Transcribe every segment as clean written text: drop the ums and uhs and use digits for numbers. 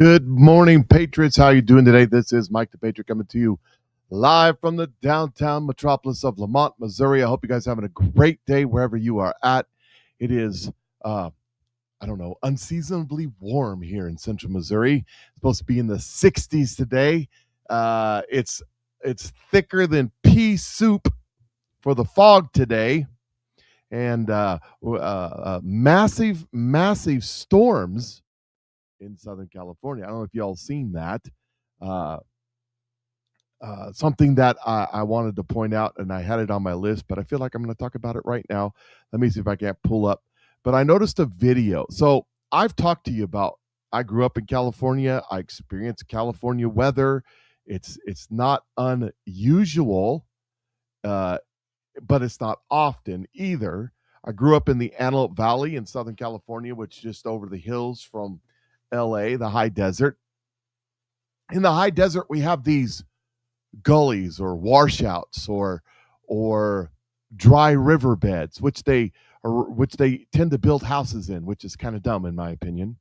Good morning, Patriots. How you doing today? This is Mike the Patriot coming to you live from the downtown metropolis of LaMonte, Missouri. I hope you guys are having a great day wherever you are at. It is, unseasonably warm here in central Missouri. It's supposed to be in the 60s today. It's thicker than pea soup for the fog today. And massive storms in Southern California. I don't know if y'all seen that. Something that I wanted to point out, and I had it on my list, but I feel like I'm going to talk about it right now. Let me see if I can't pull up. But I noticed a video. So I've talked to you about, I grew up in California. I experienced California weather. It's not unusual, but it's not often either. I grew up in the Antelope Valley in Southern California, which is just over the hills from LA, the high desert. In the high desert, we have these gullies or washouts or dry riverbeds, which they tend to build houses in, which is kind of dumb in my opinion.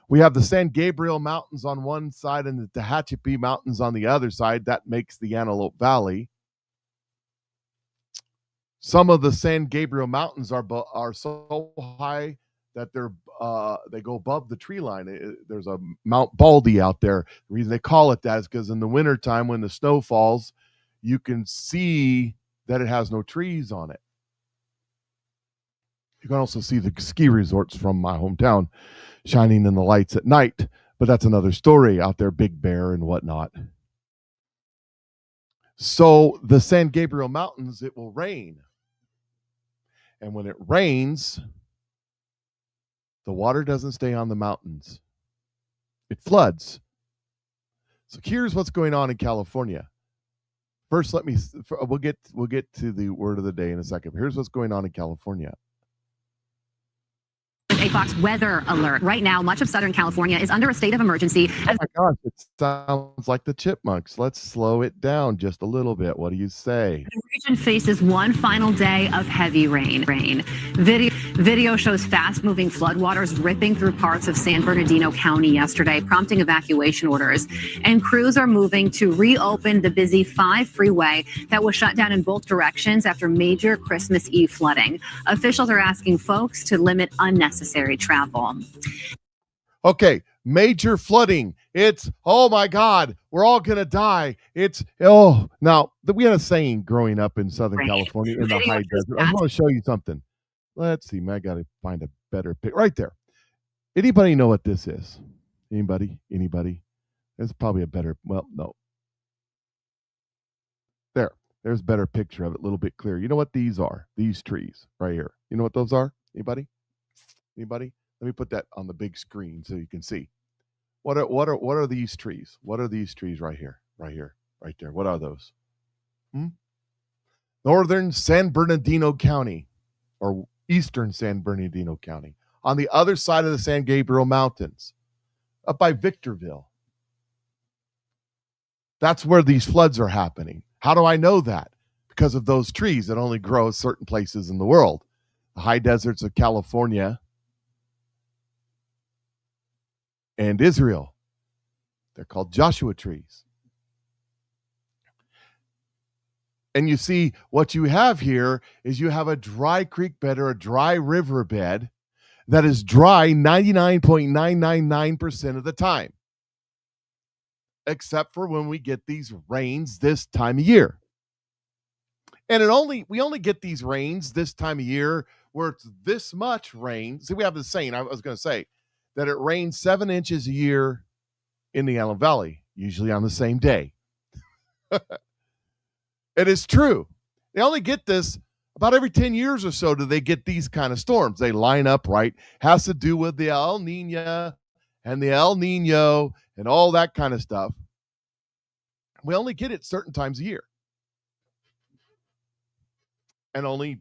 We have the San Gabriel Mountains on one side and the Tehachapi Mountains on the other side. That makes the Antelope Valley. Some of the San Gabriel Mountains are so high that they go above the tree line. There's a Mount Baldy out there. The reason they call it that is because in the wintertime when the snow falls, you can see that it has no trees on it. You can also see the ski resorts from my hometown shining in the lights at night, but that's another story out there, Big Bear and whatnot. So the San Gabriel Mountains, it will rain. And when it rains, the water doesn't stay on the mountains. It floods. So here's what's going on in California. First, we'll get to the word of the day in a second. Here's what's going on in California. A Fox weather alert. Right now, much of Southern California is under a state of emergency. Oh my gosh, it sounds like the Chipmunks. Let's slow it down just a little bit. What do you say? The region faces one final day of heavy rain. Video shows fast-moving floodwaters ripping through parts of San Bernardino County yesterday, prompting evacuation orders. And crews are moving to reopen the busy 5 freeway that was shut down in both directions after major Christmas Eve flooding. Officials are asking folks to limit unnecessary travel. Okay, major flooding. It's, oh my God, we're all going to die. Now, we had a saying growing up in Southern California in the high desert. I want to show you something. Let's see, man, I got to find a better pic. Right there. Anybody know what this is? Anybody? There's probably a better, well, no. There's a better picture of it, a little bit clearer. You know what these are? These trees right here. You know what those are? Anybody? Let me put that on the big screen so you can see. What are these trees? What are these trees right here? Right there. What are those? Northern San Bernardino County or Eastern San Bernardino County on the other side of the San Gabriel Mountains up by Victorville. That's where these floods are happening. How do I know that? Because of those trees that only grow certain places in the world. The high deserts of California and Israel. They're called Joshua trees. And you see, what you have here is you have a dry creek bed or a dry river bed that is dry 99.999% of the time, except for when we get these rains this time of year. And we only get these rains this time of year where it's this much rain. See, we have the saying, I was going to say, that it rains 7 inches a year in the Antelope Valley, usually on the same day. It is true. They only get this about every 10 years or so do they get these kind of storms. They line up right. Has to do with the El Nino and the El Nino and all that kind of stuff. We only get it certain times a year. And only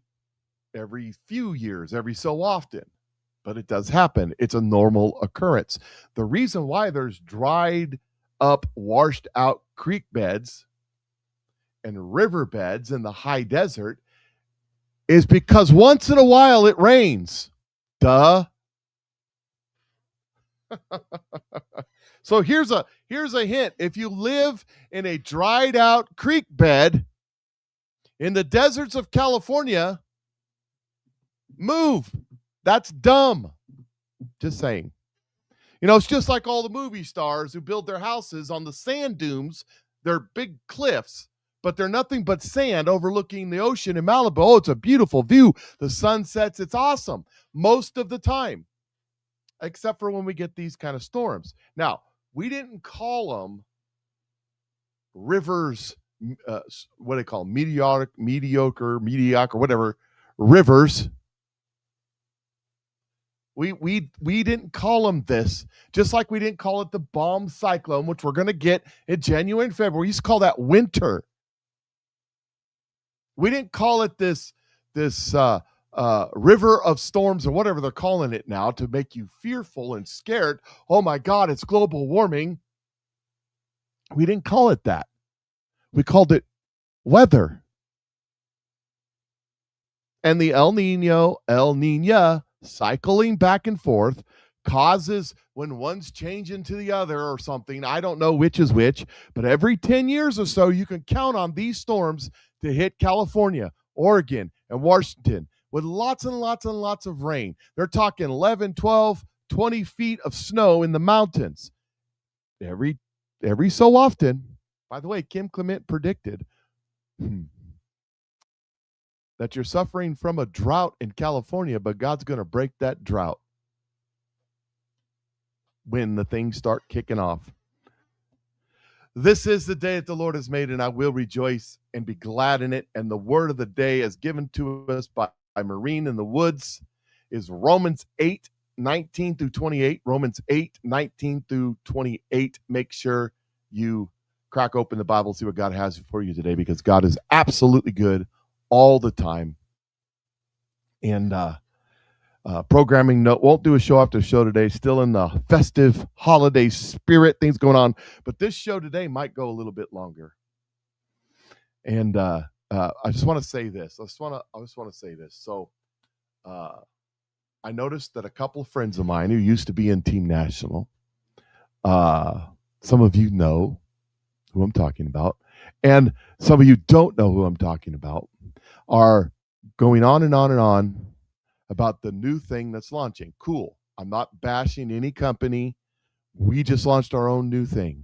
every few years, every so often. But it does happen. It's a normal occurrence. The reason why there's dried up, washed out creek beds and river beds in the high desert is because once in a while it rains. Duh. So here's a hint. If you live in a dried out creek bed in the deserts of California, move. That's dumb. Just saying. You know, it's just like all the movie stars who build their houses on the sand dunes. They're big cliffs, but they're nothing but sand overlooking the ocean in Malibu. Oh, it's a beautiful view. The sun sets. It's awesome most of the time, except for when we get these kind of storms. Now, we didn't call them rivers, what do they call them? Mediocre, whatever, rivers. We didn't call them this, just like we didn't call it the bomb cyclone, which we're going to get in January and February. We used to call that winter. We didn't call it this river of storms or whatever they're calling it now to make you fearful and scared. Oh my God, it's global warming. We didn't call it that. We called it weather. And the El Nino cycling back and forth causes when one's changing to the other or something. I don't know which is which, but every 10 years or so, you can count on these storms to hit California, Oregon, and Washington with lots and lots and lots of rain. They're talking 11, 12, 20 feet of snow in the mountains every so often. By the way, Kim Clement predicted that you're suffering from a drought in California, but God's going to break that drought when the things start kicking off. This is the day that the Lord has made, and I will rejoice and be glad in it. And the word of the day is given to us by Maureen in the Woods is Romans 8:19 through 28. Romans 8:19 through 28. Make sure you crack open the Bible, see what God has for you today, because God is absolutely good all the time. And programming note, won't do a show after show today, still in the festive holiday spirit, things going on, but this show today might go a little bit longer. And I just want to say this. I just want to say this. So I noticed that a couple of friends of mine who used to be in Team National, some of you know who I'm talking about, and some of you don't know who I'm talking about, are going on and on and on about the new thing that's launching. Cool. I'm not bashing any company. We just launched our own new thing.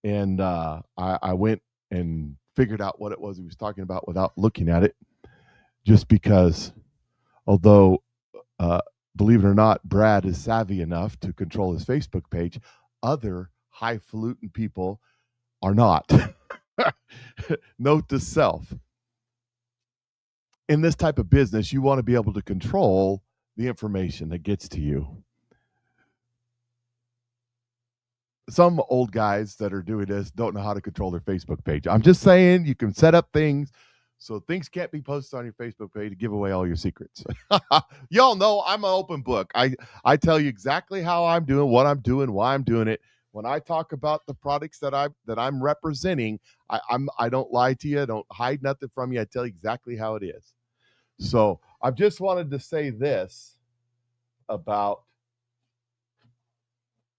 And I went and figured out what it was he was talking about without looking at it, just because, although, believe it or not, Brad is savvy enough to control his Facebook page, other highfalutin people are not. Note to self. In this type of business, you want to be able to control the information that gets to you. Some old guys that are doing this don't know how to control their Facebook page. I'm just saying, you can set up things so things can't be posted on your Facebook page to give away all your secrets. Y'all know I'm an open book. I tell you exactly how I'm doing, what I'm doing, why I'm doing it. When I talk about the products that I'm representing, I don't lie to you. I don't hide nothing from you. I tell you exactly how it is. So I just wanted to say this about,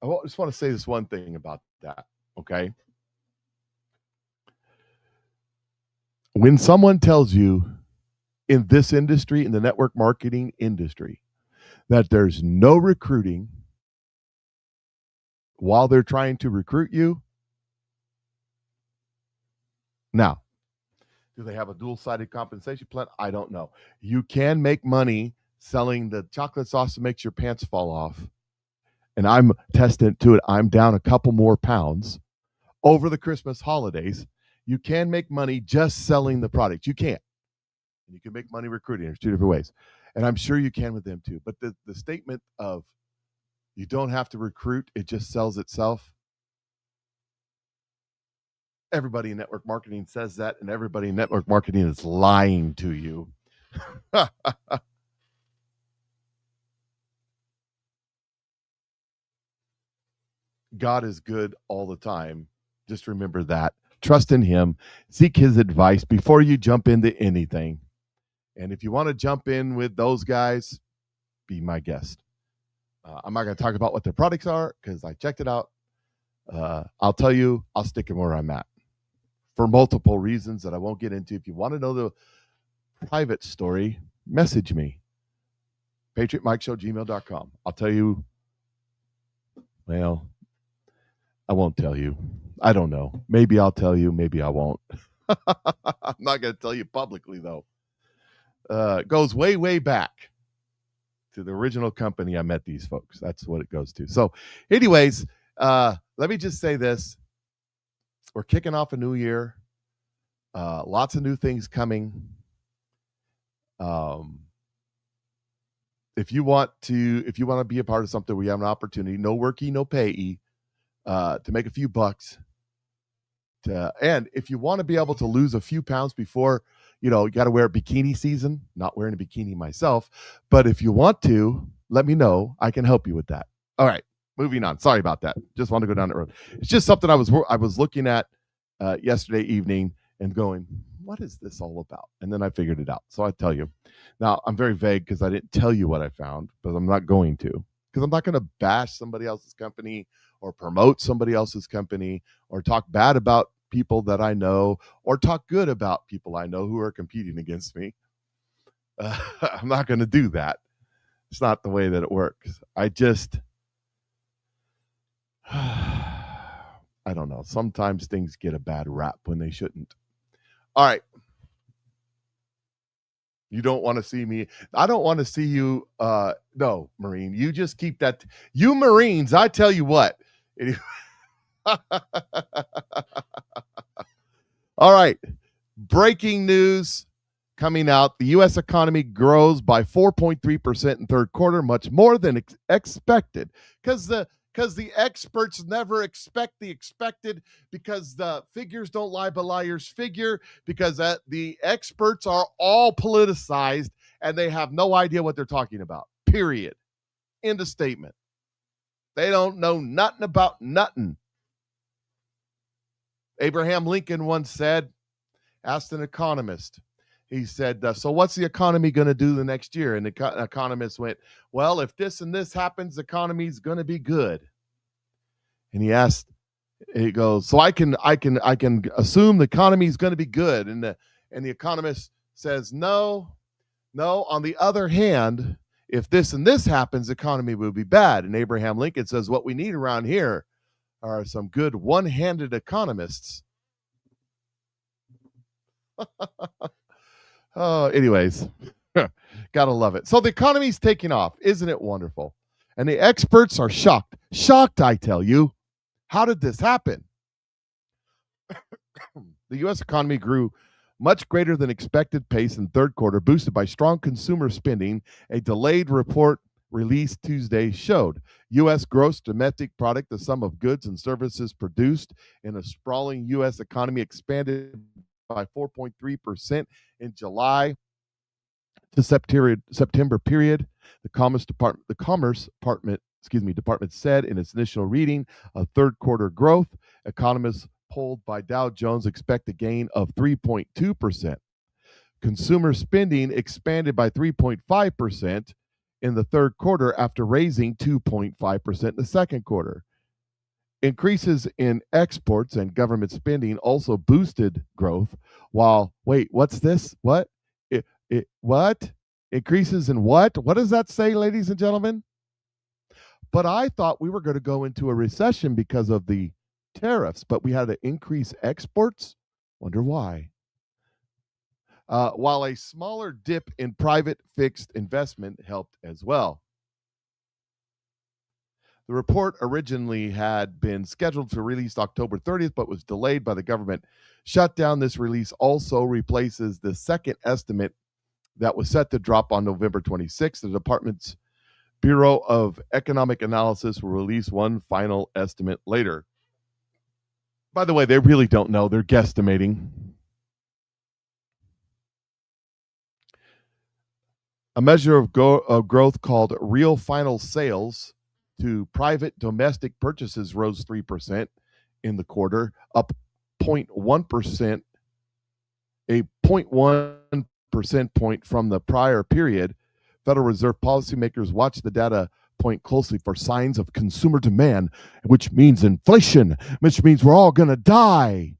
I just want to say this one thing about that, okay? When someone tells you in this industry, in the network marketing industry, that there's no recruiting while they're trying to recruit you, now, do they have a dual-sided compensation plan? I don't know. You can make money selling the chocolate sauce that makes your pants fall off. And I'm testing to it. I'm down a couple more pounds over the Christmas holidays. You can make money just selling the product. You can. You can make money recruiting. There's two different ways. And I'm sure you can with them too. But the statement of you don't have to recruit, it just sells itself. Everybody in network marketing says that, and everybody in network marketing is lying to you. God is good all the time. Just remember that. Trust in him. Seek his advice before you jump into anything. And if you want to jump in with those guys, be my guest. I'm not going to talk about what their products are because I checked it out. I'll tell you, I'll stick in where I'm at for multiple reasons that I won't get into. If you want to know the private story, message me. PatriotMikeShow@gmail.com. I'll tell you. Well, I won't tell you. I don't know. Maybe I'll tell you. Maybe I won't. I'm not going to tell you publicly, though. It goes way, way back to the original company I met these folks. That's what it goes to. So, anyways, let me just say this. We're kicking off a new year. Lots of new things coming. If you want to be a part of something, we have an opportunity, no worky, no payee, to make a few bucks. And if you want to be able to lose a few pounds before, you got to wear bikini season. Not wearing a bikini myself, but if you want to, let me know. I can help you with that. All right, moving on. Sorry about that. Just want to go down that road. It's just something I was looking at yesterday evening and going, what is this all about? And then I figured it out. So I tell you. Now, I'm very vague because I didn't tell you what I found, but I'm not going to, because I'm not going to bash somebody else's company or promote somebody else's company or talk bad about people that I know or talk good about people I know who are competing against me. I'm not going to do that. It's not the way that it works. I don't know. Sometimes things get a bad rap when they shouldn't. All right. You don't want to see me. I don't want to see you. No, Marine. You just keep that. You Marines, I tell you what. All right. Breaking news coming out. The U.S. economy grows by 4.3% in third quarter, much more than expected. Because the experts never expect the expected, because the figures don't lie, but liars figure, because the experts are all politicized and they have no idea what they're talking about. Period. End of statement. They don't know nothing about nothing. Abraham Lincoln once said, asked an economist, he said, so what's the economy going to do the next year? And the economist went, well, if this and this happens, the economy's going to be good. And he goes, so I can assume the economy is going to be good. And the economist says, no. On the other hand, if this and this happens, the economy will be bad. And Abraham Lincoln says, what we need around here are some good one-handed economists. Oh, anyways, gotta love it. So the economy's taking off. Isn't it wonderful? And the experts are shocked. Shocked, I tell you. How did this happen? The U.S. economy grew much greater than expected pace in third quarter, boosted by strong consumer spending. A delayed report released Tuesday showed U.S. gross domestic product, the sum of goods and services produced in a sprawling U.S. economy, expanded by 4.3% in July to September period. The Commerce Department said in its initial reading of third quarter growth. Economists polled by Dow Jones expect a gain of 3.2%. Consumer spending expanded by 3.5% in the third quarter after raising 2.5% in the second quarter. Increases in exports and government spending also boosted growth, while, what's this? What? What? Increases in what? What does that say, ladies and gentlemen? But I thought we were going to go into a recession because of the tariffs, but we had to increase exports. Wonder why. While a smaller dip in private fixed investment helped as well. The report originally had been scheduled for release October 30th, but was delayed by the government shutdown. This release also replaces the second estimate that was set to drop on November 26th. The department's Bureau of Economic Analysis will release one final estimate later. By the way, they really don't know. They're guesstimating. A measure of growth called real final sales to private domestic purchases rose 3% in the quarter, up 0.1%, a 0.1 percent point from the prior period. Federal Reserve policymakers watched the data point closely for signs of consumer demand, which means inflation, which means we're all going to die.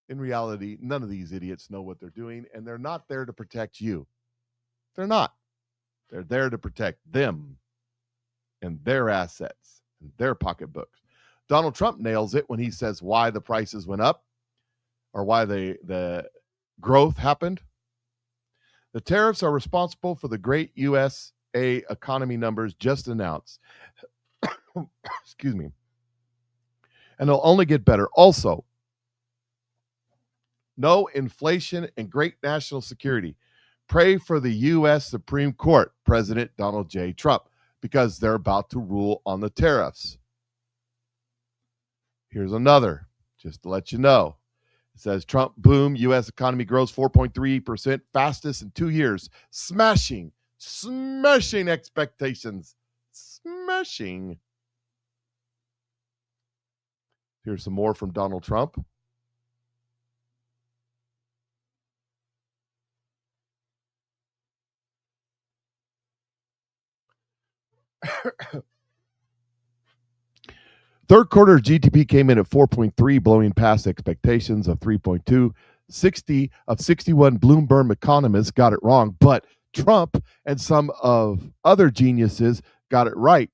In reality, none of these idiots know what they're doing, and they're not there to protect you. They're not. They're there to protect them and their assets and their pocketbooks. Donald Trump nails it when he says why the prices went up or why the growth happened. The tariffs are responsible for the great USA economy numbers just announced. Excuse me. And they'll only get better. Also, no inflation and great national security. Pray for the U.S. Supreme Court, President Donald J. Trump, because they're about to rule on the tariffs. Here's another, just to let you know. It says Trump boom, U.S. economy grows 4.3%, fastest in 2 years, smashing expectations, smashing. Here's some more from Donald Trump. Third quarter GDP came in at 4.3, blowing past expectations of 3.2. 60 of 61 Bloomberg economists got it wrong, but Trump and some of other geniuses got it right.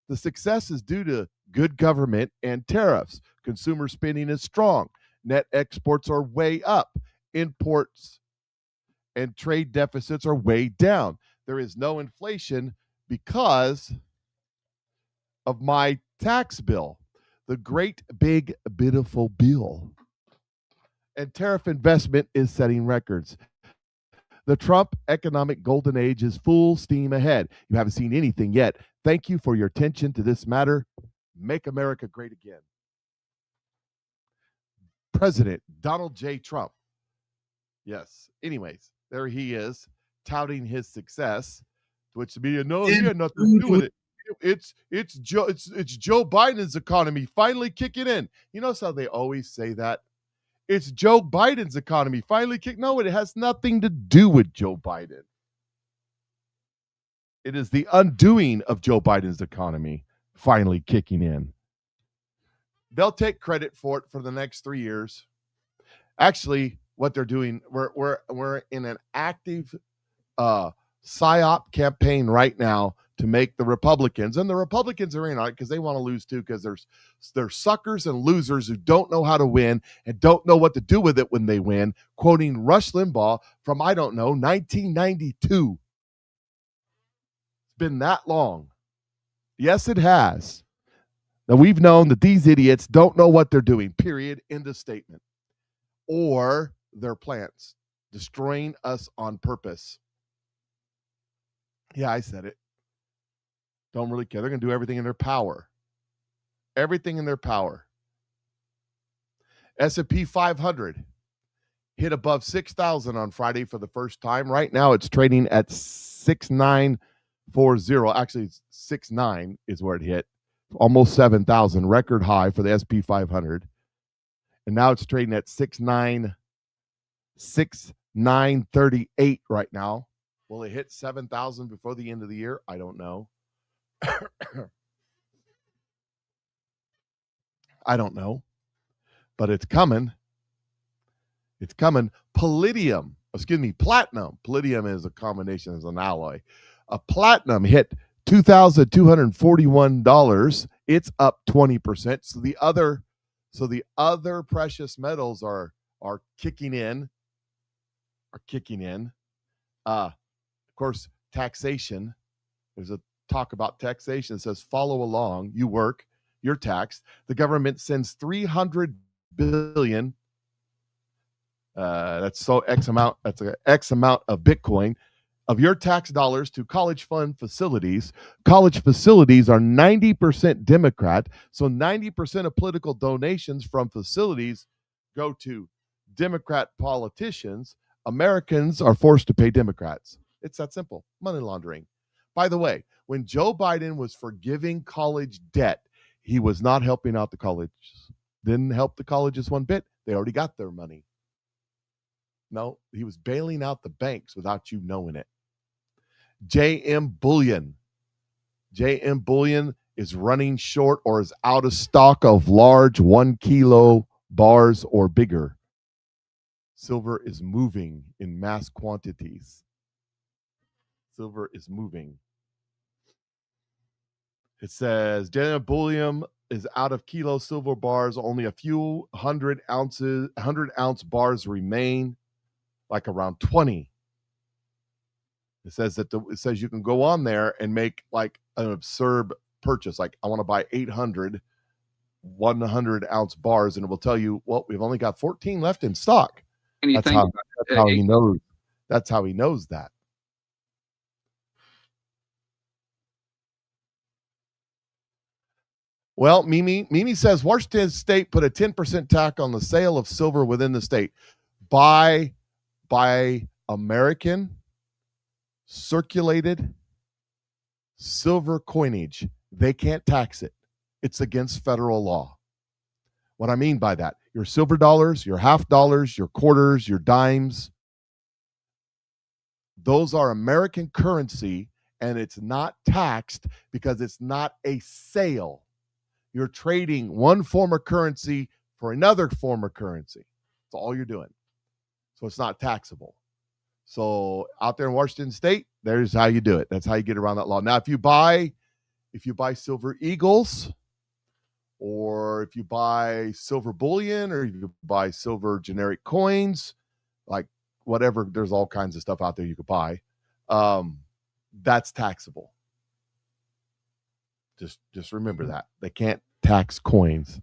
The success is due to good government and tariffs. Consumer spending is strong. Net exports are way up. Imports and trade deficits are way down. There is no inflation because of my tax bill, the great big beautiful bill. And tariff investment is setting records. The Trump economic golden age is full steam ahead. You haven't seen anything yet. Thank you for your attention to this matter. Make America great again. President Donald J. Trump. Yes. Anyways, there he is touting his success, to which the media, no, he had nothing to do with it. It's Joe Biden's economy finally kicking in. You notice how they always say that? It's Joe Biden's economy finally kicking. No, it has nothing to do with Joe Biden. It is the undoing of Joe Biden's economy finally kicking in. They'll take credit for it for the next 3 years. Actually, what they're doing, we're in an active PSYOP campaign right now to make the Republicans, and the Republicans are in on it because they want to lose too, because there's suckers and losers who don't know how to win and don't know what to do with it when they win, quoting Rush Limbaugh from, 1992. It's been that long. Yes, it has. Now, we've known that these idiots don't know what they're doing, period, end of statement. Or their plants, destroying us on purpose. Yeah, I said it. Don't really care. They're going to do everything in their power. Everything in their power. S&P 500 hit above 6,000 on Friday for the first time. Right now, it's trading at 6,940. Actually, it's 6,9 is where it hit. Almost 7,000. Record high for the S&P 500. And now it's trading at 6,938 right now. Will it hit 7,000 before the end of the year? I don't know. I don't know. But it's coming. It's coming. Platinum. Palladium is a combination, as an alloy. A platinum hit $2,241. It's up 20%. So the other precious metals are kicking in. Of course, taxation. There's a talk about taxation. It says, follow along. You work, you're taxed. The government sends $300 billion. That's X amount. That's an X amount of Bitcoin of your tax dollars to college fund facilities. College facilities are 90% Democrat. So 90% of political donations from facilities go to Democrat politicians. Americans are forced to pay Democrats. It's that simple. Money laundering. By the way, when Joe Biden was forgiving college debt, he was not helping out the colleges. Didn't help the colleges one bit. They already got their money. No, he was bailing out the banks without you knowing it. JM Bullion. JM Bullion is running short or is out of stock of large 1 kilo bars or bigger. Silver is moving in mass quantities. Silver is moving. It says JM Bullion is out of kilo silver bars. Only a few 100-ounce bars remain, like around 20. It says that it says you can go on there and make like an absurd purchase. Like, I want to buy 800 100-ounce bars, and it will tell you, well, we've only got 14 left in stock. That's how he knows. That's how he knows that. Well, Mimi says Washington State put a 10% tax on the sale of silver within the state. By American circulated silver coinage, they can't tax it. It's against federal law. What I mean by that, your silver dollars, your half dollars, your quarters, your dimes, those are American currency, and it's not taxed because it's not a sale. You're trading one form of currency for another form of currency. That's all you're doing. So it's not taxable. So out there in Washington State, there's how you do it. That's how you get around that law. Now, if you buy silver eagles, or if you buy silver bullion, or if you buy silver generic coins, like whatever, there's all kinds of stuff out there you could buy. That's taxable. Just remember that. They can't tax coins.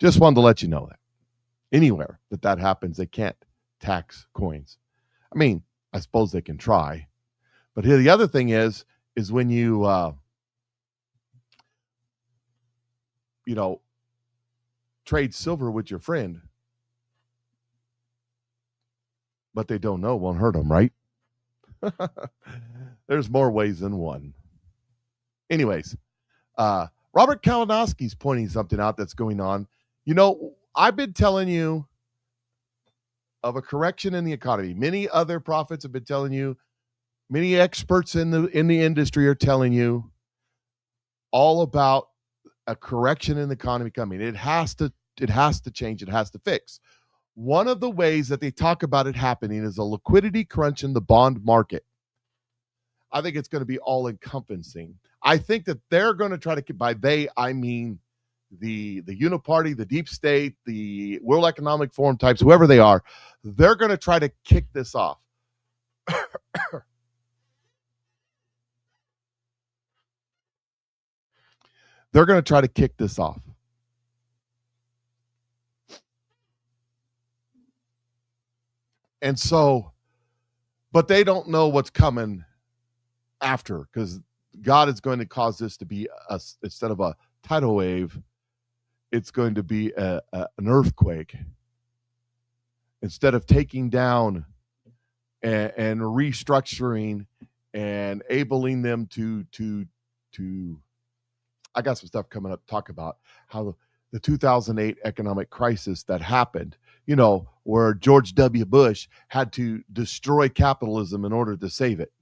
Just wanted to let you know that. Anywhere that happens, they can't tax coins. I mean, I suppose they can try. But here, the other thing is when you, trade silver with your friend, but they don't know, won't hurt them, right? There's more ways than one. Anyways, Robert Kalinowski's pointing something out that's going on. I've been telling you of a correction in the economy. Many other prophets have been telling you. Many experts in the industry are telling you all about a correction in the economy coming. It has to change. It has to fix. One of the ways that they talk about it happening is a liquidity crunch in the bond market. I think it's going to be all encompassing. I think that they're going to try to, by they, I mean the Uniparty, the deep state, the World Economic Forum types, whoever they are, they're going to try to kick this off. They're going to try to kick this off. And so, but they don't know what's coming after, because God is going to cause this to be, instead of a tidal wave, it's going to be an earthquake. Instead of taking down and restructuring and enabling them to I got some stuff coming up to talk about how the 2008 economic crisis that happened, where George W. Bush had to destroy capitalism in order to save it.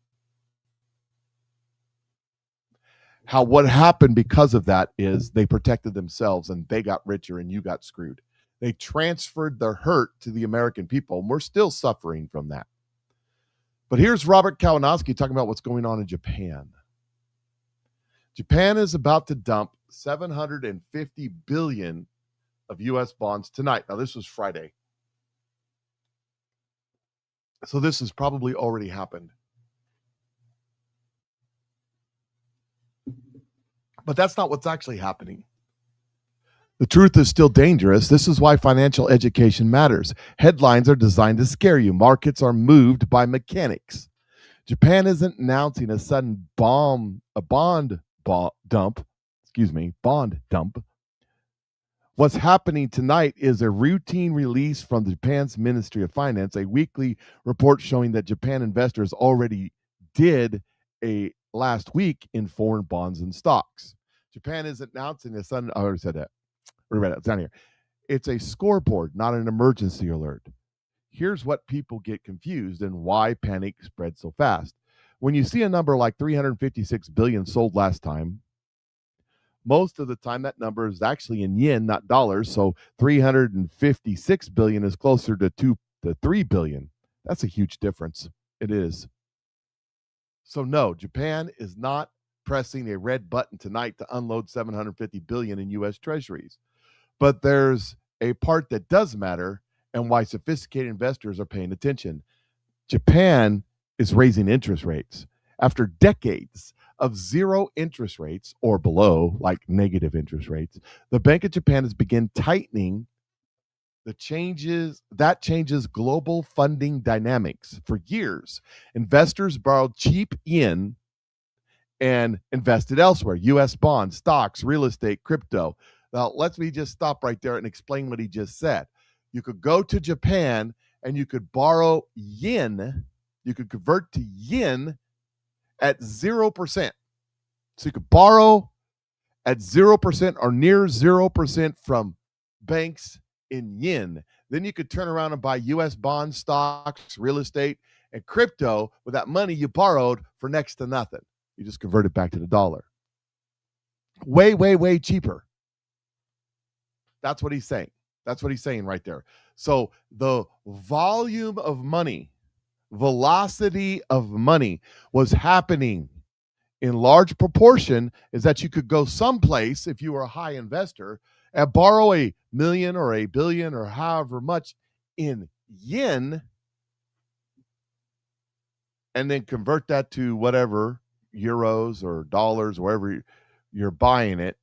How what happened because of that is they protected themselves and they got richer and you got screwed. They transferred their hurt to the American people, and we're still suffering from that. But here's Robert Kalinowski talking about what's going on in Japan. Japan is about to dump $750 billion of U.S. bonds tonight. Now, this was Friday. So this has probably already happened. But that's not what's actually happening. The truth is still dangerous. This is why financial education matters. Headlines are designed to scare you. Markets are moved by mechanics. Japan isn't announcing a sudden bond dump. What's happening tonight is a routine release from Japan's Ministry of Finance, a weekly report showing that Japan investors already did a last week in foreign bonds and stocks. Japan isn't announcing a sudden, I already said that. It's down here. It's a scoreboard, not an emergency alert. here's what people get confused and why panic spreads so fast. When you see a number like 356 billion sold last time, most of the time that number is actually in yen, not dollars. So 356 billion is closer to 3 billion. That's a huge difference. It is. So no, Japan is not pressing a red button tonight to unload 750 billion in US treasuries. But there's a part that does matter and why sophisticated investors are paying attention. Japan is raising interest rates. After decades of zero interest rates or below, like negative interest rates, the Bank of Japan has begun tightening that changes global funding dynamics. For years, investors borrowed cheap yen and invested elsewhere, US bonds, stocks, real estate, crypto. Now, let me just stop right there and explain what he just said. You could go to Japan and you could borrow yen, you could convert to yen at 0%. So you could borrow at 0% or near 0% from banks in yen. Then you could turn around and buy US bonds, stocks, real estate, and crypto with that money you borrowed for next to nothing. You just convert it back to the dollar. Way, way, way cheaper. That's what he's saying. That's what he's saying right there. So the volume of money, velocity of money was happening in large proportion is that you could go someplace if you were a high investor and borrow $1 million or $1 billion or however much in yen and then convert that to whatever euros or dollars, wherever you're buying it,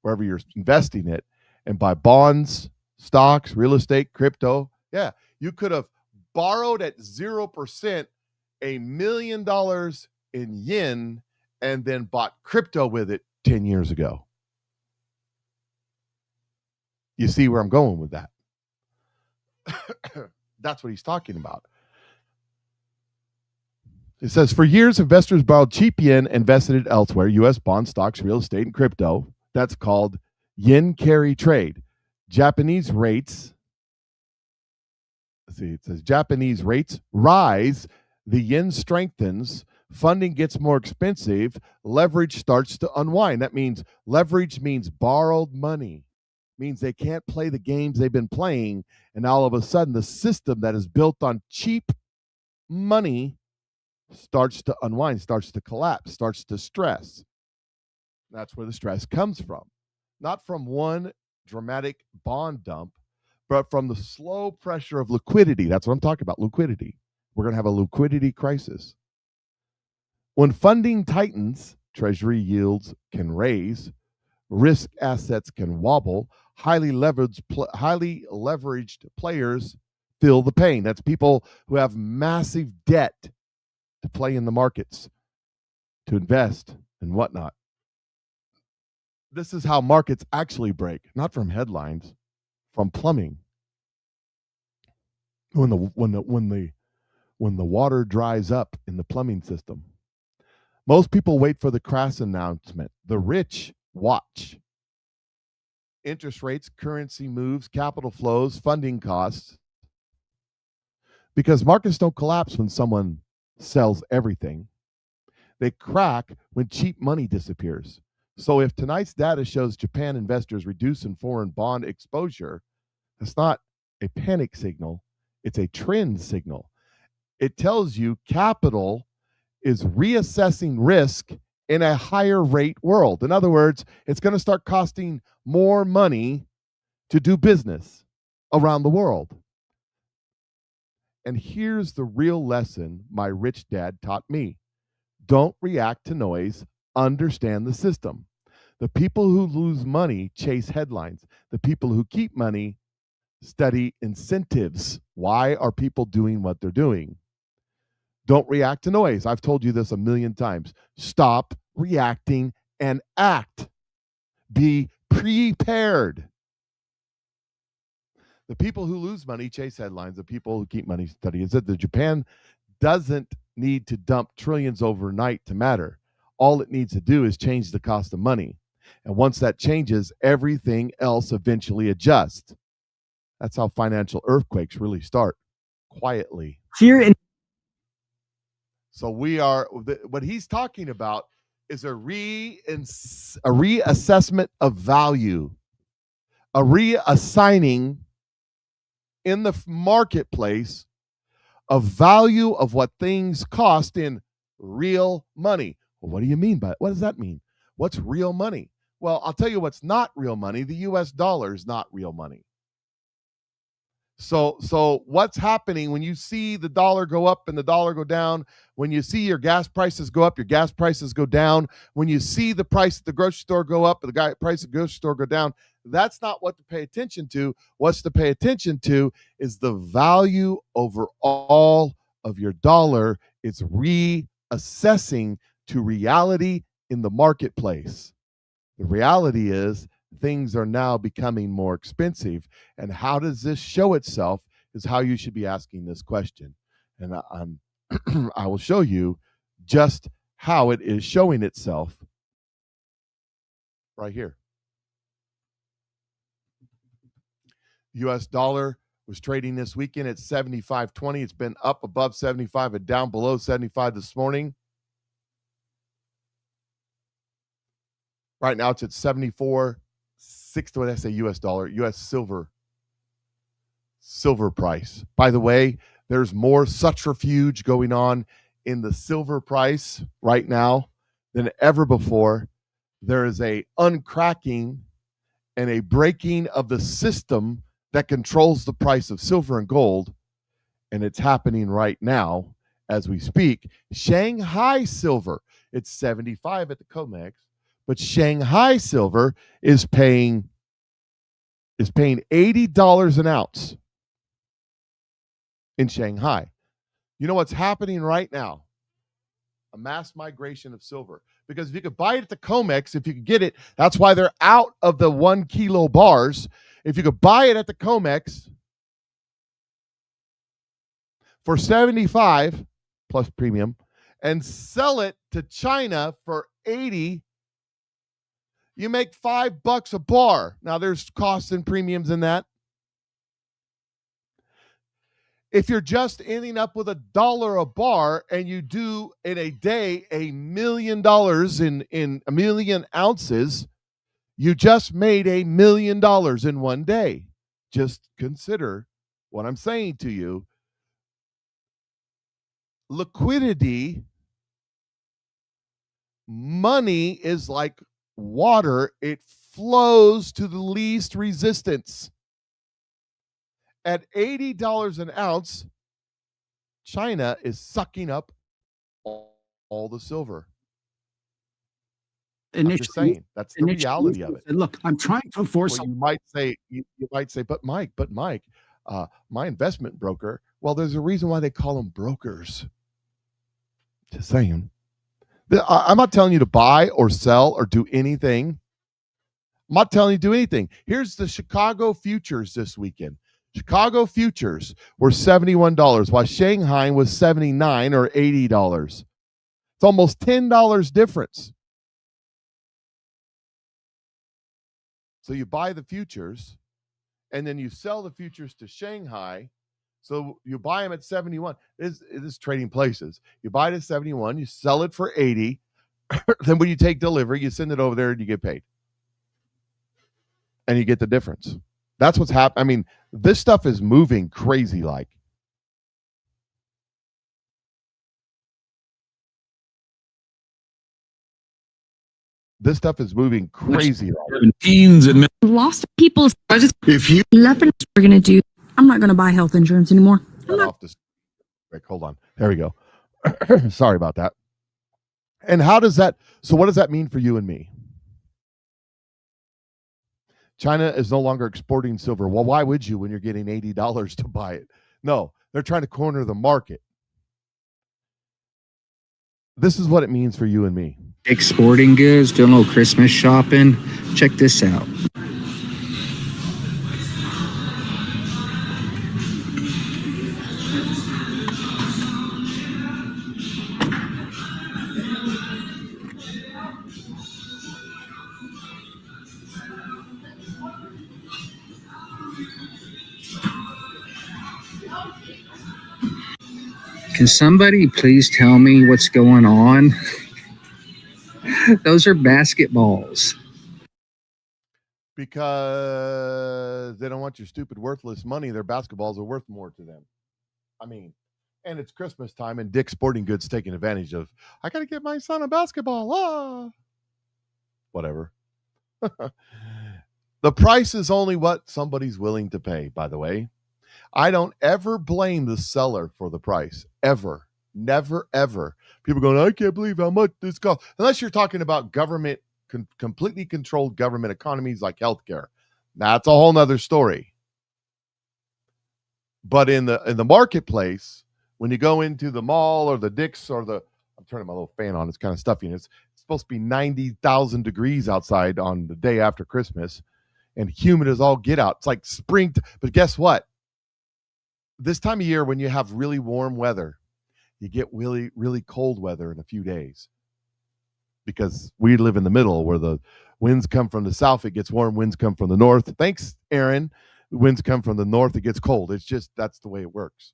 wherever you're investing it, and buy bonds, stocks, real estate, crypto. Yeah, you could have borrowed at 0% $1 million in yen and then bought crypto with it 10 years ago. You see where I'm going with that? That's what he's talking about. It says, for years, investors borrowed cheap yen and invested it elsewhere, U.S. bonds, stocks, real estate, and crypto. That's called yen carry trade. Japanese rates, it says Japanese rates rise, the yen strengthens, funding gets more expensive, leverage starts to unwind. That means leverage means borrowed money, means they can't play the games they've been playing, and all of a sudden the system that is built on cheap money starts to unwind, starts to collapse, starts to stress. That's where the stress comes from. Not from one dramatic bond dump, but from the slow pressure of liquidity. That's what I'm talking about, liquidity. We're going to have a liquidity crisis. When funding tightens, treasury yields can raise, risk assets can wobble, highly leveraged players feel the pain. That's people who have massive debt to play in the markets, to invest and whatnot. This is how markets actually break, not from headlines, from plumbing. When the water dries up in the plumbing system. Most people wait for the crash announcement. The rich watch. Interest rates, currency moves, capital flows, funding costs. Because markets don't collapse when someone sells everything. They crack when cheap money disappears. So if tonight's data shows Japan investors reduce in foreign bond exposure, that's not a panic signal. It's a trend signal. It tells you capital is reassessing risk in a higher rate world. In other words, it's going to start costing more money to do business around the world. And here's the real lesson my rich dad taught me. Don't react to noise, understand the system. The people who lose money chase headlines. The people who keep money study incentives. Why are people doing what they're doing? Don't react to noise. I've told you this a million times. Stop reacting and act. Be prepared. The people who lose money chase headlines. The people who keep money study. It said that Japan doesn't need to dump trillions overnight to matter. All it needs to do is change the cost of money. And once that changes, everything else eventually adjusts. That's how financial earthquakes really start, quietly. Here in So what he's talking about is a reassessment of value, a reassigning in the marketplace of value of what things cost in real money. Well, what do you mean by it? What does that mean? What's real money? Well, I'll tell you what's not real money. The US dollar is not real money. So what's happening when you see the dollar go up and the dollar go down, when you see your gas prices go up, your gas prices go down, when you see the price at the grocery store go up, the price at the grocery store go down, that's not what to pay attention to. What's to pay attention to is the value overall of your dollar. It's reassessing to reality in the marketplace. The reality is things are now becoming more expensive. And how does this show itself is how you should be asking this question. And I will show you just how it is showing itself right here. US dollar was trading this weekend at 75.20. It's been up above 75 and down below 75 this morning. Right now it's at 74.60. What did I say? US dollar, US silver price. By the way, there's more subterfuge going on in the silver price right now than ever before. There is a uncracking and a breaking of the system that controls the price of silver and gold, and it's happening right now as we speak. Shanghai silver, it's 75 at the COMEX, but Shanghai silver is paying $80 an ounce in Shanghai. You know what's happening right now? A mass migration of silver. Because if you could buy it at the COMEX, if you could get it, that's why they're out of the 1 kilo bars. If you could buy it at the COMEX for 75 plus premium and sell it to China for 80, you make $5 a bar. Now there's costs and premiums in that. If you're just ending up with $1 a bar and you do in a day $1 million in 1 million ounces, you just made $1 million in one day. Just consider what I'm saying to you. Liquidity, money is like water. It flows to the least resistance. At $80 an ounce, China is sucking up all the silver. I'm just saying, that's the reality of it. Look, I'm trying to force. Well, you might say, but Mike, my investment broker. Well, there's a reason why they call them brokers. Just saying. I'm not telling you to buy or sell or do anything. I'm not telling you to do anything. Here's the Chicago futures this weekend. Chicago futures were $71, while Shanghai was $79 or $80. It's almost $10 difference. So you buy the futures, and then you sell the futures to Shanghai. So you buy them at 71. It is trading places. You buy it at 71, you sell it for 80. Then when you take delivery, you send it over there and you get paid. And you get the difference. That's what's happening. I mean, this stuff is moving crazy like. This stuff is moving crazy. Teens and lost people's budgets. If you 11, we're going to do. I'm not going to buy health insurance anymore. Hold on. There we go. Sorry about that. And how does that? So what does that mean for you and me? China is no longer exporting silver. Well, why would you when you're getting $80 to buy it? No, they're trying to corner the market. This is what it means for you and me. Exporting goods, doing a little Christmas shopping. Check this out. Can somebody please tell me what's going on? Those are basketballs. Because they don't want your stupid, worthless money. Their basketballs are worth more to them. I mean, and it's Christmas time, and Dick's Sporting Goods taking advantage of, I got to get my son a basketball. Whatever. The price is only what somebody's willing to pay, by the way. I don't ever blame the seller for the price, ever. Never, ever. People going, I can't believe how much this costs. Unless you're talking about government, completely controlled government economies like healthcare. That's a whole nother story. But in the marketplace, when you go into the mall or the Dick's or I'm turning my little fan on, it's kind of stuffy. And it's supposed to be 90,000 degrees outside on the day after Christmas and humid as all get out. It's like spring. But guess what? This time of year, when you have really warm weather, you get really, really cold weather in a few days because we live in the middle where the winds come from the south. It gets warm. Winds come from the north. Thanks, Aaron. Winds come from the north. It gets cold. It's just, that's the way it works.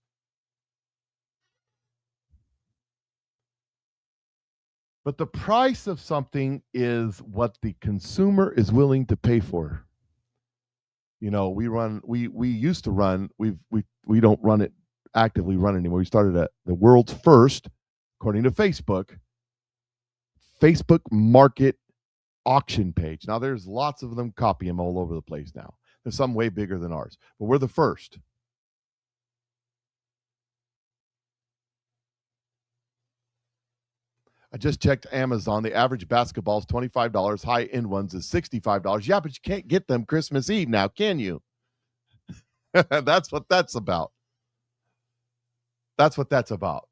But the price of something is what the consumer is willing to pay for. You know, we used to run, we don't run it actively run anymore. We started at the world's first, according to Facebook market auction page. Now there's lots of them, copy them all over the place now. There's some way bigger than ours, but we're the first. I just checked Amazon. The average basketball is $25. High-end ones is $65. Yeah, but you can't get them Christmas Eve now, can you? That's what that's about. That's what that's about.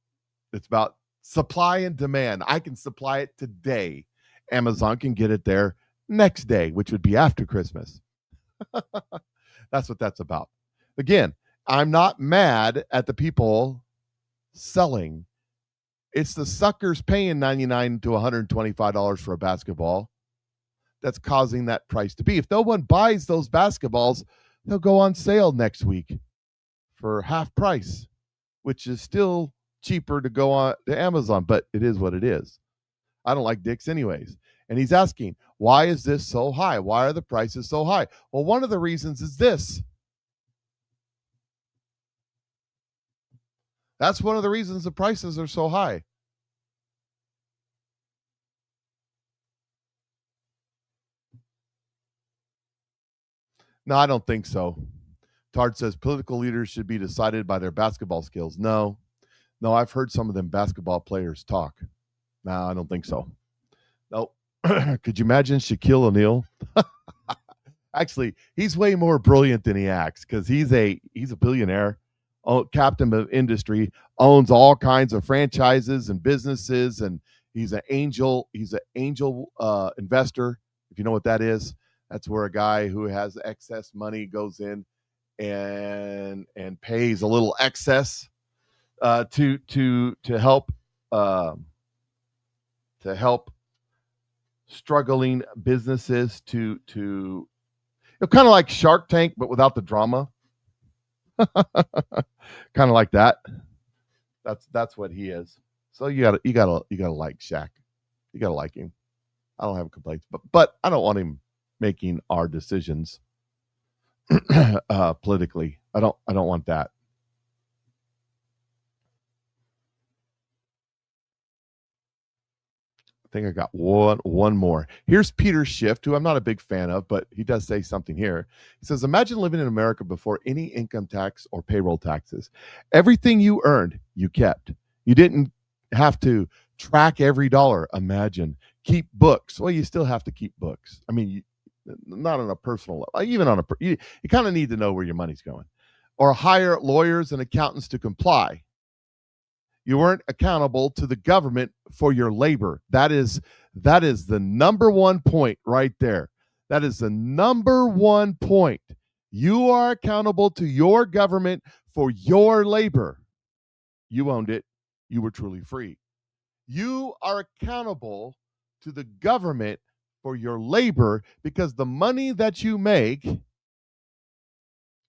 It's about supply and demand. I can supply it today. Amazon can get it there next day, which would be after Christmas. That's what that's about. Again, I'm not mad at the people selling. It's the suckers paying $99 to $125 for a basketball that's causing that price to be. If no one buys those basketballs, they'll go on sale next week for half price, which is still cheaper to go on to Amazon, but it is what it is. I don't like Dick's anyways. And he's asking, why is this so high? Why are the prices so high? Well, one of the reasons is this. That's one of the reasons the prices are so high. No, I don't think so. Tard says political leaders should be decided by their basketball skills. No, I've heard some of them basketball players talk. No, I don't think so. Nope. Could you imagine Shaquille O'Neal? Actually, he's way more brilliant than he acts because he's a billionaire, captain of industry, owns all kinds of franchises and businesses, and he's an angel investor. If you know what that is, that's where a guy who has excess money goes in and pays a little excess to help struggling businesses to kind of like Shark Tank, but without the drama. Kind of like that. That's what he is. So you gotta like Shaq. You gotta like him. I don't have complaints, but I don't want him making our decisions politically. I don't want that. I think I got one more. Here's Peter Schiff, who I'm not a big fan of, but he does say something here. He says, imagine living in America before any income tax or payroll taxes. Everything you earned, you kept. You didn't have to track every dollar. Imagine. Keep books. Well, you still have to keep books. I mean, not on a personal level. Even on you kind of need to know where your money's going. Or hire lawyers and accountants to comply. You weren't accountable to the government for your labor. That is the number one point right there. That is the number one point. You are accountable to your government for your labor. You owned it. You were truly free. You are accountable to the government for your labor because the money that you make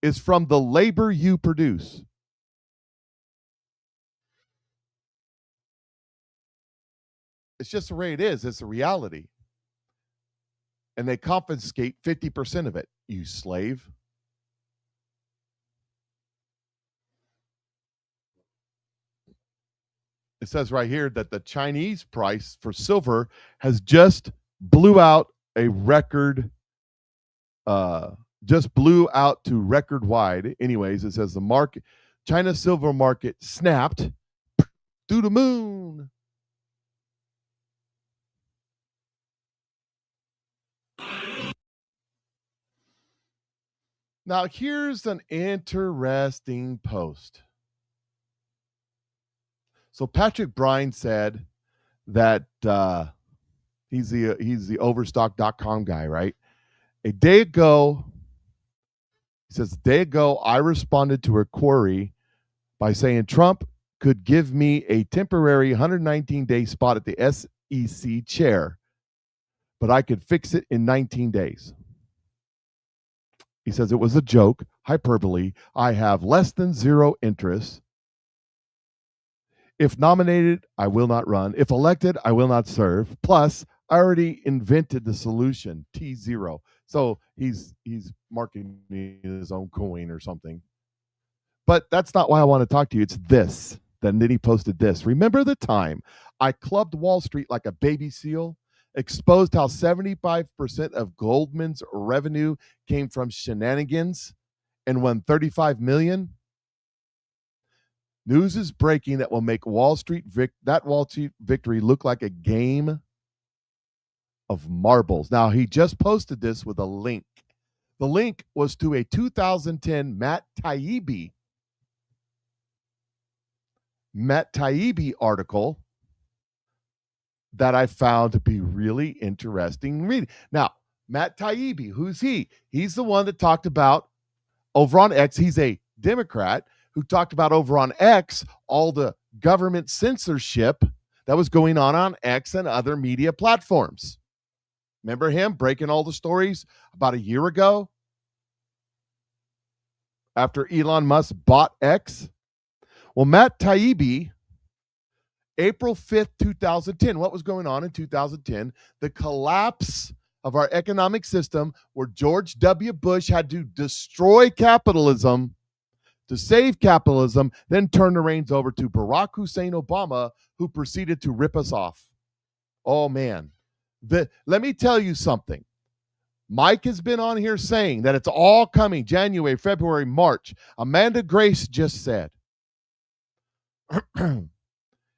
is from the labor you produce. It's just the way it is. It's a reality. And they confiscate 50% of it, you slave. It says right here that the Chinese price for silver has just blew out a record, just blew out to record wide. Anyways, it says the market, China's silver market snapped through the moon. Now, here's an interesting post. So Patrick Bryan said that he's the overstock.com guy, right? A day ago, he says, a day ago, I responded to her query by saying Trump could give me a temporary 119-day spot at the SEC chair, but I could fix it in 19 days. He says it was a joke, hyperbole. I have less than zero interest. If nominated, I will not run. If elected, I will not serve. Plus, I already invented the solution, T0. So he's marketing his own coin or something. But that's not why I want to talk to you. It's this. Then he posted this. Remember the time I clubbed Wall Street like a baby seal, exposed how 75% of Goldman's revenue came from shenanigans, and won $35 million? News is breaking that will make Wall Street victory look like a game of marbles. Now, he just posted this with a link. The link was to a 2010 Matt Taibbi article that I found to be really interesting reading. Now, Matt Taibbi, who's he? He's the one that talked about over on X. He's a Democrat who talked about over on X all the government censorship that was going on X and other media platforms. Remember him breaking all the stories about a year ago after Elon Musk bought X? Well, Matt Taibbi, April 5th, 2010, what was going on in 2010? The collapse of our economic system where George W. Bush had to destroy capitalism to save capitalism, then turn the reins over to Barack Hussein Obama, who proceeded to rip us off. Oh, man. Let me tell you something. Mike has been on here saying that it's all coming January, February, March. Amanda Grace just said,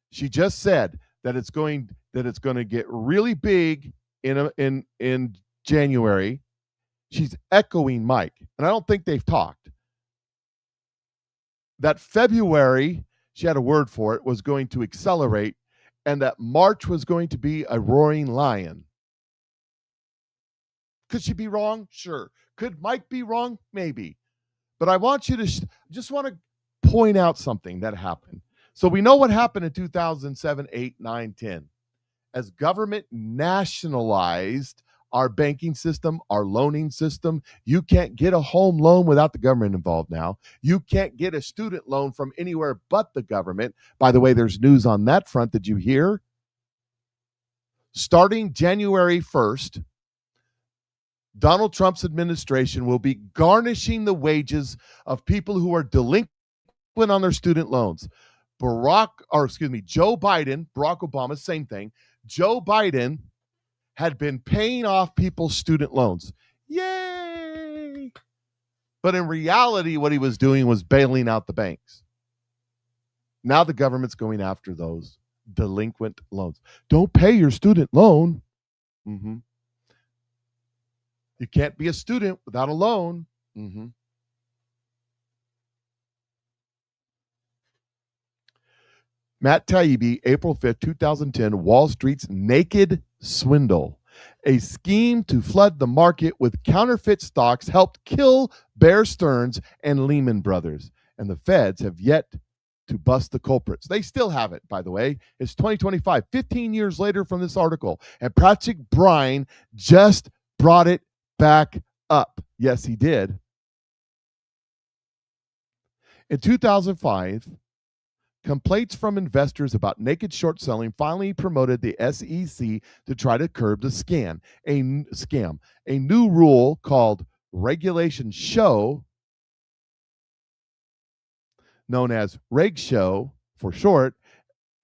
she just said that it's going to get really big in January. She's echoing Mike, and I don't think they've talked. That February, she had a word for it, was going to accelerate, and that March was going to be a roaring lion. Could she be wrong? Sure. Could Mike be wrong? Maybe. But I want you to just want to point out something that happened. So we know what happened in 2007, 8, 9, 10. As government nationalized our banking system, our loaning system, you can't get a home loan without the government involved now. You can't get a student loan from anywhere but the government. By the way, there's news on that front. Did you hear? Starting January 1st, Donald Trump's administration will be garnishing the wages of people who are delinquent on their student loans. Joe Biden, Barack Obama, same thing. Joe Biden had been paying off people's student loans. Yay! But in reality, what he was doing was bailing out the banks. Now the government's going after those delinquent loans. Don't pay your student loan. You can't be a student without a loan. Matt Taibbi, April 5th, 2010, Wall Street's naked swindle. A scheme to flood the market with counterfeit stocks helped kill Bear Stearns and Lehman Brothers. And the feds have yet to bust the culprits. They still haven't, by the way. It's 2025, 15 years later from this article. And Patrick Bryan just brought it back up. Yes, he did. In 2005, complaints from investors about naked short selling finally promoted the SEC to try to curb the scam. A new rule called Regulation Show, known as Reg Show for short,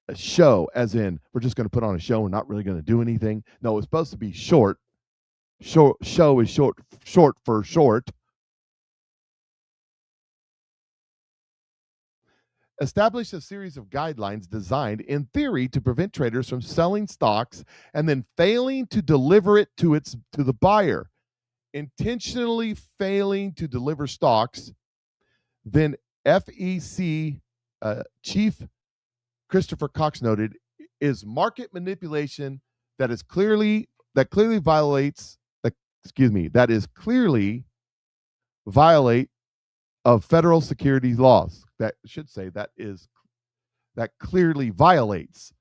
a show as in we're just going to put on a show, we're not really going to do anything. No, it's supposed to be short. Show is short for short. Established a series of guidelines designed, in theory, to prevent traders from selling stocks and then failing to deliver it to the buyer. Intentionally failing to deliver stocks, then FEC Chief Christopher Cox noted, is market manipulation that clearly violate of federal securities laws. That should say that clearly violates.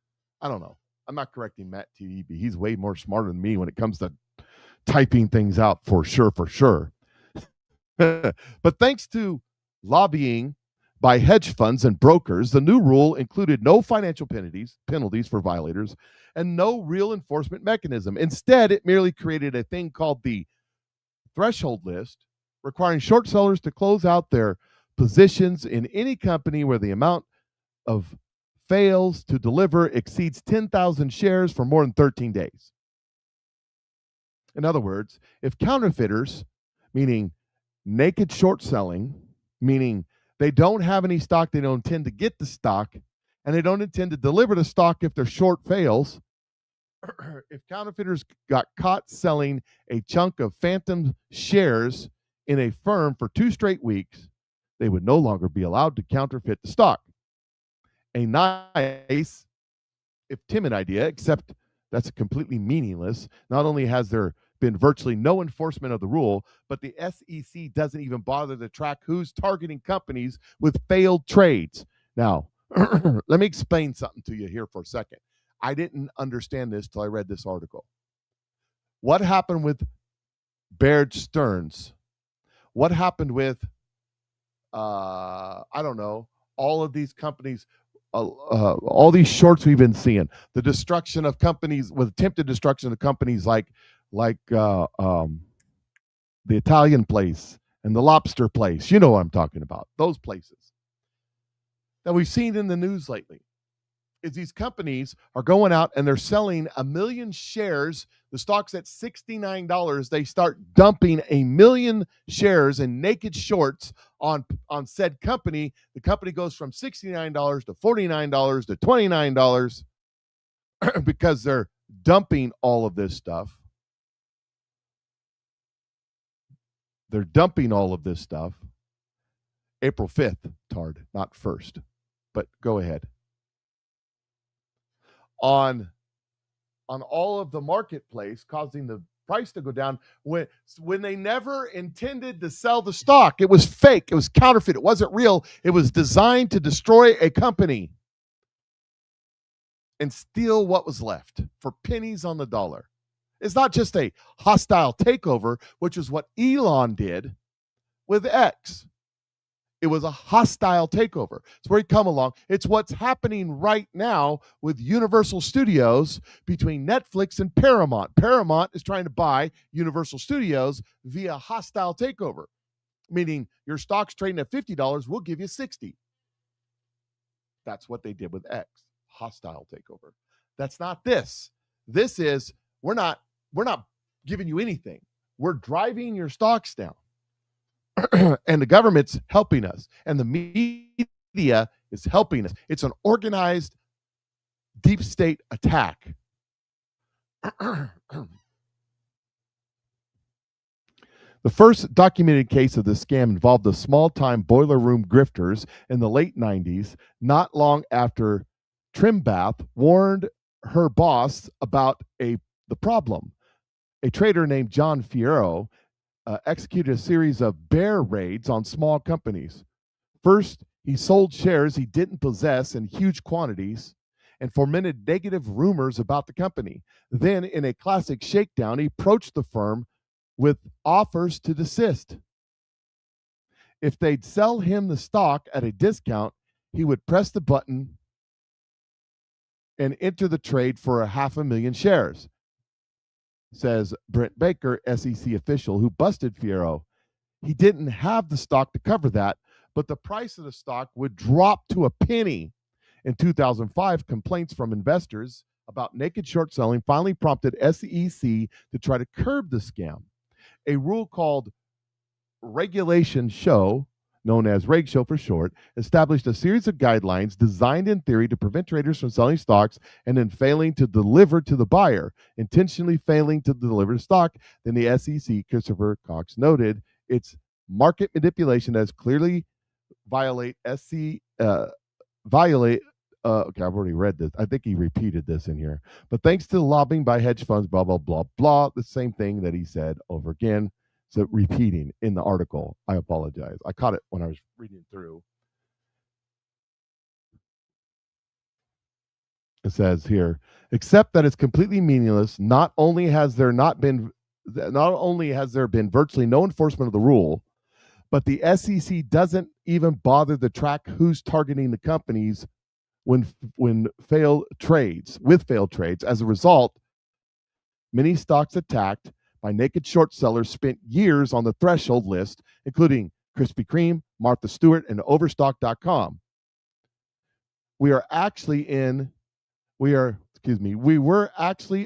I don't know. I'm not correcting Matt TD, but he's way more smarter than me when it comes to typing things out for sure. But thanks to lobbying by hedge funds and brokers, the new rule included no financial penalties for violators and no real enforcement mechanism. Instead, it merely created a thing called the threshold list, requiring short sellers to close out their positions in any company where the amount of fails to deliver exceeds 10,000 shares for more than 13 days. In other words, if counterfeiters, meaning naked short selling, meaning they don't have any stock, they don't intend to get the stock, and they don't intend to deliver the stock if their short fails. If counterfeiters got caught selling a chunk of phantom shares in a firm for 2 straight weeks, they would no longer be allowed to counterfeit the stock. A nice, if timid idea, except that's completely meaningless. Not only has there been virtually no enforcement of the rule, but the SEC doesn't even bother to track who's targeting companies with failed trades. Now, let me explain something to you here for a second. I didn't understand this till I read this article. What happened with Bear Stearns? What happened with, I don't know, all of these companies, all these shorts we've been seeing, the destruction of companies, with attempted destruction of companies like the Italian place and the lobster place. You know what I'm talking about, those places that we've seen in the news lately. Is these companies are going out and they're selling 1 million shares. The stock's at $69. They start dumping 1 million shares in naked shorts on said company. The company goes from $69 to $49 to $29 because they're dumping all of this stuff. They're dumping all of this stuff. April 5th, Tard, not 1st. But go ahead. On all of the marketplace, causing the price to go down when they never intended to sell the stock. It was fake. It was counterfeit. It wasn't real. It was designed to destroy a company and steal what was left for pennies on the dollar. It's not just a hostile takeover, which is what Elon did with X. It was a hostile takeover. It's where he come along. It's what's happening right now with Universal Studios between Netflix and Paramount. Paramount is trying to buy Universal Studios via hostile takeover, meaning your stock's trading at $50, we'll give you $60. That's what they did with X, hostile takeover. That's not this. This is, we're not giving you anything. We're driving your stocks down. And the government's helping us, and the media is helping us. It's an organized deep state attack. The first documented case of this scam involved the small-time boiler room grifters in the late 90s, not long after Trimbath warned her boss about the problem. A trader named John Fierro executed a series of bear raids on small companies. First, he sold shares he didn't possess in huge quantities and fomented negative rumors about the company. Then, in a classic shakedown, he approached the firm with offers to desist. If they'd sell him the stock at a discount, he would press the button and enter the trade for 500,000 shares, says Brent Baker, SEC official who busted Fierro. He didn't have the stock to cover that, but the price of the stock would drop to a penny. In 2005, complaints from investors about naked short selling finally prompted SEC to try to curb the scam. A rule called Regulation Show, known as Reg Show for short, established a series of guidelines designed in theory to prevent traders from selling stocks and then failing to deliver to the buyer, intentionally failing to deliver the stock. Then the SEC, Christopher Cox, noted it's market manipulation that clearly violate okay, I've already read this. I think he repeated this in here. But thanks to lobbying by hedge funds, blah, blah, blah, blah, the same thing that he said over again. So repeating in the article. I apologize. I caught it when I was reading through. It says here, except that it's completely meaningless. Not only has there been virtually no enforcement of the rule, but the SEC doesn't even bother to track who's targeting the companies with failed trades. As a result, many stocks attacked by naked short sellers spent years on the threshold list, including Krispy Kreme, Martha Stewart, and Overstock.com. We were actually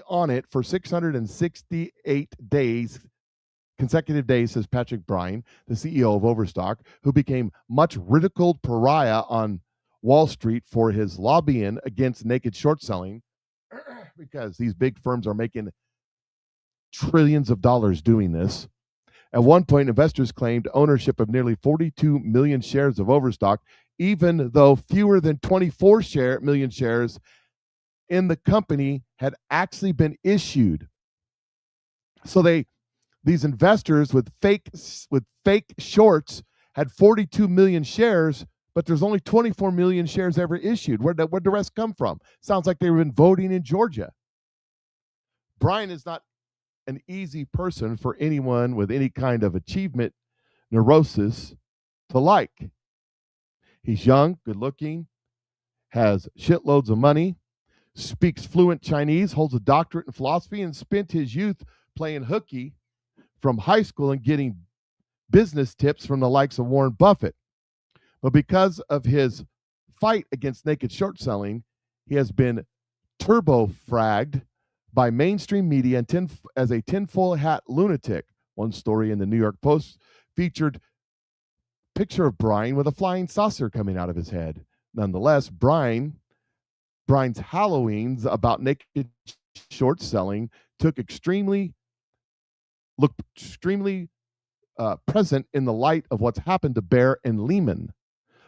on it for 668 days, consecutive days, says Patrick Bryan, the CEO of Overstock, who became much ridiculed pariah on Wall Street for his lobbying against naked short selling, because these big firms are making trillions of dollars doing this. At one point, investors claimed ownership of nearly 42 million shares of Overstock, even though fewer than 24 million shares in the company had actually been issued. So these investors with fake shorts had 42 million shares, but there's only 24 million shares ever issued. Where'd the rest come from? Sounds like they've been voting in Georgia. Brian is not an easy person for anyone with any kind of achievement neurosis to like. He's young, good looking, has shitloads of money, speaks fluent Chinese, holds a doctorate in philosophy, and spent his youth playing hooky from high school and getting business tips from the likes of Warren Buffett. But because of his fight against naked short selling, he has been turbo-fragged by mainstream media and as a tinfoil hat lunatic. One story in the New York Post featured a picture of Brian with a flying saucer coming out of his head. Nonetheless, Brian's Halloweens about naked short selling looked extremely present in the light of what's happened to Bear and Lehman.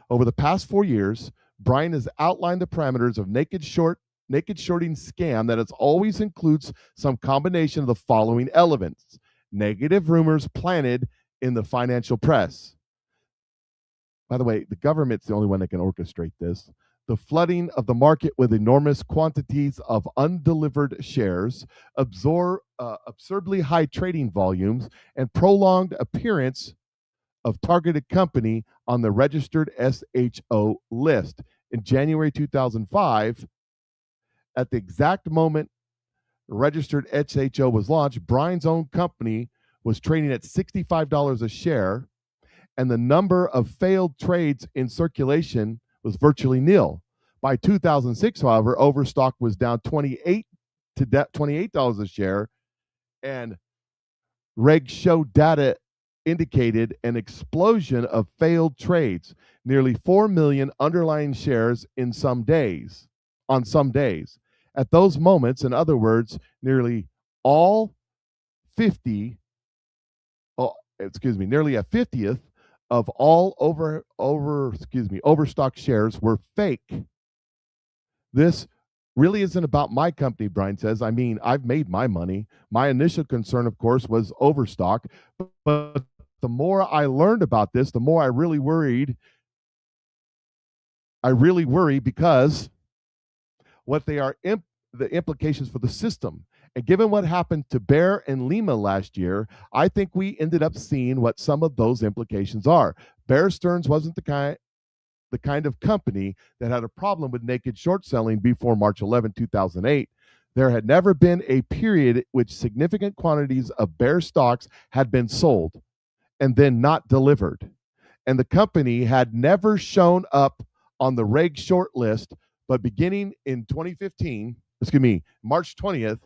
Over the past 4 years, Brian has outlined the parameters of naked shorting scam that always includes some combination of the following elements: negative rumors planted in the financial press. By the way, the government's the only one that can orchestrate this. The flooding of the market with enormous quantities of undelivered shares, absurdly high trading volumes, and prolonged appearance of targeted company on the registered SHO list. In January 2005, at the exact moment registered SHO was launched, Brian's own company was trading at $65 a share, and the number of failed trades in circulation was virtually nil. By 2006, however, Overstock was down $28 a share, and Reg Show data indicated an explosion of failed trades, nearly 4 million underlying shares on some days. At those moments, in other words, nearly a 50th of all Overstock shares were fake. This really isn't about my company, Brian says. I mean, I've made my money. My initial concern, of course, was Overstock, but the more I learned about this, the more I really worried. I really worry because what they are the implications for the system. And given what happened to Bear and Lima last year, I think we ended up seeing what some of those implications are. Bear Stearns wasn't the the kind of company that had a problem with naked short selling before March 11, 2008. There had never been a period which significant quantities of bear stocks had been sold and then not delivered. And the company had never shown up on the reg short list, but beginning in 2015, March 20th,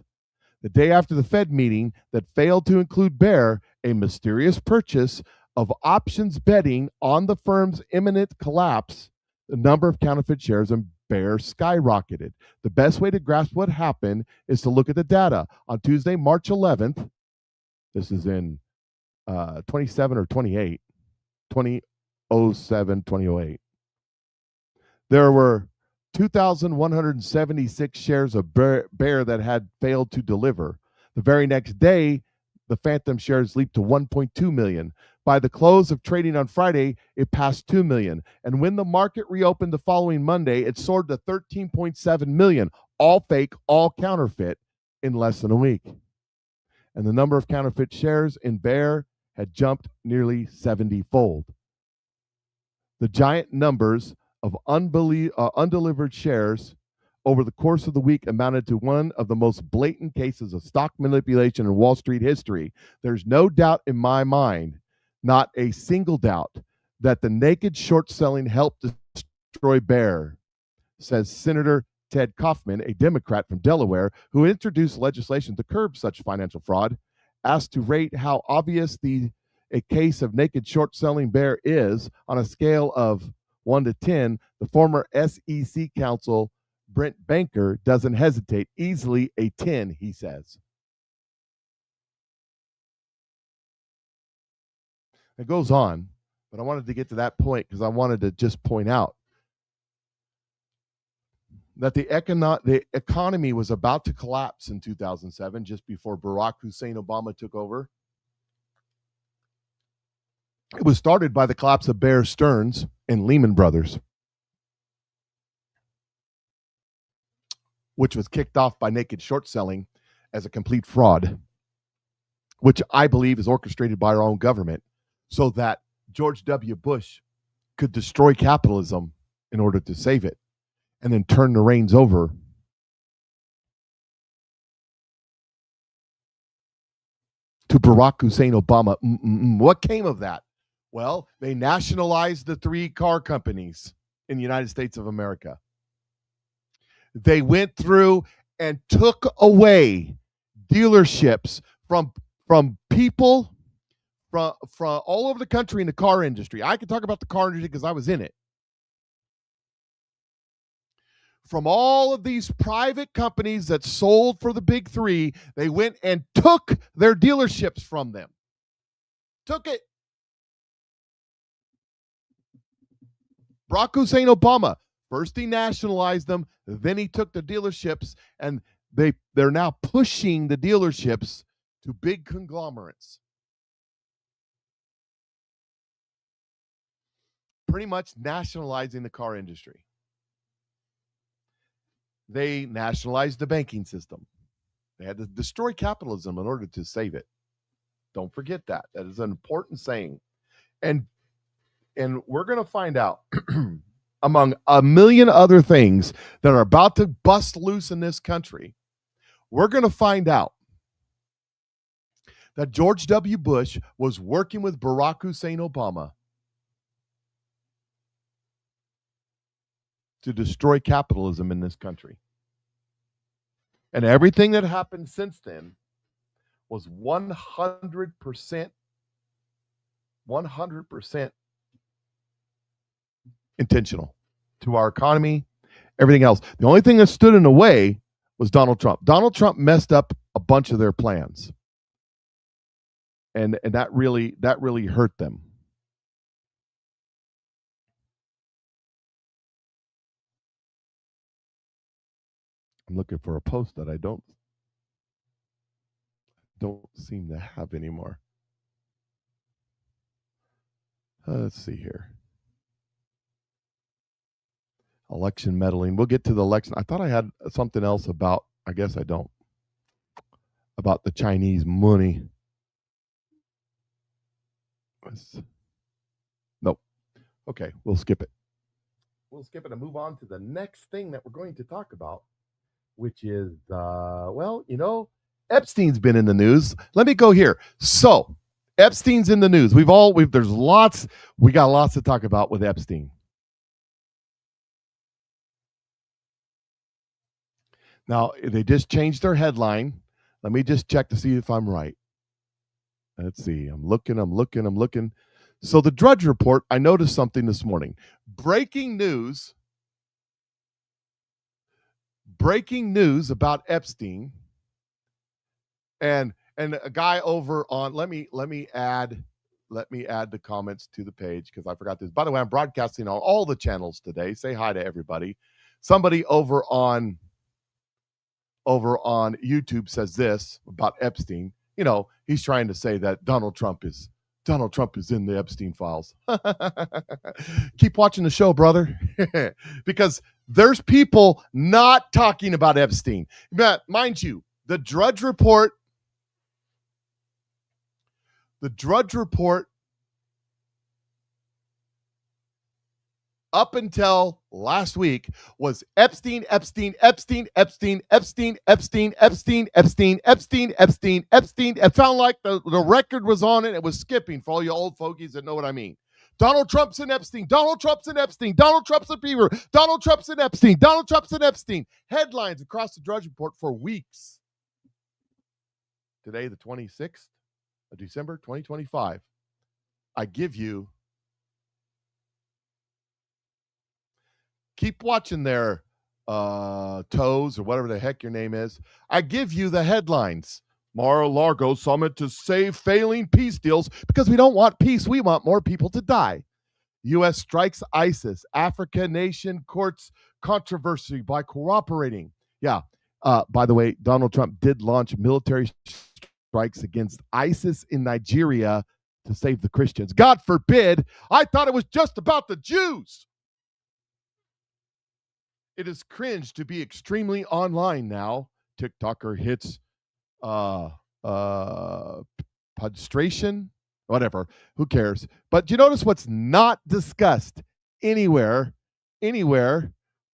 the day after the Fed meeting that failed to include bear, a mysterious purchase of options betting on the firm's imminent collapse, the number of counterfeit shares in bear skyrocketed. The best way to grasp what happened is to look at the data. On Tuesday, March 11th, this is in 27 or 28, 2007, 2008. There were 2,176 shares of bear that had failed to deliver. The very next day, the phantom shares leaped to 1.2 million. By the close of trading on Friday, it passed 2 million. And when the market reopened the following Monday, it soared to 13.7 million, all fake, all counterfeit, in less than a week. And the number of counterfeit shares in bear had jumped nearly 70-fold. The giant numbers of undelivered shares over the course of the week amounted to one of the most blatant cases of stock manipulation in Wall Street history. There's no doubt in my mind, not a single doubt, that the naked short selling helped destroy bear, says Senator Ted Kaufman, a Democrat from Delaware, who introduced legislation to curb such financial fraud. Asked to rate how obvious a case of naked short selling bear is on a scale of 1 to 10, the former SEC counsel Brent Banker doesn't hesitate. Easily a 10, he says. It goes on, but I wanted to get to that point because I wanted to just point out that the economy was about to collapse in 2007, just before Barack Hussein Obama took over. It was started by the collapse of Bear Stearns and Lehman Brothers, which was kicked off by naked short selling as a complete fraud, which I believe is orchestrated by our own government so that George W. Bush could destroy capitalism in order to save it and then turn the reins over to Barack Hussein Obama. What came of that? Well, they nationalized the 3 car companies in the United States of America. They went through and took away dealerships from people from all over the country in the car industry. I can talk about the car industry because I was in it. From all of these private companies that sold for the big 3, they went and took their dealerships from them. Took it. Barack Hussein Obama, first he nationalized them, then he took the dealerships, and they're now pushing the dealerships to big conglomerates. Pretty much nationalizing the car industry. They nationalized the banking system. They had to destroy capitalism in order to save it. Don't forget that. That is an important saying. And we're going to find out, among a million other things that are about to bust loose in this country, we're going to find out that George W. Bush was working with Barack Hussein Obama to destroy capitalism in this country. And everything that happened since then was 100% intentional to our economy, everything else. The only thing that stood in the way was Donald Trump. Donald Trump messed up a bunch of their plans. And that really hurt them. I'm looking for a post that I don't seem to have anymore. Let's see here. Election meddling. We'll get to the election. I thought I had something else about, I guess I don't, about the Chinese money. Nope. Okay, we'll skip it. we'll skip it and move on to the next thing that we're going to talk about, which is, Epstein's been in the news. Let me go here. So Epstein's in the news. We got lots to talk about with Epstein. Now, they just changed their headline. Let me just check to see if I'm right. Let's see. I'm looking. So the Drudge Report, I noticed something this morning. Breaking news about Epstein. And a guy over on, let me add the comments to the page because I forgot this. By the way, I'm broadcasting on all the channels today. Say hi to everybody. Somebody over on YouTube says this about Epstein. You know, he's trying to say that Donald Trump is in the Epstein files. Keep watching the show, brother, because there's people not talking about Epstein. But mind you, the Drudge Report up until last week was Epstein. It sounded like the record was on it. It was skipping for all you old fogies that know what I mean. Donald Trump's in Epstein. Donald Trump's in Epstein. Donald Trump's in Beaver. Donald Trump's in Epstein. Donald Trump's in Epstein. Headlines across the Drudge Report for weeks. Today, the 26th of December, 2025. I give you. Keep watching their toes or whatever the heck your name is. I give you the headlines. Mar-a-Lago summit to save failing peace deals because we don't want peace. We want more people to die. U.S. strikes ISIS. Africa nation courts controversy by cooperating. Yeah. By the way, Donald Trump did launch military strikes against ISIS in Nigeria to save the Christians. God forbid. I thought it was just about the Jews. It is cringe to be extremely online now. TikToker hits pastration, whatever. Who cares? But you notice what's not discussed anywhere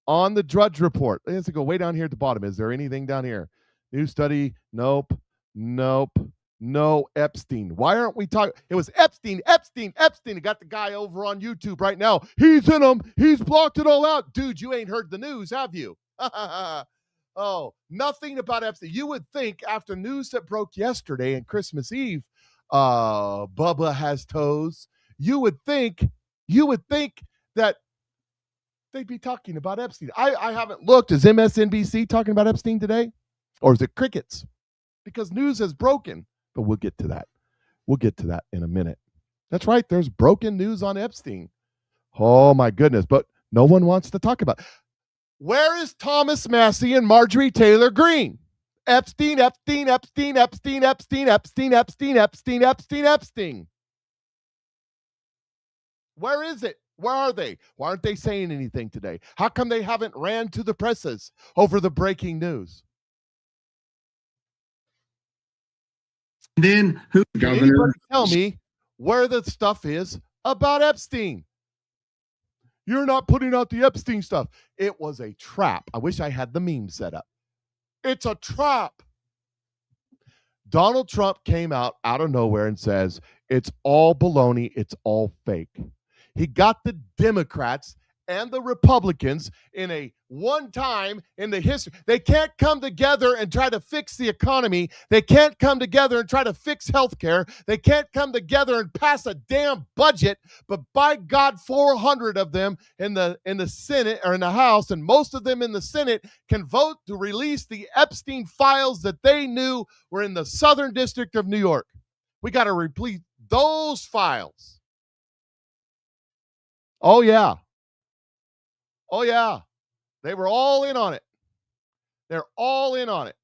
on the Drudge Report. Let's go way down here at the bottom. Is there anything down here? New study? Nope. No Epstein. Why aren't we talking? It was Epstein. I got the guy over on YouTube right now. He's in them. He's blocked it all out. Dude, you ain't heard the news, have you? Oh, nothing about Epstein. You would think after news that broke yesterday and Christmas Eve, Bubba has toes. You would think that they'd be talking about Epstein. I haven't looked. Is MSNBC talking about Epstein today? Or is it crickets? Because news has broken. But we'll get to that. We'll get to that in a minute. That's right. There's broken news on Epstein. Oh, my goodness. But no one wants to talk about it. Where is Thomas Massey and Marjorie Taylor Greene? Epstein. Where is it? Where are they? Why aren't they saying anything today? How come they haven't ran to the presses over the breaking news? Then who? Governor, tell me where the stuff is about Epstein. You're not putting out the Epstein stuff. It was a trap. I wish I had the meme set up. It's a trap. Donald Trump came out of nowhere and says, it's all baloney. It's all fake. He got the Democrats and the Republicans in a one time in the history. They can't come together and try to fix the economy. They can't come together and try to fix healthcare. They can't come together and pass a damn budget. But by God, 400 of them in the Senate or in the House, and most of them in the Senate can vote to release the Epstein files that they knew were in the Southern District of New York. We got to replete those files. Oh, yeah. Oh, yeah. They were all in on it. They're all in on it.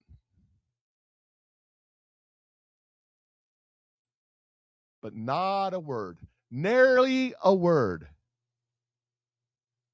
But not a word. Nary a word.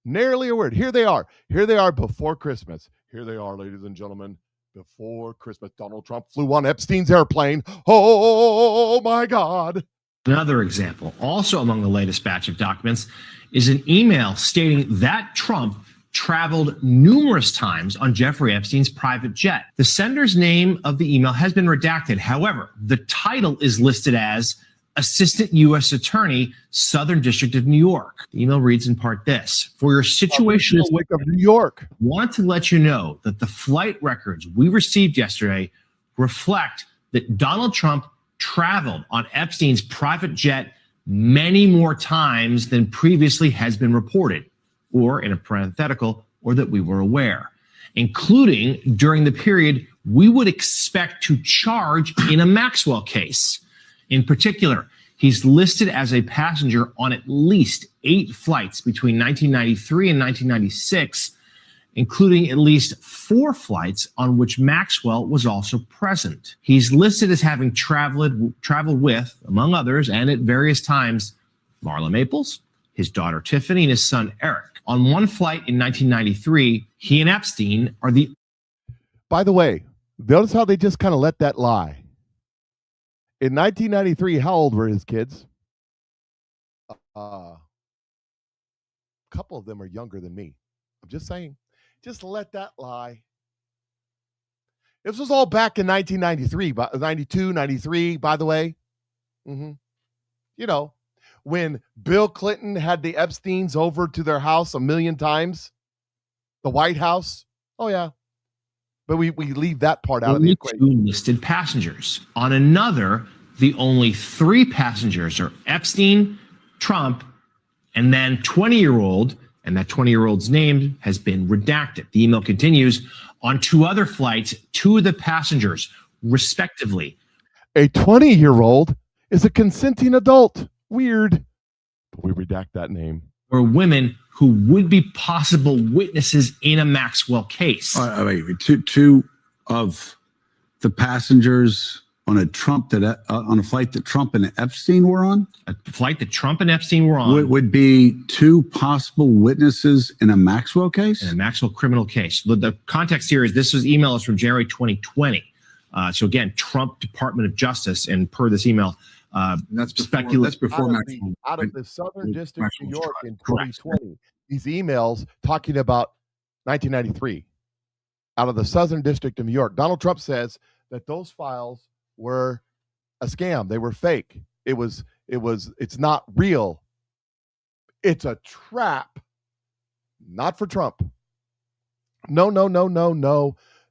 Nary a word. Here they are. Here they are before Christmas. Here they are, ladies and gentlemen. Before Christmas, Donald Trump flew on Epstein's airplane. Oh, my God. Another example, also among the latest batch of documents, is an email stating that Trump traveled numerous times on Jeffrey Epstein's private jet. The sender's name of the email has been redacted. However, the title is listed as Assistant U.S. Attorney, Southern District of New York. The email reads in part this: for your situation of New York, want to let you know that the flight records we received yesterday reflect that Donald Trump traveled on Epstein's private jet many more times than previously has been reported, or in a parenthetical, or that we were aware, including during the period we would expect to charge in a Maxwell case. In particular, he's listed as a passenger on at least 8 flights between 1993 and 1996, including at least 4 flights on which Maxwell was also present. He's listed as having traveled with, among others, and at various times, Marla Maples, his daughter Tiffany, and his son Eric. On one flight in 1993, he and Epstein are the... By the way, notice how they just kind of let that lie. In 1993, how old were his kids? A couple of them are younger than me. I'm just saying. Just let that lie. This was all back in 1993, 92, 93, by the way. You know, when Bill Clinton had the Epsteins over to their house a million times, the White House. Oh, yeah. But we leave that part out of the equation. 2 listed passengers. On another, the only 3 passengers are Epstein, Trump, and then 20-year-old, and that 20-year-old's name has been redacted. The email continues. On 2 other flights, 2 of the passengers, respectively. A 20-year-old is a consenting adult. Weird. But we redact that name. Or women who would be possible witnesses in a Maxwell case. Wait, 2 of the passengers on a on a flight that Trump and Epstein were on? A flight that Trump and Epstein were on. Would be 2 possible witnesses in a Maxwell case? In a Maxwell criminal case. The context here is this email is from January 2020. So again, Trump Department of Justice, and per this email, that's before Maxwell. Out of the Southern District of New York in 2020, these emails talking about 1993 out of the Southern District of New York. Donald Trump says that those files were a scam. They were fake. It's not real. It's a trap. Not for Trump. No.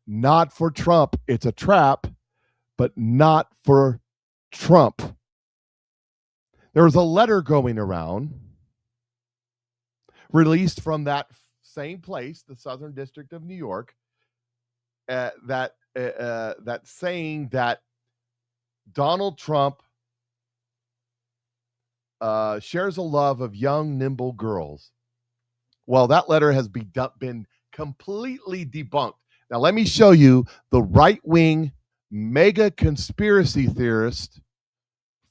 Not for Trump. It's a trap, but not for Trump. There was a letter going around released from that same place, the Southern District of New York, that saying that Donald Trump shares a love of young, nimble girls. Well, that letter has been completely debunked. Now, let me show you the right-wing mega conspiracy theorist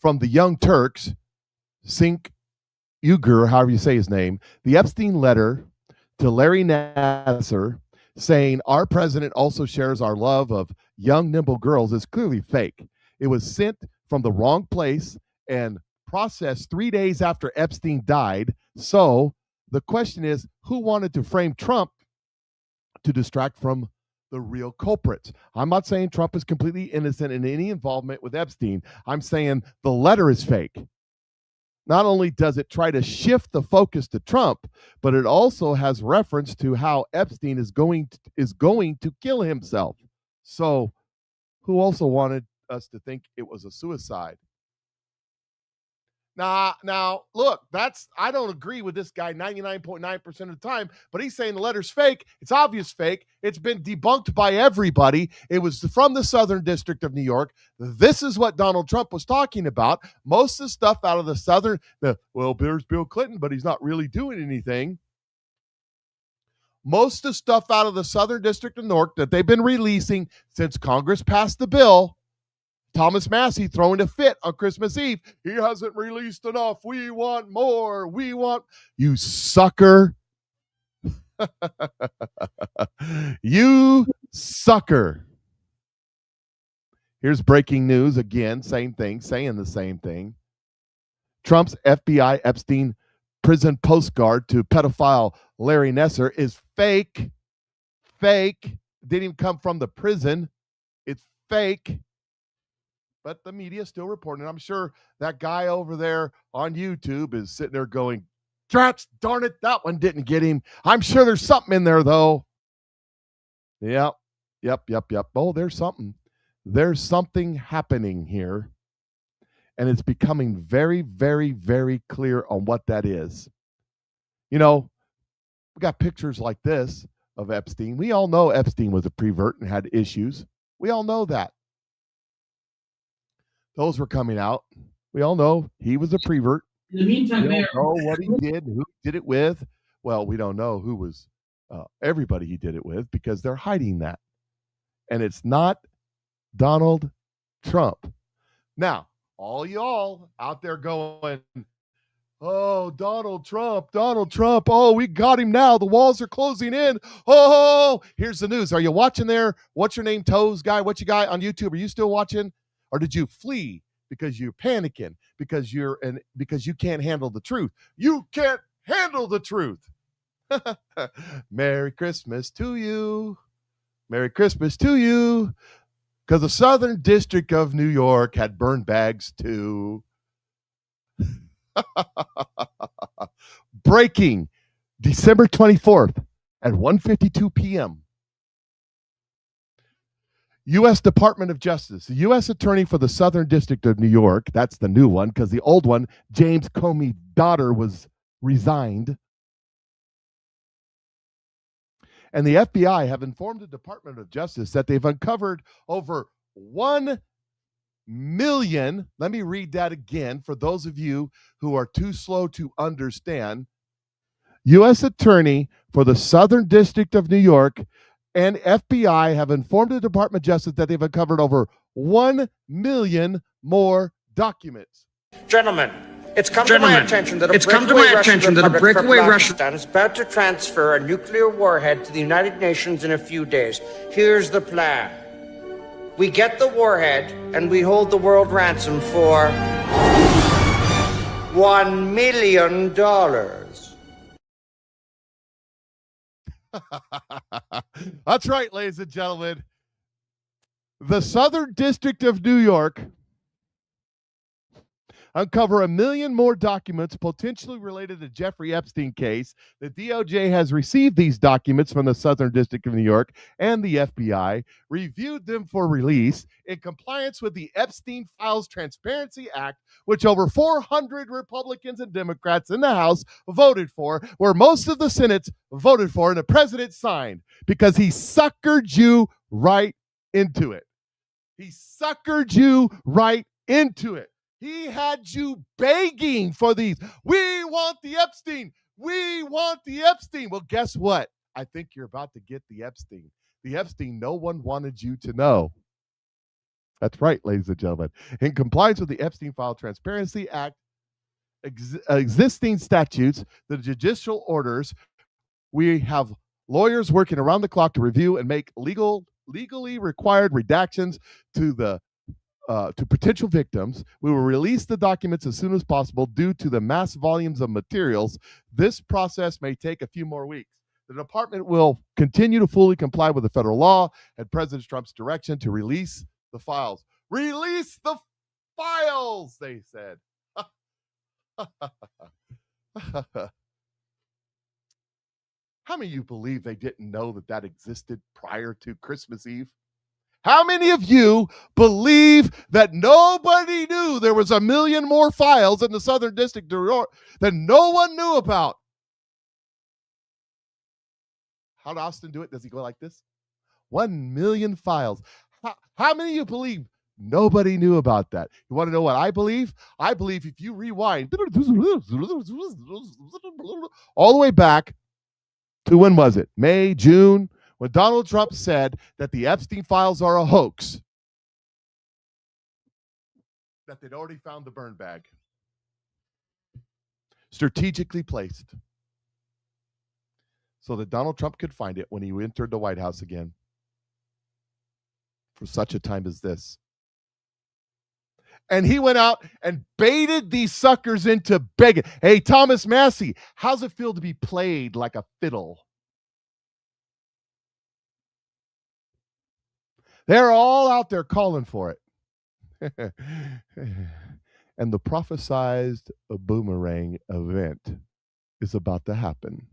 from the Young Turks, Sink Uyghur, however you say his name, the Epstein letter to Larry Nassar saying our president also shares our love of young, nimble girls is clearly fake. It was sent from the wrong place and processed 3 days after Epstein died. So the question is, who wanted to frame Trump to distract from the real culprits? I'm not saying Trump is completely innocent in any involvement with Epstein. I'm saying the letter is fake. Not only does it try to shift the focus to Trump, but it also has reference to how Epstein is going to kill himself. So who also wanted us to think it was a suicide? Now, look, I don't agree with this guy 99.9% of the time, but he's saying the letter's fake. It's obvious fake. It's been debunked by everybody. It was from the Southern District of New York. This is what Donald Trump was talking about. Most of the stuff out of the Southern, there's Bill Clinton, but he's not really doing anything. Most of the stuff out of the Southern District of New York that they've been releasing since Congress passed the bill, Thomas Massey throwing a fit on Christmas Eve. He hasn't released enough. We want more. You sucker. You sucker. Here's breaking news again. Same thing, saying the same thing. Trump's FBI Epstein prison postcard to pedophile Larry Nasser is fake. Fake. It didn't even come from the prison. It's fake. But the media is still reporting. I'm sure that guy over there on YouTube is sitting there going, "Drats, darn it, that one didn't get him." I'm sure there's something in there, though. Yep. Oh, there's something. There's something happening here. And it's becoming very, very, very clear on what that is. You know, we got pictures like this of Epstein. We all know Epstein was a prevert and had issues. We all know that. Those were coming out. We all know he was a prevert. In the meantime, we don't know what he did, who he did it with. Well, we don't know who was everybody he did it with because they're hiding that. And it's not Donald Trump. Now, all y'all out there going, "Oh, Donald Trump. Oh, we got him now. The walls are closing in. Oh, here's the news. Are you watching there? What's your name, Toes guy? What you got on YouTube? Are you still watching? Or did you flee because you're panicking, because you can't handle the truth? You can't handle the truth." Merry Christmas to you. Merry Christmas to you. Because the Southern District of New York had burn bags too. Breaking December 24th at 1:52 p.m. U.S. Department of Justice, the U.S. Attorney for the Southern District of New York, that's the new one because the old one, James Comey's daughter, was resigned. And the FBI have informed the Department of Justice that they've uncovered over 1 million. Let me read that again for those of you who are too slow to understand. U.S. Attorney for the Southern District of New York and FBI have informed the Department of Justice that they've uncovered over 1 million more documents. Gentlemen, it's come to my attention that a breakaway Russian is about to transfer a nuclear warhead to the United Nations in a few days. Here's the plan. We get the warhead and we hold the world ransom for $1 million. That's right, ladies and gentlemen. The Southern District of New York uncover 1 million more documents potentially related to Jeffrey Epstein case. The DOJ has received these documents from the Southern District of New York and the FBI, reviewed them for release in compliance with the Epstein Files Transparency Act, which over 400 Republicans and Democrats in the House voted for, where most of the Senate voted for, and the president signed because he suckered you right into it. He suckered you right into it. He had you begging for these. We want the Epstein. We want the Epstein. Well, guess what? I think you're about to get the Epstein. The Epstein no one wanted you to know. That's right, ladies and gentlemen. In compliance with the Epstein File Transparency Act, existing statutes, the judicial orders, we have lawyers working around the clock to review and make legally required redactions to potential victims. We will release the documents as soon as possible due to the mass volumes of materials. This process may take a few more weeks. The department will continue to fully comply with the federal law and President Trump's direction to release the files. Release the files, they said. How many of you believe they didn't know that existed prior to Christmas Eve? How many of you believe that nobody knew there was 1 million more files in the Southern District of New York that no one knew about? How did Austin do it? Does he go like this? 1 million files. How many of you believe nobody knew about that? You want to know what I believe? I believe if you rewind all the way back to when was it? May, June? When Donald Trump said that the Epstein files are a hoax, that they'd already found the burn bag, strategically placed, so that Donald Trump could find it when he entered the White House again for such a time as this. And he went out and baited these suckers into begging. Hey, Thomas Massey, how's it feel to be played like a fiddle? They're all out there calling for it. And the prophesized boomerang event is about to happen.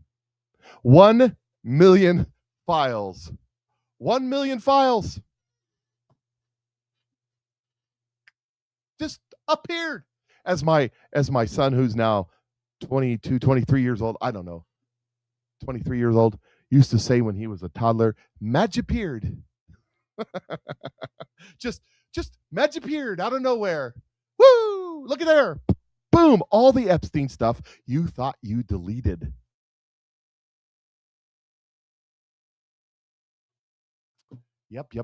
1 million files. 1 million files just appeared. As my son, who's now 22, 23 years old, I don't know, 23 years old, used to say when he was a toddler, "Madge appeared." just Madge appeared out of nowhere. Woo! Look at there. Boom! All the Epstein stuff you thought you deleted. Yep.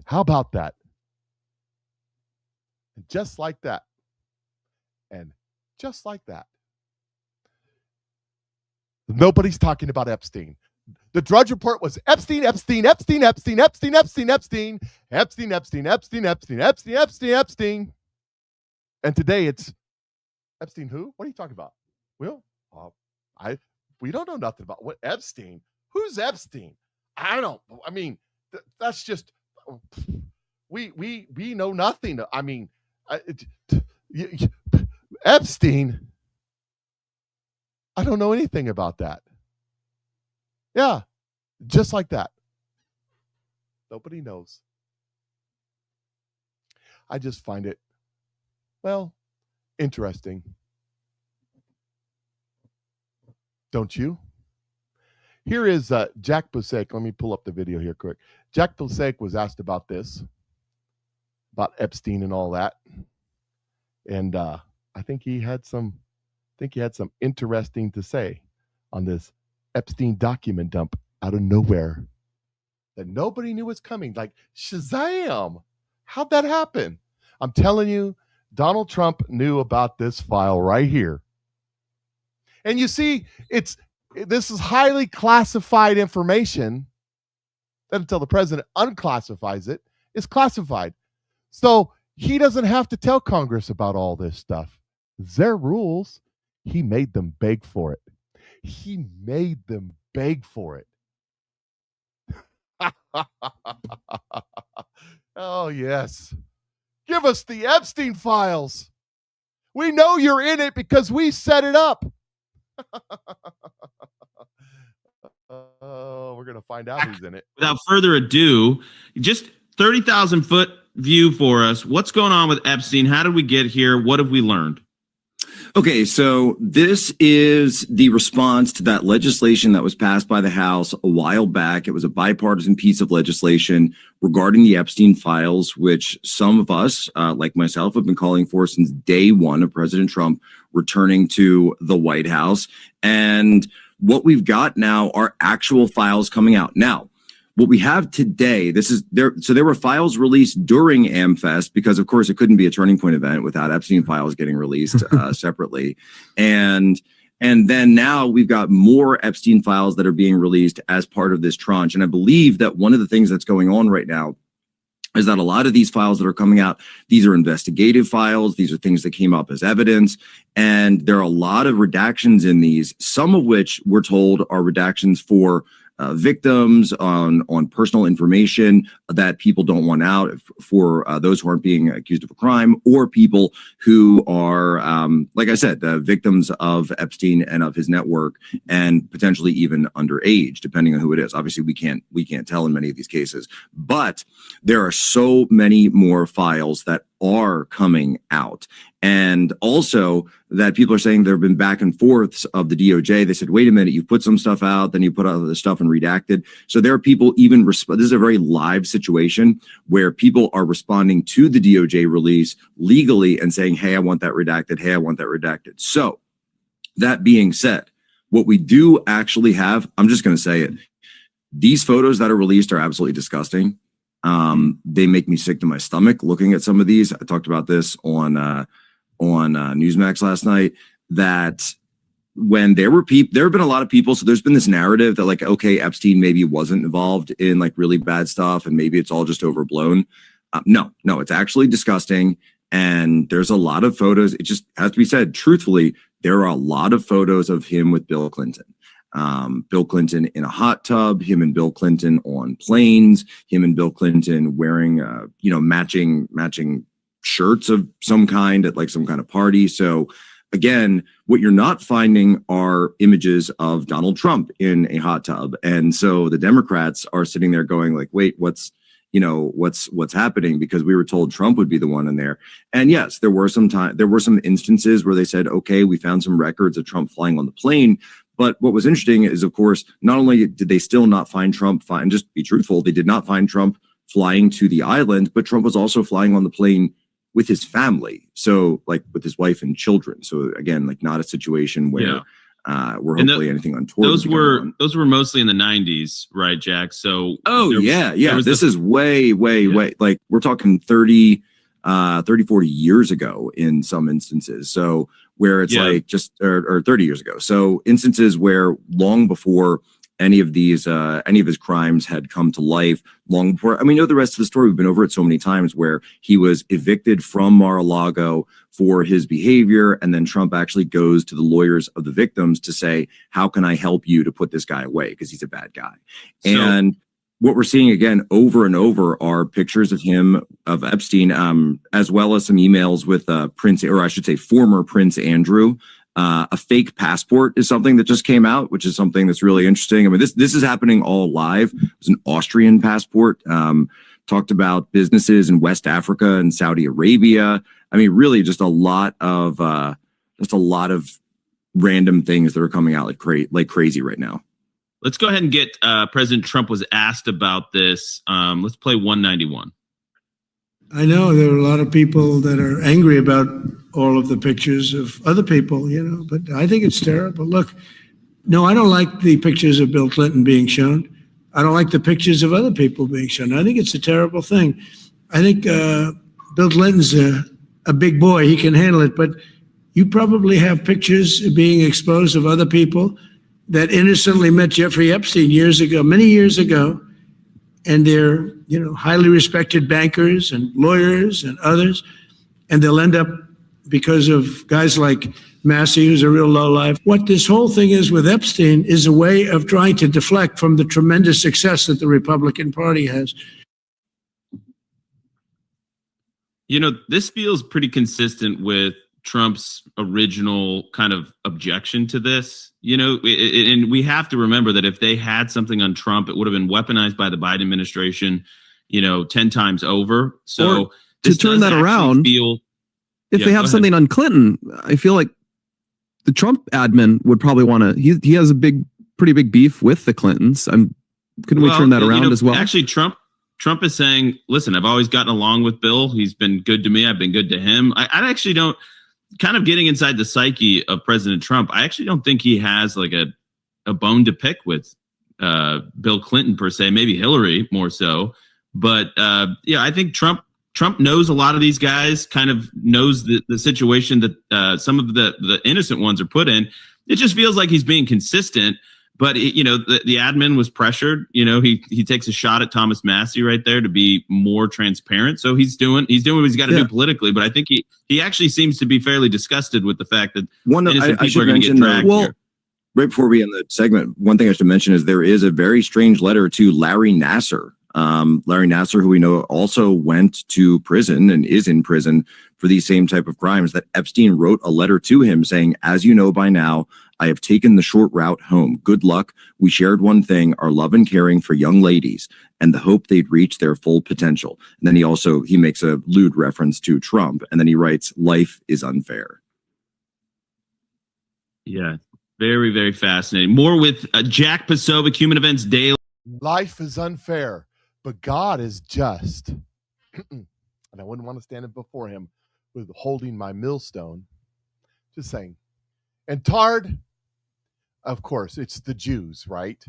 How about that? And just like that. And just like that. Nobody's talking about Epstein. The Drudge Report was Epstein. And today it's Epstein who? What are you talking about? Well, we don't know nothing about what Epstein. Who's Epstein? I mean, that's just we know nothing. I mean, Epstein. I don't know anything about that. Yeah, just like that. Nobody knows. I just find it, well, interesting. Don't you? Here is Jack Busek. Let me pull up the video here quick. Jack Busek was asked about this, about Epstein and all that. And I think he had some interesting to say on this Epstein document dump out of nowhere that nobody knew was coming. Like Shazam! How'd that happen? I'm telling you, Donald Trump knew about this file right here. And you see, this is highly classified information that until the president unclassifies it, is classified. So he doesn't have to tell Congress about all this stuff. Their rules. He made them beg for it. He made them beg for it. Oh, yes. Give us the Epstein files. We know you're in it because we set it up. Oh, we're going to find out who's in it. Without further ado, just 30,000 foot view for us. What's going on with Epstein? How did we get here? What have we learned? Okay, so this is the response to that legislation that was passed by the House a while back. It was a bipartisan piece of legislation regarding the Epstein files, which some of us, like myself, have been calling for since day one of President Trump returning to the White House. And what we've got now are actual files coming out. Now, what we have today, so there were files released during AmFest because, of course, it couldn't be a Turning Point event without Epstein files getting released separately. And then now we've got more Epstein files that are being released as part of this tranche. And I believe that one of the things that's going on right now is that a lot of these files that are coming out, these are investigative files. These are things that came up as evidence. And there are a lot of redactions in these, some of which we're told are redactions for victims on personal information that people don't want out for those who aren't being accused of a crime, or people who are, like I said, victims of Epstein and of his network, and potentially even underage, depending on who it is. Obviously, we can't tell in many of these cases, but there are so many more files that are coming out. And also that people are saying there have been back and forths of the DOJ. They said, wait a minute, you put some stuff out, then you put other stuff and redacted. So there are people even, this is a very live situation where people are responding to the DOJ release legally and saying, hey, I want that redacted. Hey, I want that redacted. So that being said, what we do actually have, I'm just going to say it. These photos that are released are absolutely disgusting. They make me sick to my stomach looking at some of these. I talked about this on Newsmax last night, that when there have been a lot of people. So there's been this narrative that like, okay, Epstein maybe wasn't involved in like really bad stuff and maybe it's all just overblown. No, it's actually disgusting. And there's a lot of photos. It just has to be said, truthfully, there are a lot of photos of him with Bill Clinton. Bill Clinton in a hot tub, him and Bill Clinton on planes, him and Bill Clinton wearing, matching shirts of some kind at like some kind of party. So again, what you're not finding are images of Donald Trump in a hot tub. And so the Democrats are sitting there going like, wait, what's happening? Because we were told Trump would be the one in there. And yes, there were some instances where they said, okay, we found some records of Trump flying on the plane. But what was interesting is, of course, not only did they still not find Trump, and just be truthful, they did not find Trump flying to the island, but Trump was also flying on the plane with his family. So like with his wife and children. So again, like not a situation where we're hopefully anything untoward. Those were mostly in the 90s, right, Jack? So this is way, like we're talking 30, 40 years ago in some instances. So where it's like just or 30 years ago. So instances where long before any of his crimes had come to life, long before, I mean, you know, the rest of the story, we've been over it so many times, where he was evicted from Mar-a-Lago for his behavior. And then Trump actually goes to the lawyers of the victims to say, how can I help you to put this guy away? Because he's a bad guy. And what we're seeing again over and over are pictures of Epstein, as well as some emails with former Prince Andrew. A fake passport is something that just came out, which is something that's really interesting. I mean, this is happening all live. It was an Austrian passport. Talked about businesses in West Africa and Saudi Arabia. I mean, really just a lot of random things that are coming out like crazy right now. Let's go ahead and get President Trump was asked about this. Let's play 191. I know there are a lot of people that are angry about all of the pictures of other people, but I think it's terrible. Look, no, I don't like the pictures of Bill Clinton being shown. I don't like the pictures of other people being shown. I think it's a terrible thing. I think Bill Clinton's a big boy. He can handle it. But you probably have pictures being exposed of other people that innocently met Jeffrey Epstein many years ago. And they're, highly respected bankers and lawyers and others. And they'll end up, because of guys like Massey, who's a real lowlife. What this whole thing is with Epstein is a way of trying to deflect from the tremendous success that the Republican Party has. This feels pretty consistent with Trump's original kind of objection to this, and we have to remember that if they had something on Trump, it would have been weaponized by the Biden administration, 10 times over. So to turn that around, if they have something on Clinton, I feel like the Trump admin would probably want to, he has a pretty big beef with the Clintons. Couldn't we turn that around as well? Actually, Trump is saying, listen, I've always gotten along with Bill. He's been good to me. I've been good to him. I actually don't, kind of getting inside the psyche of President Trump, I actually don't think he has like a bone to pick with Bill Clinton per se, maybe Hillary more so. But I think Trump knows a lot of these guys, kind of knows the situation that some of the innocent ones are put in. It just feels like he's being consistent. But the admin was pressured. He takes a shot at Thomas Massey right there to be more transparent. So he's doing what he's got to do politically. But I think he actually seems to be fairly disgusted with the fact that innocent people are going to get dragged here. Right before we end the segment, one thing I should mention is there is a very strange letter to Larry Nassar. Larry Nassar, who we know also went to prison and is in prison for these same type of crimes, that Epstein wrote a letter to him saying, as you know by now, I have taken the short route home. Good luck. We shared one thing, our love and caring for young ladies and the hope they'd reach their full potential. And then he makes a lewd reference to Trump. And then he writes, life is unfair. Yeah, very, very fascinating. More with Jack Posobiec, Human Events Daily. Life is unfair, but God is just. And I wouldn't want to stand before him with holding my millstone. Just saying. And Tard, of course, it's the Jews, right?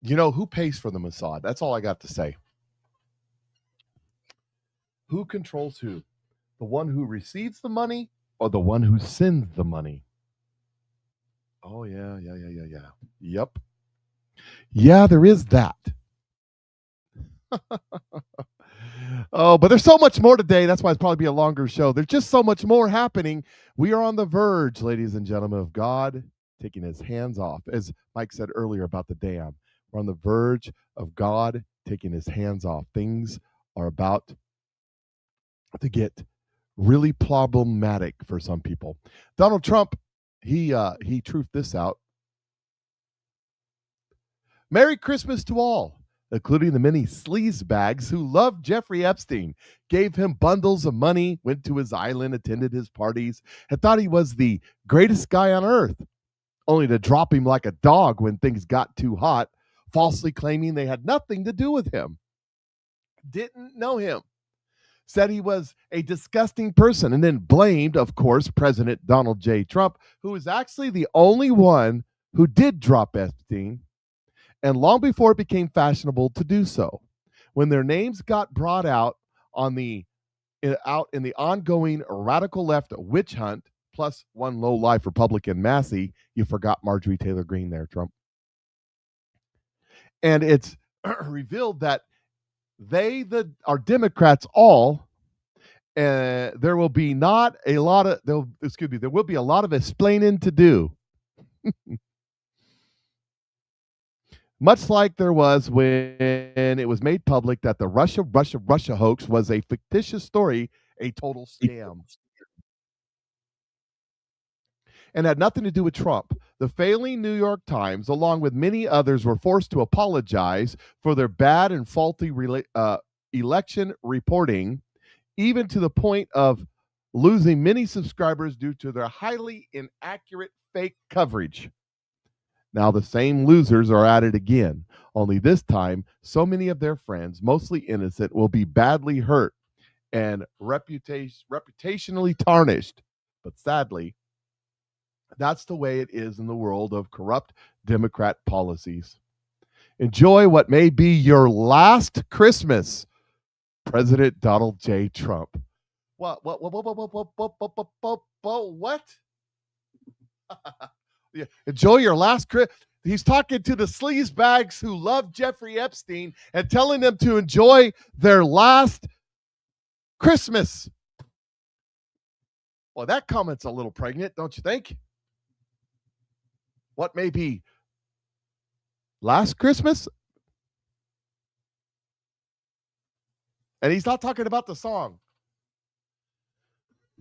Who pays for the Mossad? That's all I got to say. Who controls who? The one who receives the money or the one who sends the money? Oh, yeah. Yep. Yeah, there is that. Oh, but there's so much more today. That's why it's probably be a longer show. There's just so much more happening. We are on the verge, ladies and gentlemen, of God taking his hands off. As Mike said earlier about the dam, we're on the verge of God taking his hands off. Things are about to get really problematic for some people. Donald Trump, he truthed this out. Merry Christmas to all, including the many sleazebags who loved Jeffrey Epstein, gave him bundles of money, went to his island, attended his parties, and thought he was the greatest guy on earth, only to drop him like a dog when things got too hot, falsely claiming they had nothing to do with him. Didn't know him. Said he was a disgusting person, and then blamed, of course, President Donald J. Trump, who was actually the only one who did drop Epstein, and long before it became fashionable to do so. When their names got brought out in the ongoing radical left witch hunt, plus one low-life Republican Massey, you forgot Marjorie Taylor Greene there, Trump. And it's revealed that are Democrats all, there will be a lot of explaining to do. Much like there was when it was made public that the Russia hoax was a fictitious story, a total scam, and had nothing to do with Trump. The failing New York Times, along with many others, were forced to apologize for their bad and faulty election reporting, even to the point of losing many subscribers due to their highly inaccurate fake coverage. Now the same losers are at it again, only this time so many of their friends, mostly innocent, will be badly hurt and reputationally tarnished. But sadly, that's the way it is in the world of corrupt Democrat policies. Enjoy what may be your last Christmas, President Donald J. Trump. What? Yeah. Enjoy your last Christmas. He's talking to the sleazebags who love Jeffrey Epstein and telling them to enjoy their last Christmas. Well, that comment's a little pregnant, don't you think? What may be last Christmas? And he's not talking about the song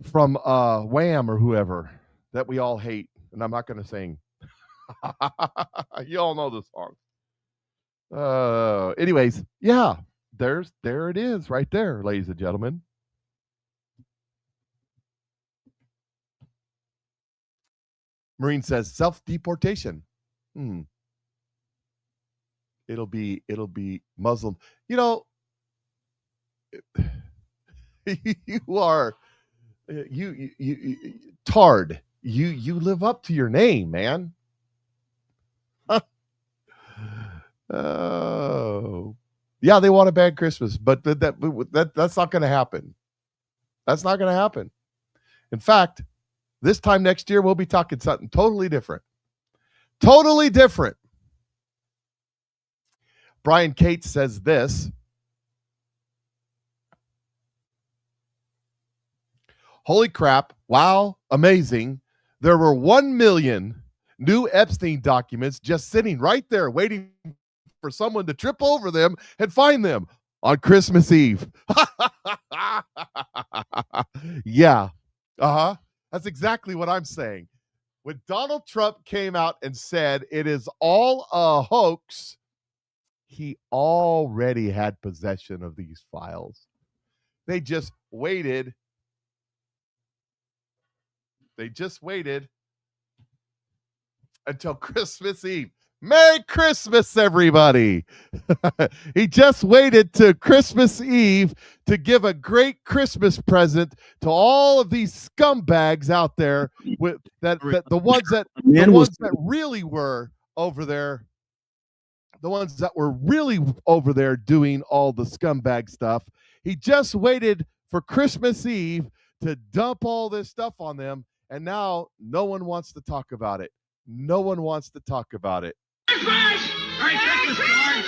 from Wham or whoever that we all hate. And I'm not going to sing. You all know the song. Anyways, yeah, there it is right there, ladies and gentlemen. Marine says self-deportation. It'll be Muslim. You know, you are you Tard. You live up to your name, man. Oh, yeah, they want a bad Christmas, but that's not going to happen. That's not going to happen. In fact, this time next year, we'll be talking something totally different. Totally different. Brian Cates says this. Holy crap. Wow. Amazing. There were 1 million new Epstein documents just sitting right there waiting for someone to trip over them and find them on Christmas Eve. Yeah. That's exactly what I'm saying. When Donald Trump came out and said it is all a hoax, he already had possession of these files. They just waited. They just waited until Christmas Eve. Merry Christmas, everybody. He just waited to Christmas Eve to give a great Christmas present to all of these scumbags out there with the ones that really were over there. The ones that were really over there doing all the scumbag stuff. He just waited for Christmas Eve to dump all this stuff on them. And now no one wants to talk about it. No one wants to talk about it. Christmas! Merry Christmas, George!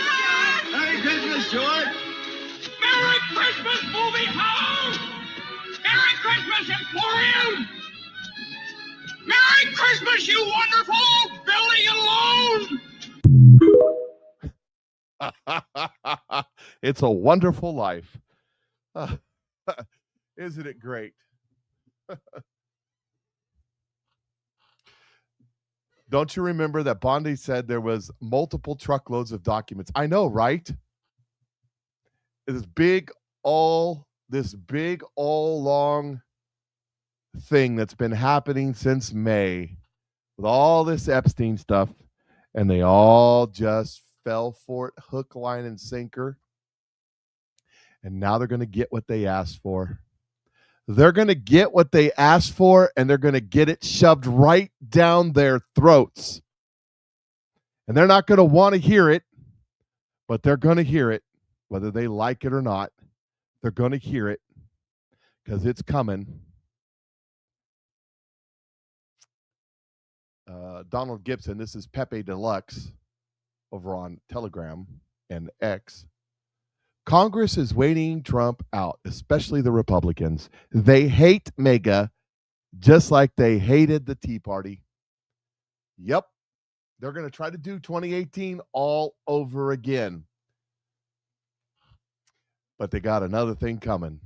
Merry Christmas, George! Merry Christmas! Christmas movie out! Merry Christmas, Emporium! Merry Christmas, you wonderful building alone! It's a wonderful life. Isn't it great? Don't you remember that Bondi said there was multiple truckloads of documents? I know, right? This big all long thing that's been happening since May with all this Epstein stuff, and they all just fell for it, hook, line, and sinker. And now they're going to get what they asked for. They're going to get what they asked for, and they're going to get it shoved right down their throats. And they're not going to want to hear it, but they're going to hear it, whether they like it or not. They're going to hear it because it's coming. Donald Gibson, this is Pepe Deluxe over on Telegram and X. Congress is waiting Trump out, especially the Republicans. They hate MAGA just like they hated the Tea Party. Yep. They're going to try to do 2018 all over again. But they got another thing coming.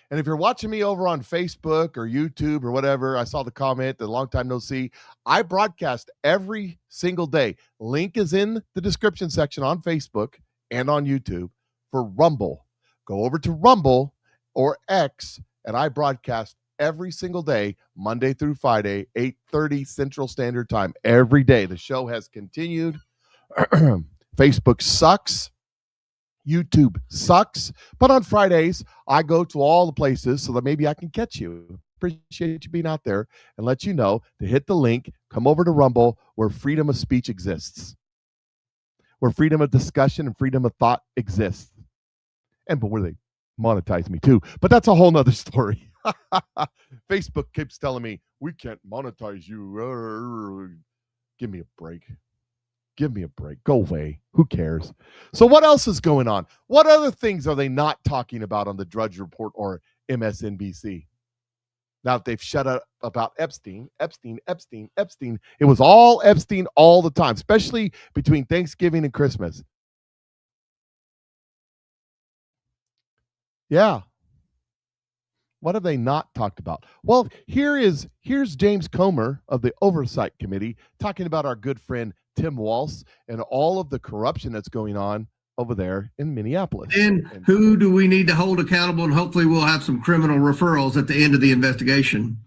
And if you're watching me over on Facebook or YouTube or whatever, I saw the comment, the long time no see. I broadcast every single day. Link is in the description section on Facebook and on YouTube for Rumble. Go over to Rumble or X, and I broadcast every single day, Monday through Friday, 8:30 Central Standard Time, every day. The show has continued. Facebook sucks. YouTube sucks, but on Fridays, I go to all the places so that maybe I can catch you. Appreciate you being out there and let you know to hit the link, come over to Rumble where freedom of speech exists, where freedom of discussion and freedom of thought exists. And but where they monetize me too, but that's a whole nother story. Facebook keeps telling me, we can't monetize you. Give me a break. Give me a break. Go away. Who cares? So what else is going on? What other things are they not talking about on the Drudge Report or MSNBC? Now that they've shut up about Epstein. It was all Epstein all the time, especially between Thanksgiving and Christmas. Yeah. What have they not talked about? Well, here's James Comer of the Oversight Committee talking about our good friend Tim Walz and all of the corruption that's going on over there in Minneapolis. And who do we need to hold accountable? And hopefully we'll have some criminal referrals at the end of the investigation.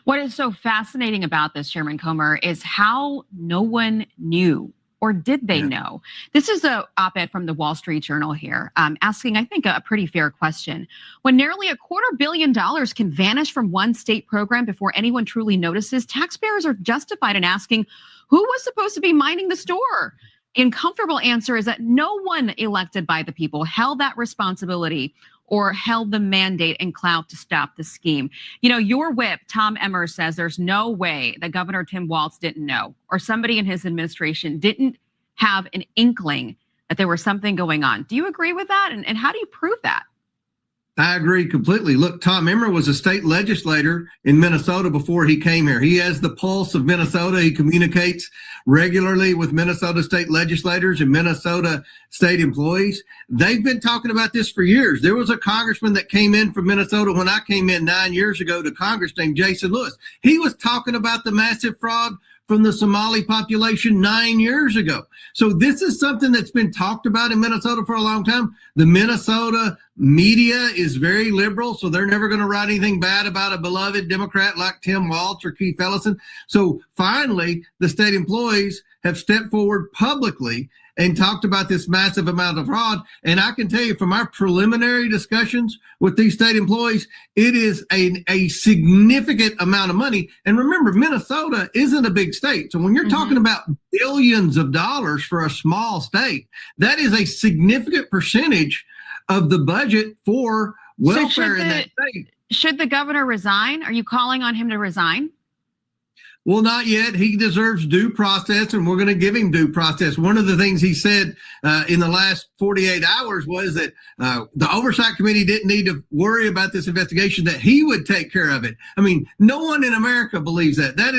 What is so fascinating about this, Chairman Comer, is how no one knew, or did they know? This is an op-ed from the Wall Street Journal here, asking, I think, a pretty fair question. When nearly $250 million can vanish from one state program before anyone truly notices, taxpayers are justified in asking, who was supposed to be minding the store? The uncomfortable answer is that no one elected by the people held that responsibility or held the mandate and clout to stop the scheme. You know, your whip, Tom Emmer, says there's no way that Governor Tim Walz didn't know, or somebody in his administration didn't have an inkling that there was something going on. Do you agree with that? And how do you prove that? I agree completely. Look, Tom Emmer was a state legislator in Minnesota before he came here. He has the pulse of Minnesota. He communicates regularly with Minnesota state legislators and Minnesota state employees. They've been talking about this for years. There was a congressman that came in from Minnesota when I came in 9 years ago to Congress named Jason Lewis. He was talking about the massive fraud from the Somali population 9 years ago. So this is something that's been talked about in Minnesota for a long time. The Minnesota media is very liberal, so they're never going to write anything bad about a beloved Democrat like Tim Walz or Keith Ellison. So finally, the state employees have stepped forward publicly and talked about this massive amount of fraud. And I can tell you from our preliminary discussions with these state employees, it is a significant amount of money. And remember, Minnesota isn't a big state. So when you're talking about billions of dollars for a small state, that is a significant percentage of the budget for welfare in that state. Should the governor resign? Are you calling on him to resign? Well, not yet. He deserves due process, and we're going to give him due process. One of the things he said in the last 48 hours was that the Oversight Committee didn't need to worry about this investigation, that he would take care of it. I mean, no one in America believes that. That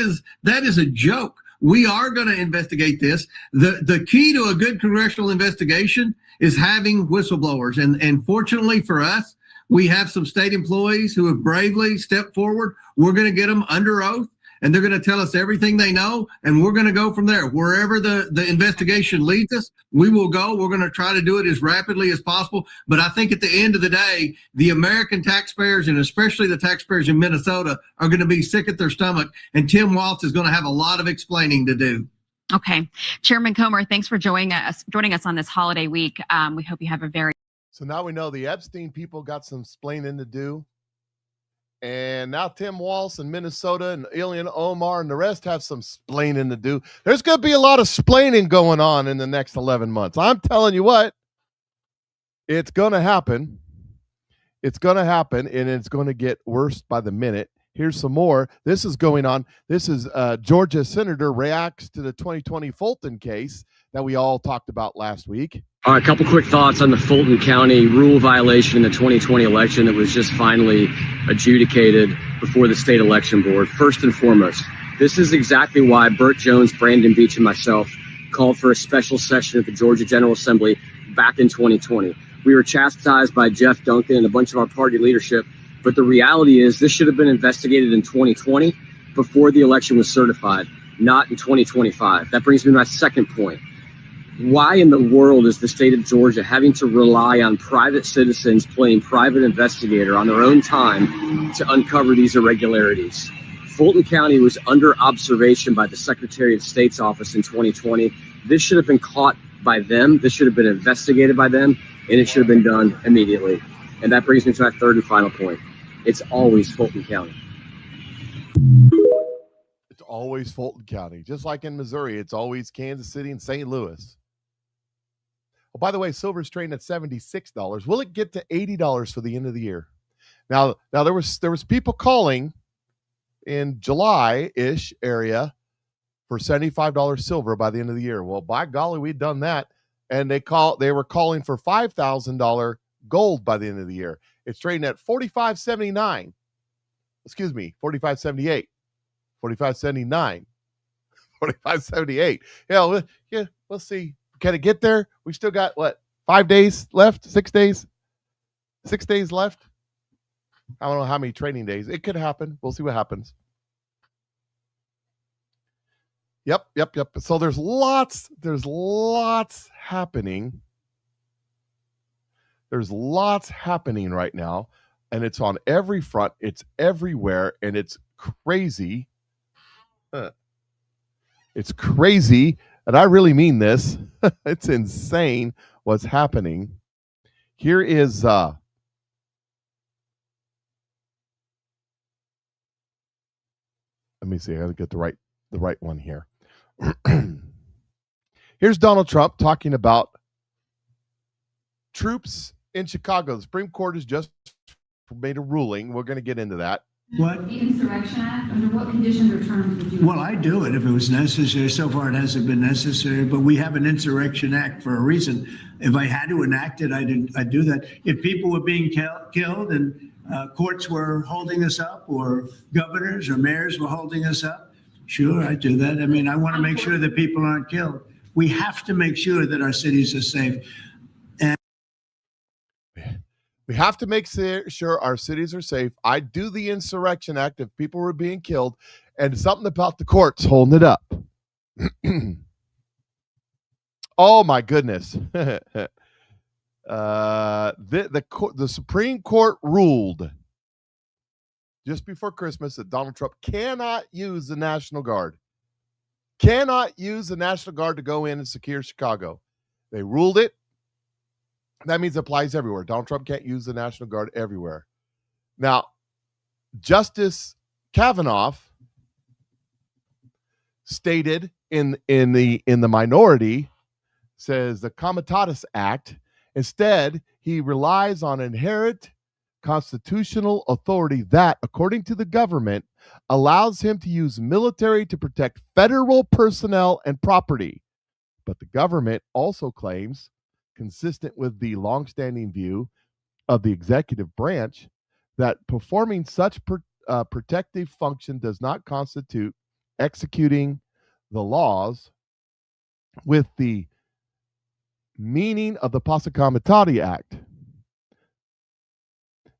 is a joke. We are going to investigate this. The key to a good congressional investigation is having whistleblowers. And fortunately for us, we have some state employees who have bravely stepped forward. We're going to get them under oath, and they're going to tell us everything they know, and we're going to go from there. Wherever the investigation leads us, we will go. We're going to try to do it as rapidly as possible. But I think at the end of the day, the American taxpayers, and especially the taxpayers in Minnesota, are going to be sick at their stomach, and Tim Walz is going to have a lot of explaining to do. Okay. Chairman Comer, thanks for joining us on this holiday week. We hope you have a very... So now we know the Epstein people got some splaining to do. And now Tim Walz in Minnesota and Ilhan Omar and the rest have some splaining to do. There's going to be a lot of splaining going on in the next 11 months. I'm telling you what, it's going to happen. It's going to happen, and it's going to get worse by the minute. Here's some more. This is going on. This is Georgia Senator reacts to the 2020 Fulton case that we all talked about last week. All right, a couple quick thoughts on the Fulton County rule violation in the 2020 election that was just finally adjudicated before the state election board. First and foremost, this is exactly why Burt Jones, Brandon Beach, and myself called for a special session at the Georgia General Assembly back in 2020. We were chastised by Jeff Duncan and a bunch of our party leadership, but the reality is this should have been investigated in 2020 before the election was certified, not in 2025. That brings me to my second point. Why in the world is the state of Georgia having to rely on private citizens playing private investigator on their own time to uncover these irregularities? Fulton County was under observation by the Secretary of State's office in 2020. This should have been caught by them. This should have been investigated by them, and it should have been done immediately. And that brings me to my third and final point. It's always Fulton County. It's always Fulton County. Just like in Missouri, it's always Kansas City and St. Louis. Oh, by the way, silver's trading at $76. Will it get to $80 for the end of the year? Now there was people calling in July-ish area for $75 silver by the end of the year. Well, by golly, we'd done that, and they were calling for $5,000 gold by the end of the year. It's trading at $45.79. Excuse me, $45.78, $45.79, $45.78. Yeah, we'll see. Can it get there? We still got, 5 days left? 6 days? 6 days left? I don't know how many trading days. It could happen. We'll see what happens. Yep. So there's lots happening. There's lots happening right now, and it's on every front. It's everywhere, and it's crazy. It's crazy, and I really mean this. It's insane what's happening. Here is let me see. I got to get the right one here. Here's Donald Trump talking about troops in Chicago. The Supreme Court has just made a ruling. We're going to get into that. What? The Insurrection Act, under what conditions or terms would you? Well, I'd do it if it was necessary. So far, it hasn't been necessary, but we have an Insurrection Act for a reason. If I had to enact it, I'd do that. If people were being killed and courts were holding us up, or governors or mayors were holding us up, sure, I'd do that. I mean, I want to make sure that people aren't killed. We have to make sure that our cities are safe. We have to make sure our cities are safe. I'd do the Insurrection Act if people were being killed, and something about the courts holding it up. Oh, my goodness. The Supreme Court ruled just before Christmas that Donald Trump cannot use the National Guard. Cannot use the National Guard to go in and secure Chicago. They ruled it. That means it applies everywhere. Donald Trump can't use the National Guard everywhere. Now, Justice Kavanaugh stated in the minority, says the Comitatus Act. Instead, he relies on inherent constitutional authority that, according to the government, allows him to use military to protect federal personnel and property. But the government also claims, consistent with the longstanding view of the executive branch, that performing such protective function does not constitute executing the laws with the meaning of the Posse Comitatus Act.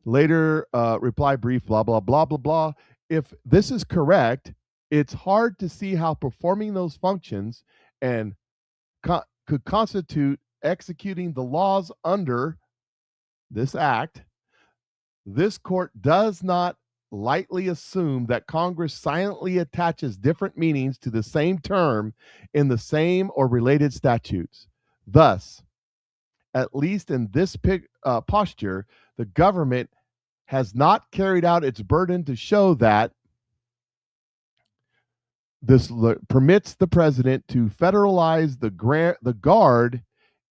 Later reply brief, blah, blah, blah, blah, blah. If this is correct, it's hard to see how performing those functions and could constitute executing the laws under this act. This court does not lightly assume that Congress silently attaches different meanings to the same term in the same or related statutes. Thus, at least in this posture, the government has not carried out its burden to show that this permits the president to federalize the guard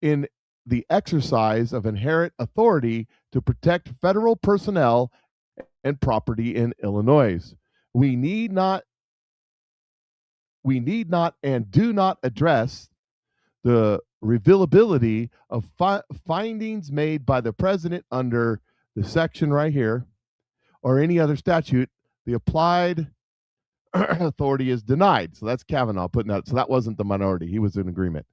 in the exercise of inherent authority to protect federal personnel and property in Illinois. We need not and do not address the revealability of findings made by the president under the section right here or any other statute. The applied authority is denied. So that's Kavanaugh putting that. So that wasn't the minority. He was in agreement.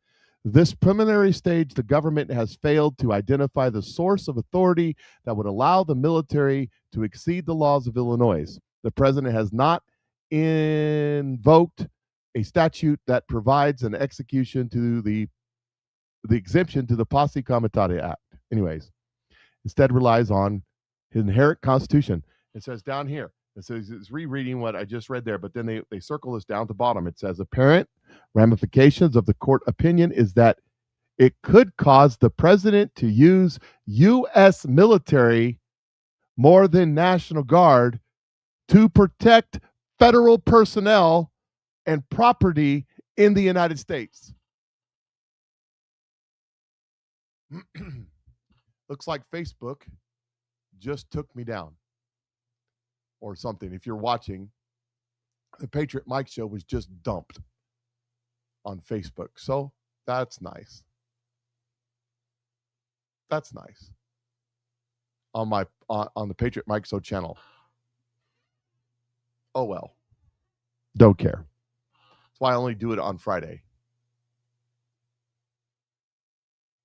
This preliminary stage, the government has failed to identify the source of authority that would allow the military to exceed the laws of Illinois. The president has not invoked a statute that provides an execution to the exemption to the Posse Comitatus Act. Anyways, instead relies on his inherent constitution. It says down here, it says it's rereading what I just read there, but then they circle this down to the bottom. It says apparent ramifications of the court opinion is that it could cause the president to use U.S. military more than National Guard to protect federal personnel and property in the United States. Looks like Facebook just took me down or something. If you're watching, the Patriot Mike Show was just dumped on Facebook. So that's nice. That's nice. On my on the Patriot Mike Show channel. Oh well. Don't care. That's why I only do it on Friday.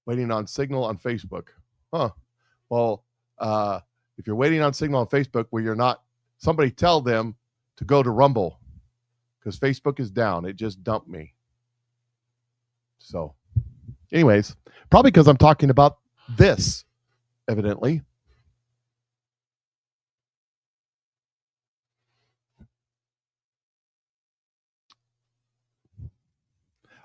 Waiting on signal on Facebook. Huh. Well, if you're waiting on signal on Facebook where you're not, somebody tell them to go to Rumble because Facebook is down. It just dumped me. So, anyways, probably because I'm talking about this, evidently.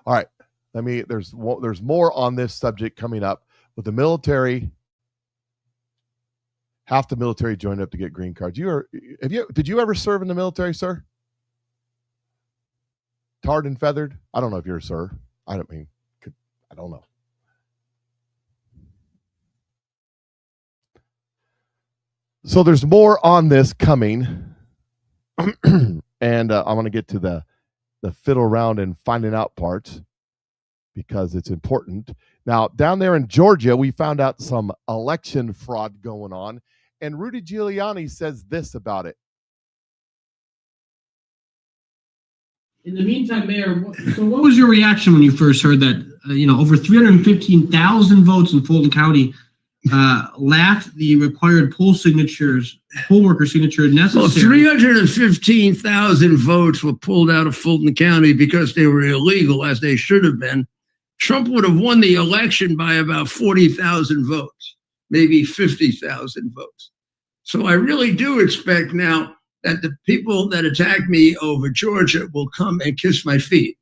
All right. There's more on this subject coming up with the military. Half the military joined up to get green cards. Did you ever serve in the military, sir? Tarred and feathered? I don't know if you're a sir. I don't know. So there's more on this coming. And I want to get to the fiddle around and finding out parts because it's important. Now, down there in Georgia, we found out some election fraud going on, and Rudy Giuliani says this about it. In the meantime, Mayor, what was your reaction when you first heard that, over 315,000 votes in Fulton County lacked the required poll worker signature necessary? Well, 315,000 votes were pulled out of Fulton County because they were illegal, as they should have been. Trump would have won the election by about 40,000 votes, maybe 50,000 votes. So I really do expect now that the people that attack me over Georgia will come and kiss my feet.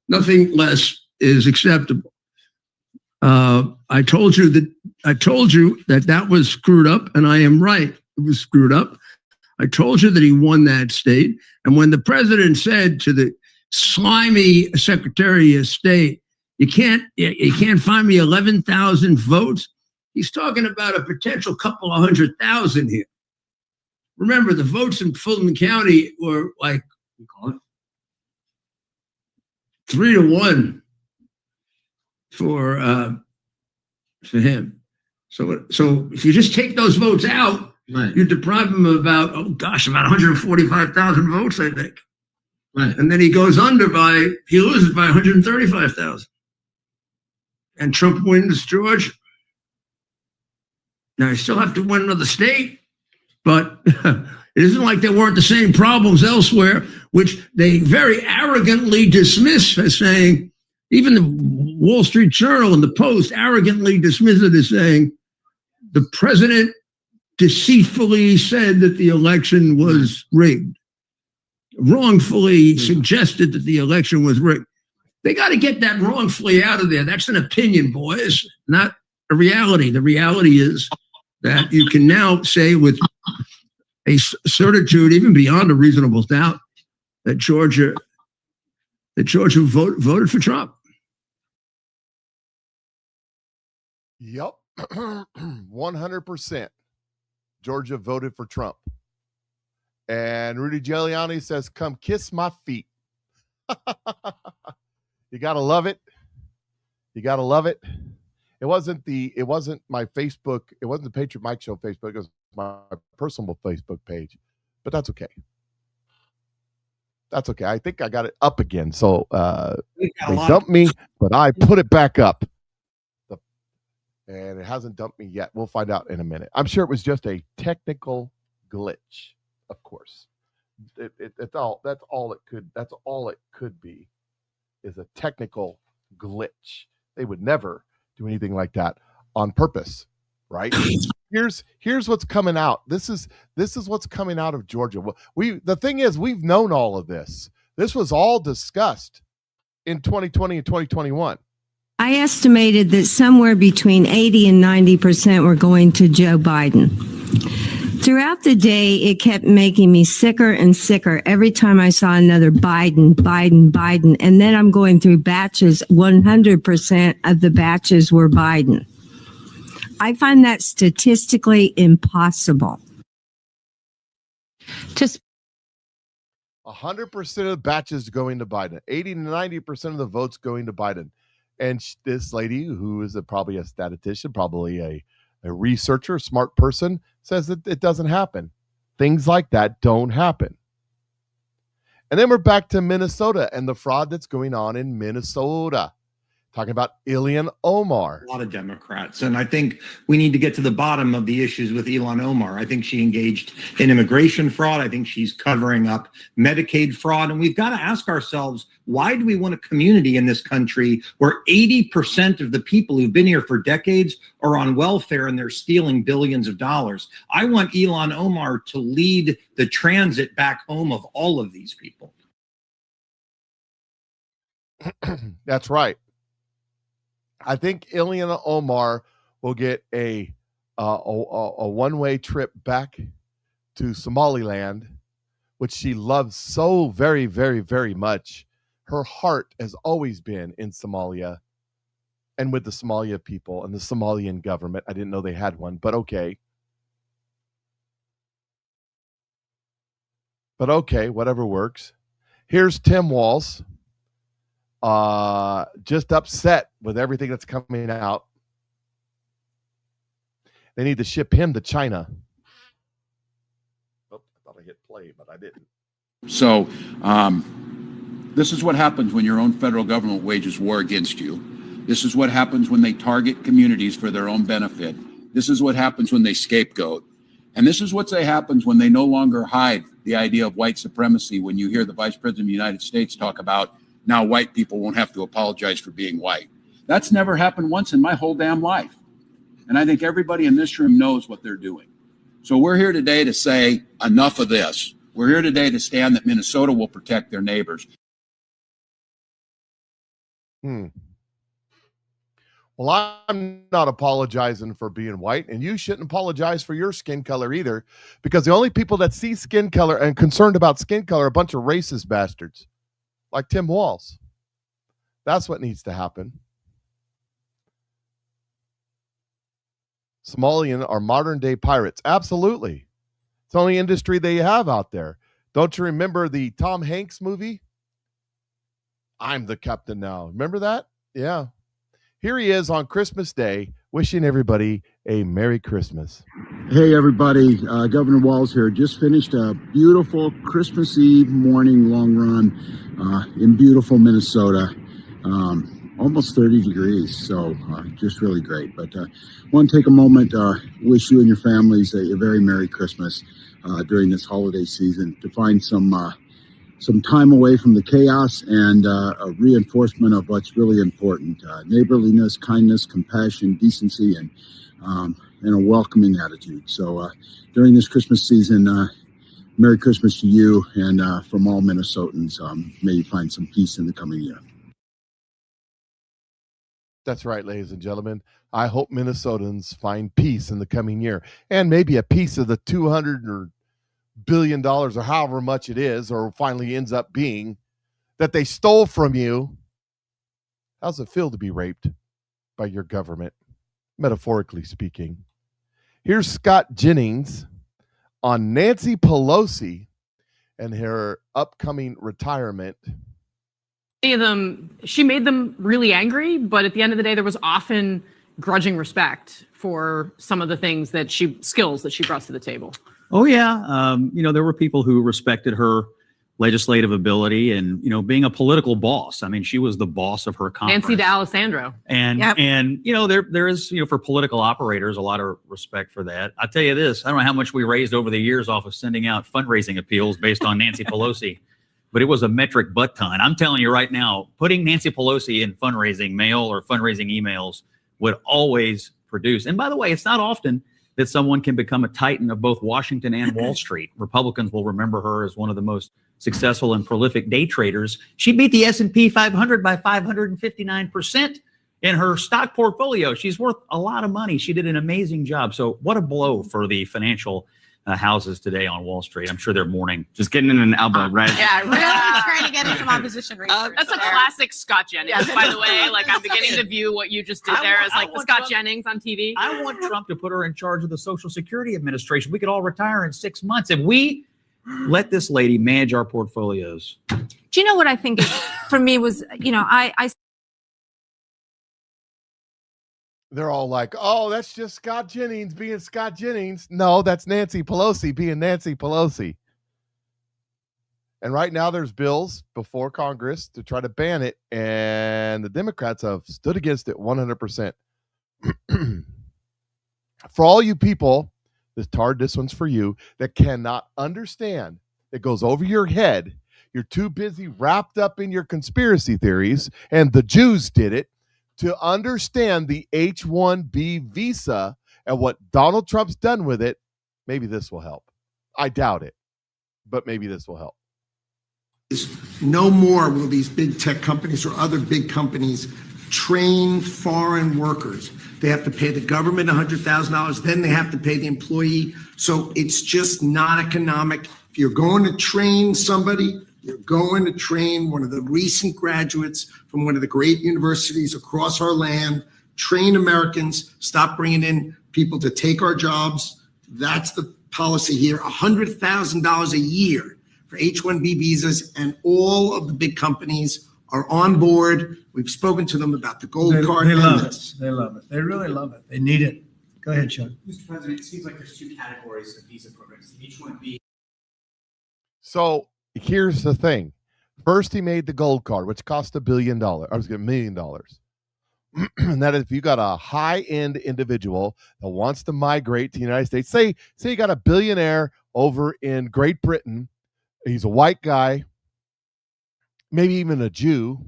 Nothing less is acceptable. I told you that was screwed up, and I am right. It was screwed up. I told you that he won that state. And when the president said to the slimy Secretary of State, you can't find me 11,000 votes He's talking about a potential couple of 100,000 here. Remember, the votes in Fulton County were like 3-1 for him. So if you just take those votes out, Right. you deprive him of about 145,000 votes, I think. Right. And then he goes he loses by 135,000. And Trump wins Georgia. Now, you still have to win another state, but it isn't like there weren't the same problems elsewhere, which they very arrogantly dismiss as saying, even the Wall Street Journal and the Post arrogantly dismiss it as saying, the president deceitfully said that the election was rigged, wrongfully suggested that the election was rigged. They got to get that wrongfully out of there. That's an opinion, boys, not a reality. The reality is that you can now say with a certitude, even beyond a reasonable doubt, that Georgia voted for Trump. Yep. 100%. Georgia voted for Trump. And Rudy Giuliani says, come kiss my feet. You got to love it. You got to love it. It wasn't my Facebook. It wasn't the Patriot Mike Show Facebook. It was my personal Facebook page. But that's okay. That's okay. I think I got it up again. So they dumped me, but I put it back up. And it hasn't dumped me yet. We'll find out in a minute. I'm sure it was just a technical glitch, of course. That's all it could be, is a technical glitch. They would never do anything like that on purpose, right? Here's what's coming out. This is what's coming out of Georgia. The thing is, we've known all of this. This was all discussed in 2020 and 2021. I estimated that somewhere between 80 and 90% were going to Joe Biden. Throughout the day, it kept making me sicker and sicker every time I saw another Biden. And then I'm going through batches. 100% of the batches were Biden. I find that statistically impossible. 100% of the batches going to Biden. 80 to 90% of the votes going to Biden. And this lady, who is probably a statistician, probably a researcher, smart person, says that it doesn't happen. Things like that don't happen. And then we're back to Minnesota and the fraud that's going on in Minnesota. Talking about Ilhan Omar. A lot of Democrats. And I think we need to get to the bottom of the issues with Ilhan Omar. I think she engaged in immigration fraud. I think she's covering up Medicaid fraud. And we've got to ask ourselves, why do we want a community in this country where 80% of the people who've been here for decades are on welfare and they're stealing billions of dollars? I want Ilhan Omar to lead the transit back home of all of these people. That's right. I think Ilhan Omar will get a one-way trip back to Somaliland, which she loves so very, very, very much. Her heart has always been in Somalia and with the Somalia people and the Somalian government. I didn't know they had one, but okay. But okay, whatever works. Here's Tim Walz. Just upset with everything that's coming out. They need to ship him to China. Oh, I thought I hit play, but I didn't. So this is what happens when your own federal government wages war against you. This is what happens when they target communities for their own benefit. This is what happens when they scapegoat. And this is what happens when they no longer hide the idea of white supremacy. When you hear the Vice President of the United States talk about now white people won't have to apologize for being white. That's never happened once in my whole damn life. And I think everybody in this room knows what they're doing. So we're here today to say enough of this. We're here today to stand that Minnesota will protect their neighbors. Well, I'm not apologizing for being white, and you shouldn't apologize for your skin color either, because the only people that see skin color and concerned about skin color are a bunch of racist bastards. Like Tim Walz. That's what needs to happen. Somalian are modern day pirates. Absolutely. It's the only industry they have out there. Don't you remember the Tom Hanks movie? I'm the captain now. Remember that? Yeah. Here he is on Christmas Day, wishing everybody a Merry Christmas. Hey, everybody. Governor Walz here. Just finished a beautiful Christmas Eve morning long run in beautiful Minnesota. Almost 30 degrees, so just really great. But want to take a moment, wish you and your families a very Merry Christmas during this holiday season, to find some time away from the chaos and a reinforcement of what's really important: neighborliness, kindness, compassion, decency, and a welcoming attitude. So during this Christmas season, Merry Christmas to you, and from all Minnesotans, may you find some peace in the coming year. That's right, ladies and gentlemen. I hope Minnesotans find peace in the coming year, and maybe a piece of the $200 billion or however much it is, or finally ends up being, that they stole from you. How's it feel to be raped by your government, metaphorically speaking? Here's Scott Jennings on Nancy Pelosi and her upcoming retirement. She made them really angry, but at the end of the day, there was often grudging respect for some of the skills that she brought to the table. Oh, yeah. There were people who respected her legislative ability and, being a political boss. I mean, she was the boss of her Congress. Nancy D'Alessandro. And there is, for political operators, a lot of respect for that. I'll tell you this, I don't know how much we raised over the years off of sending out fundraising appeals based on Nancy Pelosi, but it was a metric butt ton. I'm telling you right now, putting Nancy Pelosi in fundraising mail or fundraising emails would always produce. And by the way, it's not often that someone can become a titan of both Washington and Wall Street. Republicans will remember her as one of the most successful and prolific day traders. She beat the S&P 500 by 559% in her stock portfolio. She's worth a lot of money. She did an amazing job. So what a blow for the financial houses today on Wall Street. I'm sure they're mourning. Just getting in an elbow, right? Yeah, really trying to get in some opposition research. That's a classic Scott Jennings, by the way. Like, I'm beginning to view what you just did there as like the Scott Jennings on TV. I want Trump to put her in charge of the Social Security Administration. We could all retire in 6 months if we let this lady manage our portfolios. Do you know what I think is, for me was, They're all like, oh, that's just Scott Jennings being Scott Jennings. No, that's Nancy Pelosi being Nancy Pelosi. And right now there's bills before Congress to try to ban it, and the Democrats have stood against it 100%. For all you people, this one's for you, that cannot understand, it goes over your head. You're too busy wrapped up in your conspiracy theories, and the Jews did it, to understand the H-1B visa and what Donald Trump's done with it. Maybe this will help. I doubt it, but maybe this will help. No more will these big tech companies or other big companies train foreign workers. They have to pay the government $100,000, then they have to pay the employee. So it's just not economic. If you're going to train somebody, you're going to train one of the recent graduates from one of the great universities across our land. Train Americans, stop bringing in people to take our jobs. That's the policy here. $100,000 a year for H-1B visas, and all of the big companies are on board. We've spoken to them about the gold card. They love it. They love it. They really love it. They need it. Go ahead, Sean. Mr. President, it seems like there's two categories of visa programs. The H-1B. So here's the thing. First, he made the gold card, which cost $1 million. And that is, if you got a high-end individual that wants to migrate to the United States, say you got a billionaire over in Great Britain, he's a white guy, maybe even a Jew,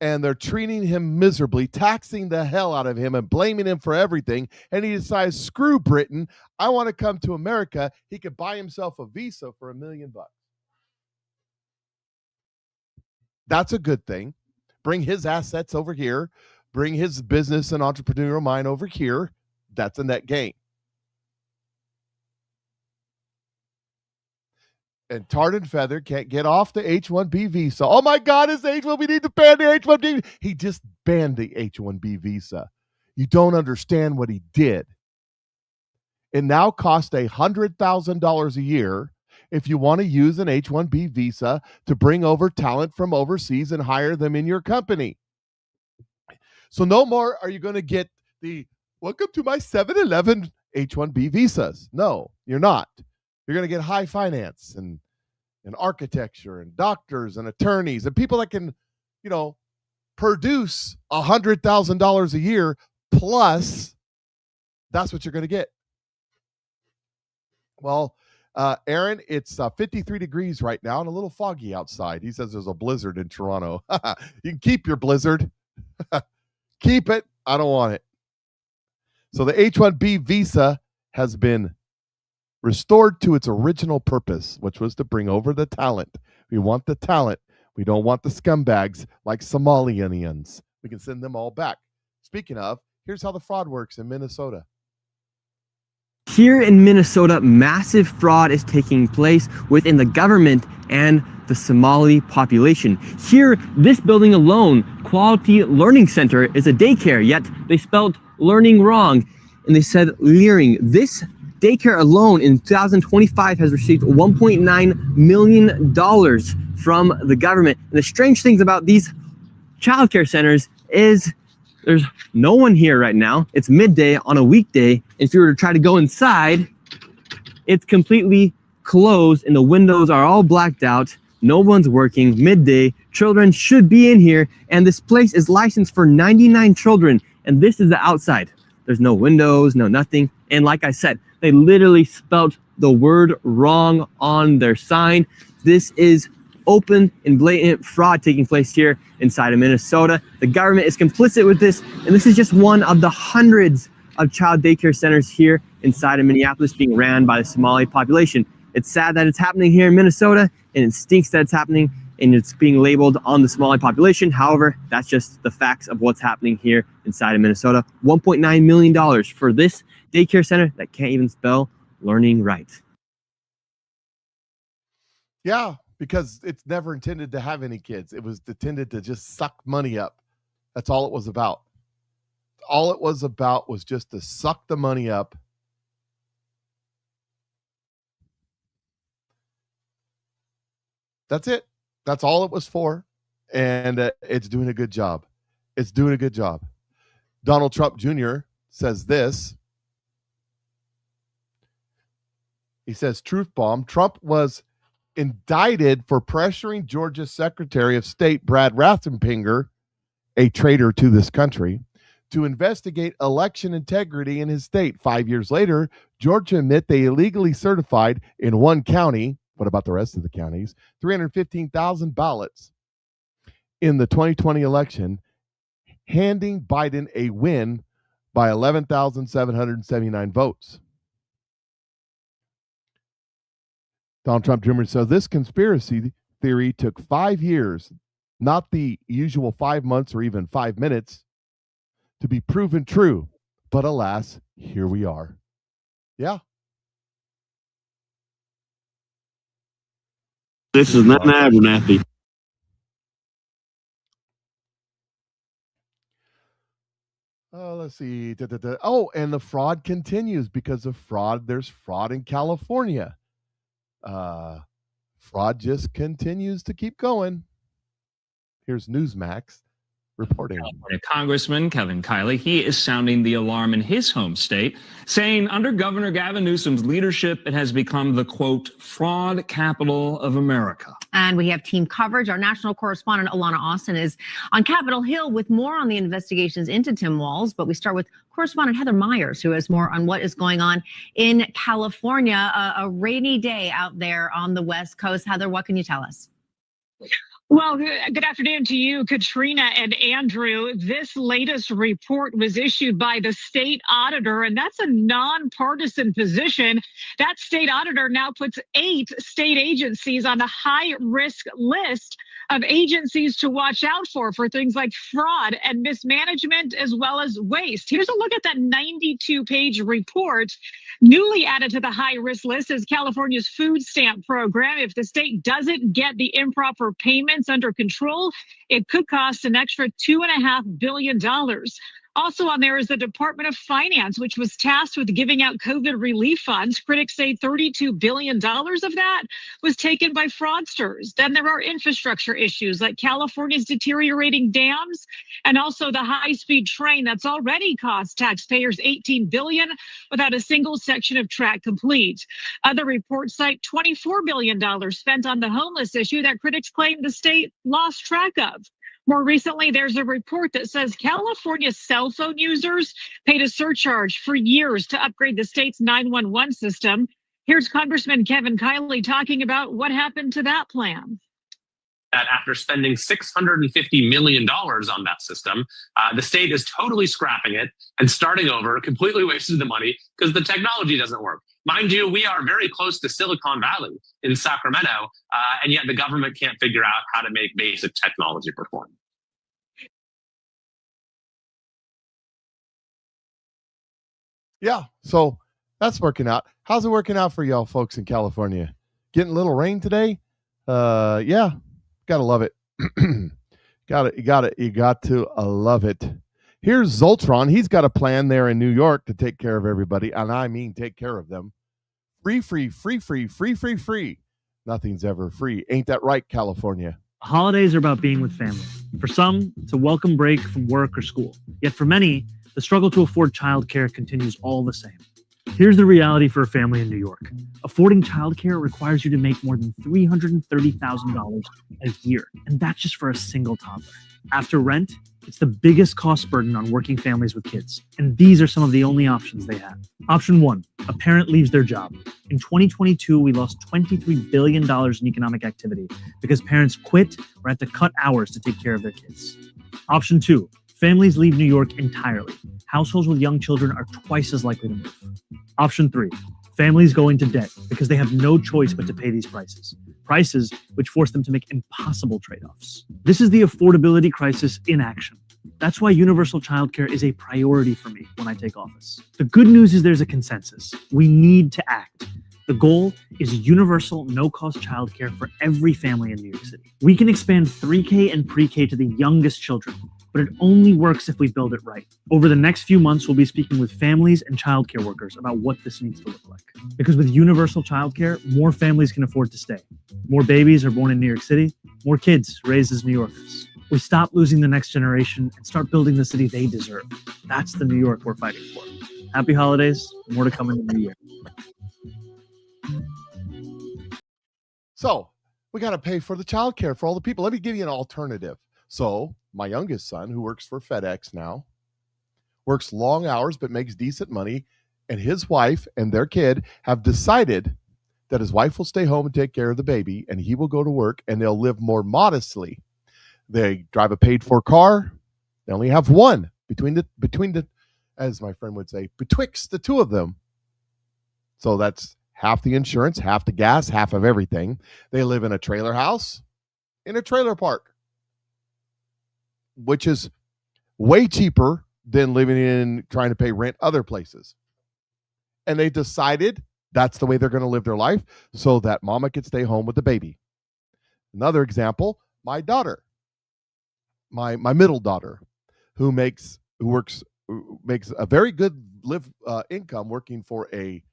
and they're treating him miserably, taxing the hell out of him and blaming him for everything, and he decides, screw Britain, I want to come to America. He could buy himself a visa for $1 million. That's a good thing. Bring his assets over here. Bring his business and entrepreneurial mind over here. That's a net gain. And tarred and feather can't get off the H-1B visa. Oh my God, it's H-1B. We need to ban the H-1B. He just banned the H-1B visa. You don't understand what he did. It now costs $100,000 a year if you want to use an H-1B visa to bring over talent from overseas and hire them in your company. So no more are you going to get the welcome to my 7-Eleven H-1B visas. No, you're not. You're going to get high finance and architecture and doctors and attorneys and people that can, produce $100,000 a year plus. That's what you're going to get. Well, Aaron, it's 53 degrees right now and a little foggy outside. He says there's a blizzard in Toronto. You can keep your blizzard. Keep it. I don't want it. So the H-1B visa has been restored to its original purpose, which was to bring over the talent. We want the talent. We don't want the scumbags like Somalians. We can send them all back. Speaking of, here's how the fraud works in Minnesota. Here in Minnesota, massive fraud is taking place within the government and the Somali population. Here, this building alone, Quality Learning Center, is a daycare, yet they spelled learning wrong, and they said leering. This daycare alone in 2025 has received $1.9 million from the government. And the strange things about these childcare centers is there's no one here right now. It's midday on a weekday. If you were to try to go inside, it's completely closed and the windows are all blacked out. No one's working. Midday, children should be in here, and this place is licensed for 99 children, and this is the outside. There's no windows, no nothing. And like I said, they literally spelled the word wrong on their sign. This is open and blatant fraud taking place here inside of Minnesota. The government is complicit with this, and this is just one of the hundreds of child daycare centers here inside of Minneapolis being ran by the Somali population. It's sad that it's happening here in Minnesota, and it stinks that it's happening and it's being labeled on the Somali population. However, that's just the facts of what's happening here inside of Minnesota. $1.9 million for this daycare center that can't even spell learning right. Yeah, because it's never intended to have any kids. It was intended to just suck money up. That's all it was about. All it was about was just to suck the money up. That's it. That's all it was for. And it's doing a good job. It's doing a good job. Donald Trump Jr. says this. He says, truth bomb. Trump was indicted for pressuring Georgia's Secretary of State, Brad Raffensperger, a traitor to this country, to investigate election integrity in his state. 5 years later, Georgia admit they illegally certified in one county, what about the rest of the counties, 315,000 ballots in the 2020 election, handing Biden a win by 11,779 votes. Donald Trump Jr. says this conspiracy theory took 5 years, not the usual 5 months or even 5 minutes, to be proven true. But alas, here we are. Yeah. This is not Abernathy. Let's see. Oh, and the fraud continues because of fraud. There's fraud in California. Fraud just continues to keep going. Here's Newsmax reporting. California Congressman Kevin Kiley, he is sounding the alarm in his home state, saying under Governor Gavin Newsom's leadership, it has become the, quote, fraud capital of America. And we have team coverage. Our national correspondent, Alana Austin, is on Capitol Hill with more on the investigations into Tim Walz. But we start with correspondent Heather Myers, who has more on what is going on in California. A rainy day out there on the West Coast. Heather, what can you tell us? Well, good afternoon to you, Katrina and Andrew. This latest report was issued by the state auditor, and that's a nonpartisan position. That state auditor now puts 8 state agencies on the high-risk list of agencies to watch out for things like fraud and mismanagement as well as waste. Here's a look at that 92-page report. Newly added to the high-risk list is California's food stamp program. If the state doesn't get the improper payments under control, it could cost an extra $2.5 billion. Also on there is the Department of Finance, which was tasked with giving out COVID relief funds. Critics say $32 billion of that was taken by fraudsters. Then there are infrastructure issues like California's deteriorating dams and also the high-speed train that's already cost taxpayers $18 billion without a single section of track complete. Other reports cite $24 billion spent on the homeless issue that critics claim the state lost track of. More recently, there's a report that says California cell phone users paid a surcharge for years to upgrade the state's 911 system. Here's Congressman Kevin Kiley talking about what happened to that plan. That after spending $650 million on that system, the state is totally scrapping it and starting over, completely wasting the money because the technology doesn't work. Mind you, we are very close to Silicon Valley in Sacramento, and yet the government can't figure out how to make basic technology perform. Yeah, so that's working out. How's it working out for y'all folks in California? Getting a little rain today? Yeah, gotta love it. You got to love it. Here's Zoltron. He's got a plan there in New York to take care of everybody, and I mean take care of them. Free. Nothing's ever free. Ain't that right, California? Holidays are about being with family. For some, it's a welcome break from work or school. Yet for many, the struggle to afford childcare continues all the same. Here's the reality for a family in New York. Affording childcare requires you to make more than $330,000 a year, and that's just for a single toddler. After rent, it's the biggest cost burden on working families with kids, and these are some of the only options they have. Option 1, a parent leaves their job. In 2022, we lost $23 billion in economic activity because parents quit or had to cut hours to take care of their kids. Option 2, families leave New York entirely. Households with young children are twice as likely to move. Option 3, families go into debt because they have no choice but to pay these prices. Prices which force them to make impossible trade-offs. This is the affordability crisis in action. That's why universal childcare is a priority for me when I take office. The good news is there's a consensus. We need to act. The goal is universal, no-cost childcare for every family in New York City. We can expand 3K and pre-K to the youngest children, but it only works if we build it right. Over the next few months, we'll be speaking with families and childcare workers about what this needs to look like. Because with universal childcare, more families can afford to stay. More babies are born in New York City, more kids raised as New Yorkers. We stop losing the next generation and start building the city they deserve. That's the New York we're fighting for. Happy holidays. More to come in the new year. So we got to pay for the childcare for all the people. Let me give you an alternative. So my youngest son, who works for FedEx now, works long hours but makes decent money, and his wife and their kid have decided that his wife will stay home and take care of the baby, and he will go to work, and they'll live more modestly. They drive a paid-for car. They only have one between the, as my friend would say, betwixt the two of them. So that's half the insurance, half the gas, half of everything. They live in a trailer house in a trailer park, which is way cheaper than living in trying to pay rent other places. And they decided that's the way they're going to live their life so that mama could stay home with the baby. Another example, my daughter, my middle daughter, who makes a very good income working for a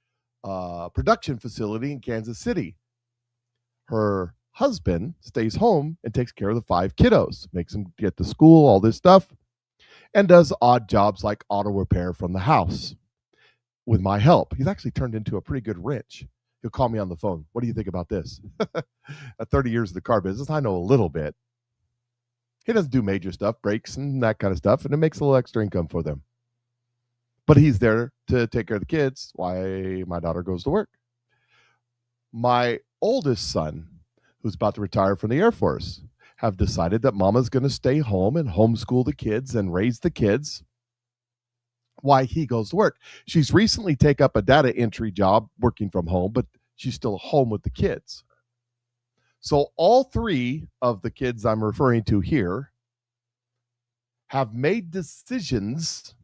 production facility in Kansas City. Her husband stays home and takes care of the 5 kiddos, makes them get to school, all this stuff, and does odd jobs like auto repair from the house with my help. He's actually turned into a pretty good wrench. He'll call me on the phone. What do you think about this? At 30 years of the car business, I know a little bit. He doesn't do major stuff, brakes and that kind of stuff, and it makes a little extra income for them. But he's there to take care of the kids while my daughter goes to work. My oldest son, who's about to retire from the Air Force, have decided that mama's going to stay home and homeschool the kids and raise the kids while he goes to work. She's recently taken up a data entry job working from home, but she's still home with the kids. So all 3 of the kids I'm referring to here have made decisions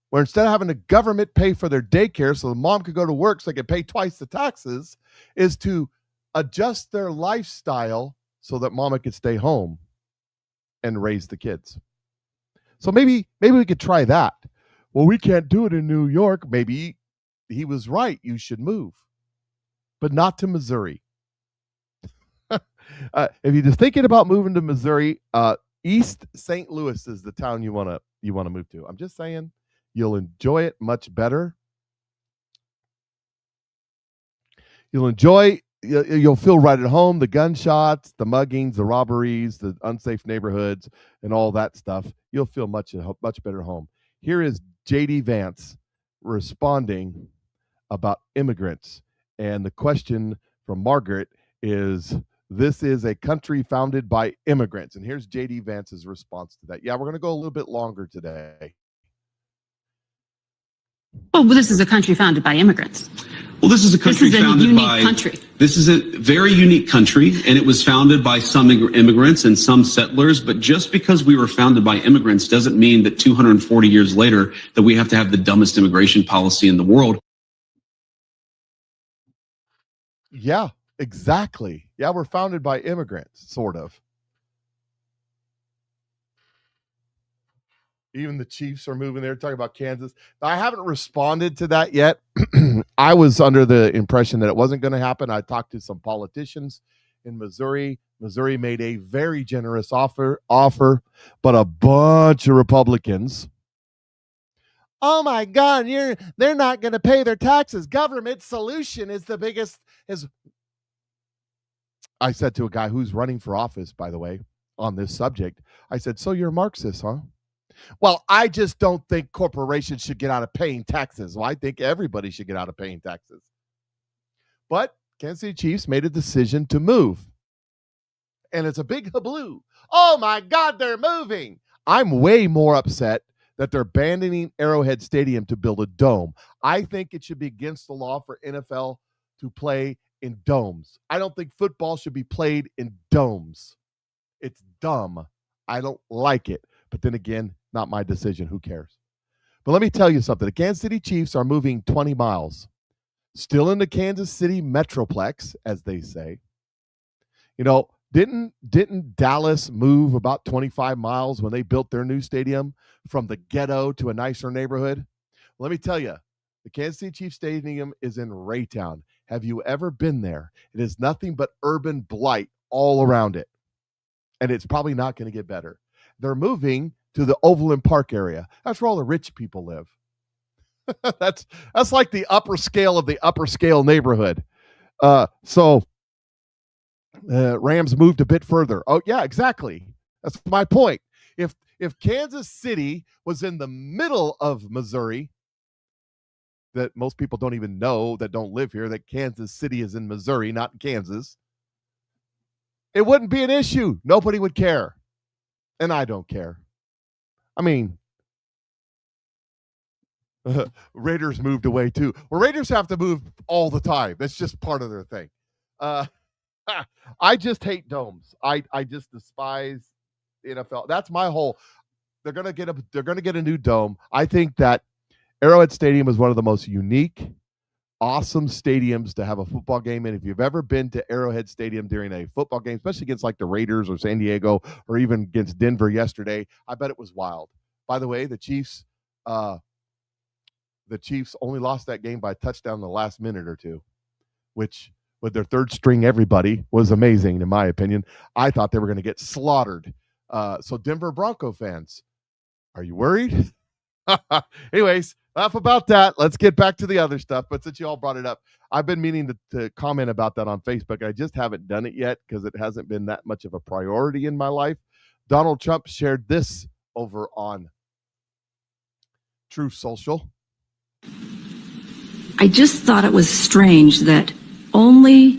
where instead of having the government pay for their daycare so the mom could go to work so they could pay twice the taxes, is to adjust their lifestyle so that mama could stay home and raise the kids. So maybe we could try that. Well, we can't do it in New York. Maybe he was right. You should move, but not to Missouri. If you're just thinking about moving to Missouri, East St. Louis is the town you want to move to. I'm just saying, you'll enjoy it much better. You'll feel right at home. The gunshots, the muggings, the robberies, the unsafe neighborhoods, and all that stuff. You'll feel much better home. Here is J.D. Vance responding about immigrants. And the question from Margaret is, this is a country founded by immigrants. And here's J.D. Vance's response to that. Yeah, we're going to go a little bit longer today. Well, this is a country founded by immigrants. Well, this is a country founded by country. This is a very unique country, and it was founded by some immigrants and some settlers. But just because we were founded by immigrants doesn't mean that 240 years later that we have to have the dumbest immigration policy in the world. Yeah, exactly. Yeah, we're founded by immigrants, sort of. Even the Chiefs are moving there, talking about Kansas. I haven't responded to that yet. I was under the impression that it wasn't going to happen. I talked to some politicians in Missouri. Missouri made a very generous offer, but a bunch of Republicans. Oh my God, they're not going to pay their taxes. Government solution is the biggest. I said to a guy who's running for office, by the way, on this subject, I said, so you're a Marxist, huh? Well, I just don't think corporations should get out of paying taxes. Well, I think everybody should get out of paying taxes. But Kansas City Chiefs made a decision to move. And it's a big habloo. Oh my God, they're moving. I'm way more upset that they're abandoning Arrowhead Stadium to build a dome. I think it should be against the law for NFL to play in domes. I don't think football should be played in domes. It's dumb. I don't like it. But then again, not my decision. Who cares? But let me tell you something. The Kansas City Chiefs are moving 20 miles. Still in the Kansas City Metroplex, as they say. You know, didn't Dallas move about 25 miles when they built their new stadium from the ghetto to a nicer neighborhood? Let me tell you, the Kansas City Chiefs Stadium is in Raytown. Have you ever been there? It is nothing but urban blight all around it. And it's probably not going to get better. They're moving to the Overland Park area. That's where all the rich people live. That's like the upper scale of the upper scale neighborhood. So Rams moved a bit further. Oh, yeah, exactly. That's my point. If Kansas City was in the middle of Missouri, that most people don't even know that don't live here, that Kansas City is in Missouri, not Kansas, it wouldn't be an issue. Nobody would care. And I don't care. I mean, Raiders moved away too. Well, Raiders have to move all the time. That's just part of their thing. I just hate domes. I just despise the NFL. That's my whole. They're gonna get a new dome. I think that Arrowhead Stadium is one of the most unique, awesome stadiums to have a football game in. If you've ever been to Arrowhead Stadium during a football game, especially against like the Raiders or San Diego or even against Denver yesterday, I bet it was wild. By the way, the Chiefs only lost that game by a touchdown in the last minute or two, which with their third string everybody was amazing in my opinion. I thought they were going to get slaughtered. So Denver Bronco fans, are you worried? Anyways, enough about that. Let's get back to the other stuff. But since you all brought it up, I've been meaning to comment about that on Facebook. I just haven't done it yet because it hasn't been that much of a priority in my life. Donald Trump shared this over on Truth Social. I just thought it was strange that only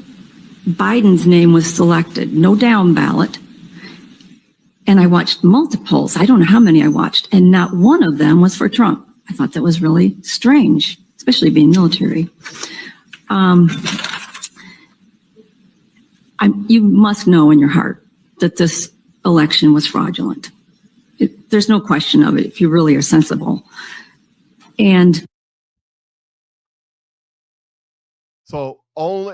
Biden's name was selected, no down ballot. And I watched multiples. I don't know how many I watched, and not one of them was for Trump. I thought that was really strange, especially being military. You must know in your heart that this election was fraudulent. There's no question of it if you really are sensible. And so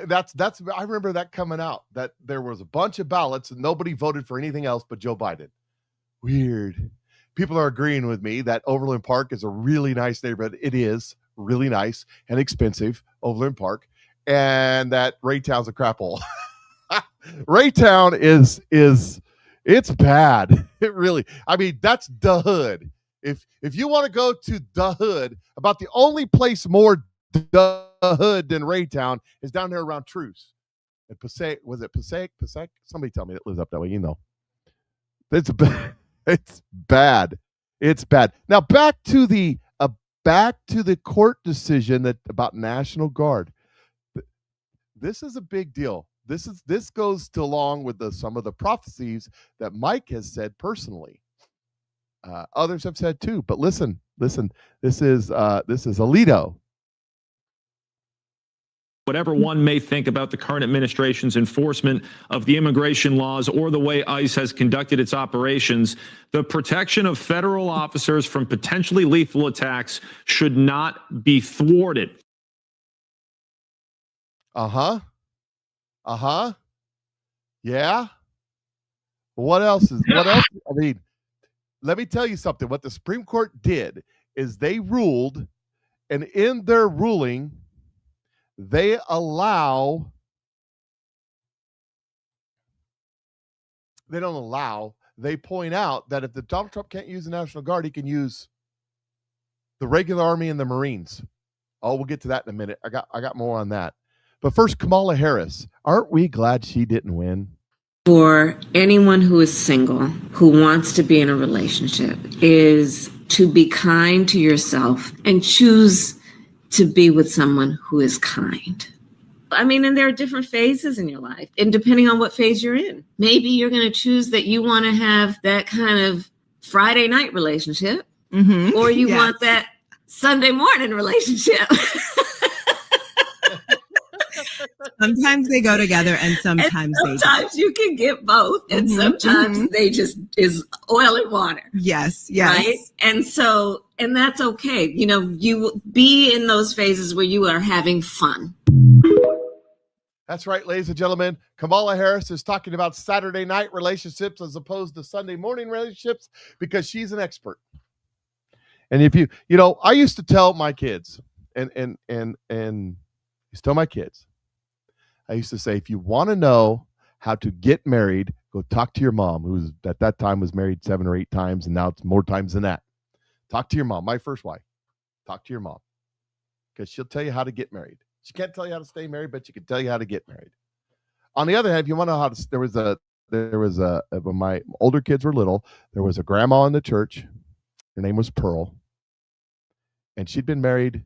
that's I remember that coming out, that there was a bunch of ballots and nobody voted for anything else but Joe Biden. Weird. people are agreeing with me that Overland Park is a really nice neighborhood. It is really nice and expensive, Overland Park, and that Raytown's a crap hole. Raytown is it's bad. It really, I mean, that's the hood. If you want to go to the hood, about the only place more the hood than Raytown is down there around Truce. And Passaic, was it Passaic? Passaic? Somebody tell me that lives up that way. You know, it's bad. It's bad. It's bad. Now back to the court decision that about National Guard. This is a big deal. This goes along with some of the prophecies that Mike has said personally. Others have said too. But listen. This is Alito. Whatever one may think about the current administration's enforcement of the immigration laws or the way ICE has conducted its operations, the protection of federal officers from potentially lethal attacks should not be thwarted. Yeah. What else? I mean, let me tell you something. What the Supreme Court did is they ruled, and in their ruling, they don't allow, they point out that if the Donald Trump can't use the National Guard, he can use the regular Army and the Marines. Oh, we'll get to that in a minute. I got more on that. But first, Kamala Harris. Aren't we glad she didn't win? For anyone who is single, who wants to be in a relationship, is to be kind to yourself and choose to be with someone who is kind. I mean, and there are different phases in your life, and depending on what phase you're in, maybe you're going to choose that you want to have that kind of Friday night relationship, or you want that Sunday morning relationship. Sometimes they go together, and sometimes you can get both, and sometimes they just is oil and water. Yes. Right? And that's okay. You know, you be in those phases where you are having fun. That's right, ladies and gentlemen. Kamala Harris is talking about Saturday night relationships as opposed to Sunday morning relationships because she's an expert. And if you know, I used to tell my kids, and used to tell my kids, I used to say, if you want to know how to get married, go talk to your mom, who's at that time was married 7 or 8 times, and now it's more times than that. Talk to your mom, my first wife. Talk to your mom, because she'll tell you how to get married. She can't tell you how to stay married, but she can tell you how to get married. On the other hand, if you want to know how to, there was a when my older kids were little, there was a grandma in the church. Her name was Pearl, and she'd been married.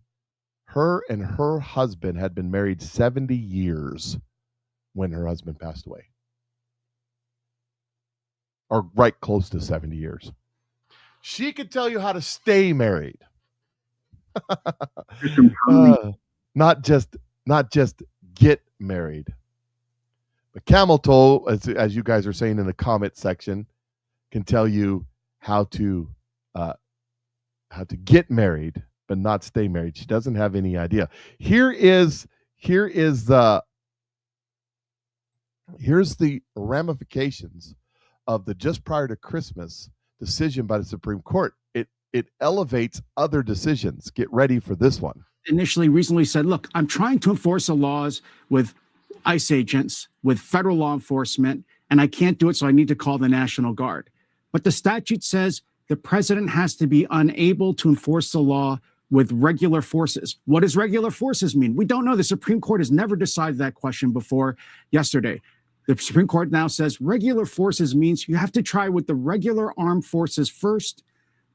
Her and her husband had been married 70 years when her husband passed away, or right close to 70 years. She could tell you how to stay married. Not just get married. But camel toe, as you guys are saying in the comment section, can tell you how to get married, but not stay married. She doesn't have any idea. Here's the ramifications of the just prior to Christmas decision by the Supreme Court. It elevates other decisions. Get ready for this one. Initially recently said, look, I'm trying to enforce the laws with ICE agents, with federal law enforcement, and I can't do it, so I need to call the National Guard. But the statute says the president has to be unable to enforce the law with regular forces. What does regular forces mean? We don't know. The Supreme Court has never decided that question before yesterday. The Supreme Court now says regular forces means you have to try with the regular armed forces first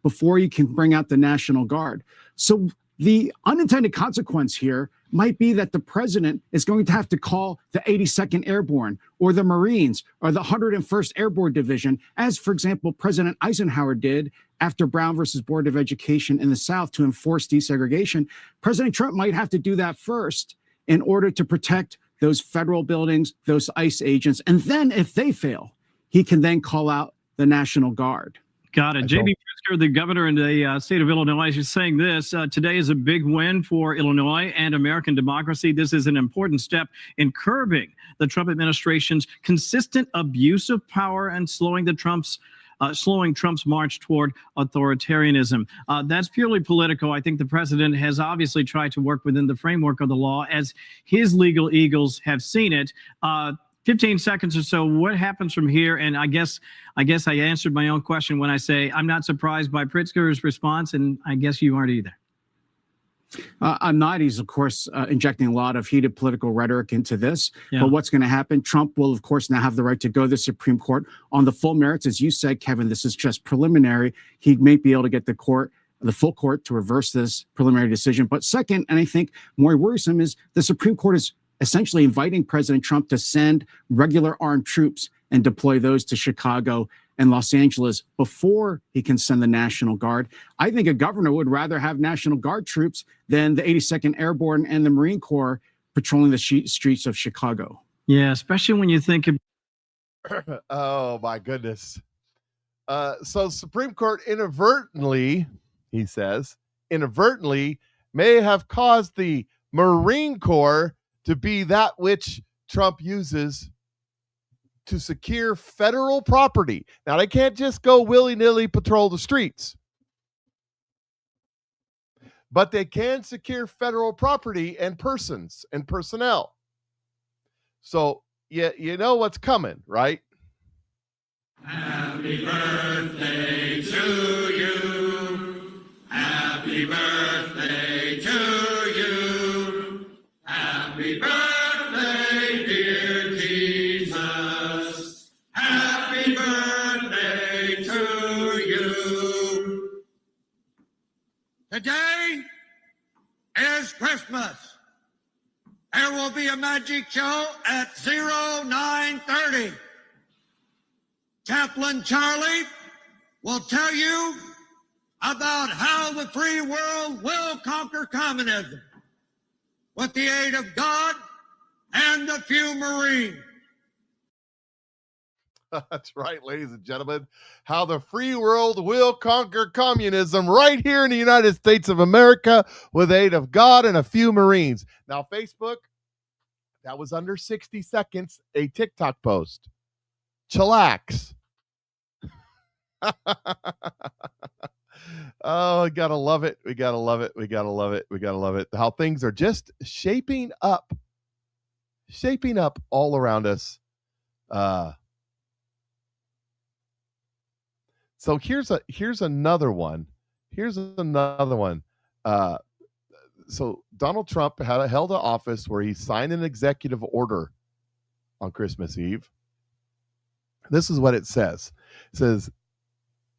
before you can bring out the National Guard. So the unintended consequence here might be that the president is going to have to call the 82nd Airborne or the Marines or the 101st Airborne Division, as, for example, President Eisenhower did after Brown versus Board of Education in the South to enforce desegregation. President Trump might have to do that first in order to protect those federal buildings, those ICE agents. And then if they fail, he can then call out the National Guard. Got it. J.B. Pritzker, the governor in the state of Illinois, is saying this. Today is a big win for Illinois and American democracy. This is an important step in curbing the Trump administration's consistent abuse of power and slowing the Trump's slowing Trump's march toward authoritarianism. That's purely political. I think the president has obviously tried to work within the framework of the law as his legal eagles have seen it. 15 seconds or so. What happens from here? And I guess I answered my own question when I say I'm not surprised by Pritzker's response, and I guess you aren't either. I'm not. He's, of course, injecting a lot of heated political rhetoric into this. Yeah. But what's going to happen? Trump will, of course, now have the right to go to the Supreme Court on the full merits. As you said, Kevin, this is just preliminary. He may be able to get the full court to reverse this preliminary decision. But second, and I think more worrisome, is the Supreme Court is essentially inviting President Trump to send regular armed troops and deploy those to Chicago and Los Angeles before he can send the National Guard. I think a governor would rather have National Guard troops than the 82nd Airborne and the Marine Corps patrolling the streets of Chicago. Yeah, especially when you think of... Oh, my goodness. So Supreme Court inadvertently, he says, may have caused the Marine Corps to be that which Trump uses to secure federal property. Now, they can't just go willy-nilly patrol the streets, but they can secure federal property and persons and personnel. So, you know what's coming, right? Happy birthday to you. Happy birthday to you. Happy birthday, dear Jesus. Happy birthday to you. Today is Christmas. There will be a magic show at 0930. Chaplain Charlie will tell you about how the free world will conquer communism with the aid of God and a few Marines. That's right, ladies and gentlemen. How the free world will conquer communism right here in the United States of America with the aid of God and a few Marines. Now, Facebook, that was under 60 seconds, a TikTok post. Chillax. Oh, we gotta love it. We gotta love it. We gotta love it. We gotta love it. How things are just shaping up all around us. So here's another one. So Donald Trump held an office where he signed an executive order on Christmas Eve. This is what it says. It says,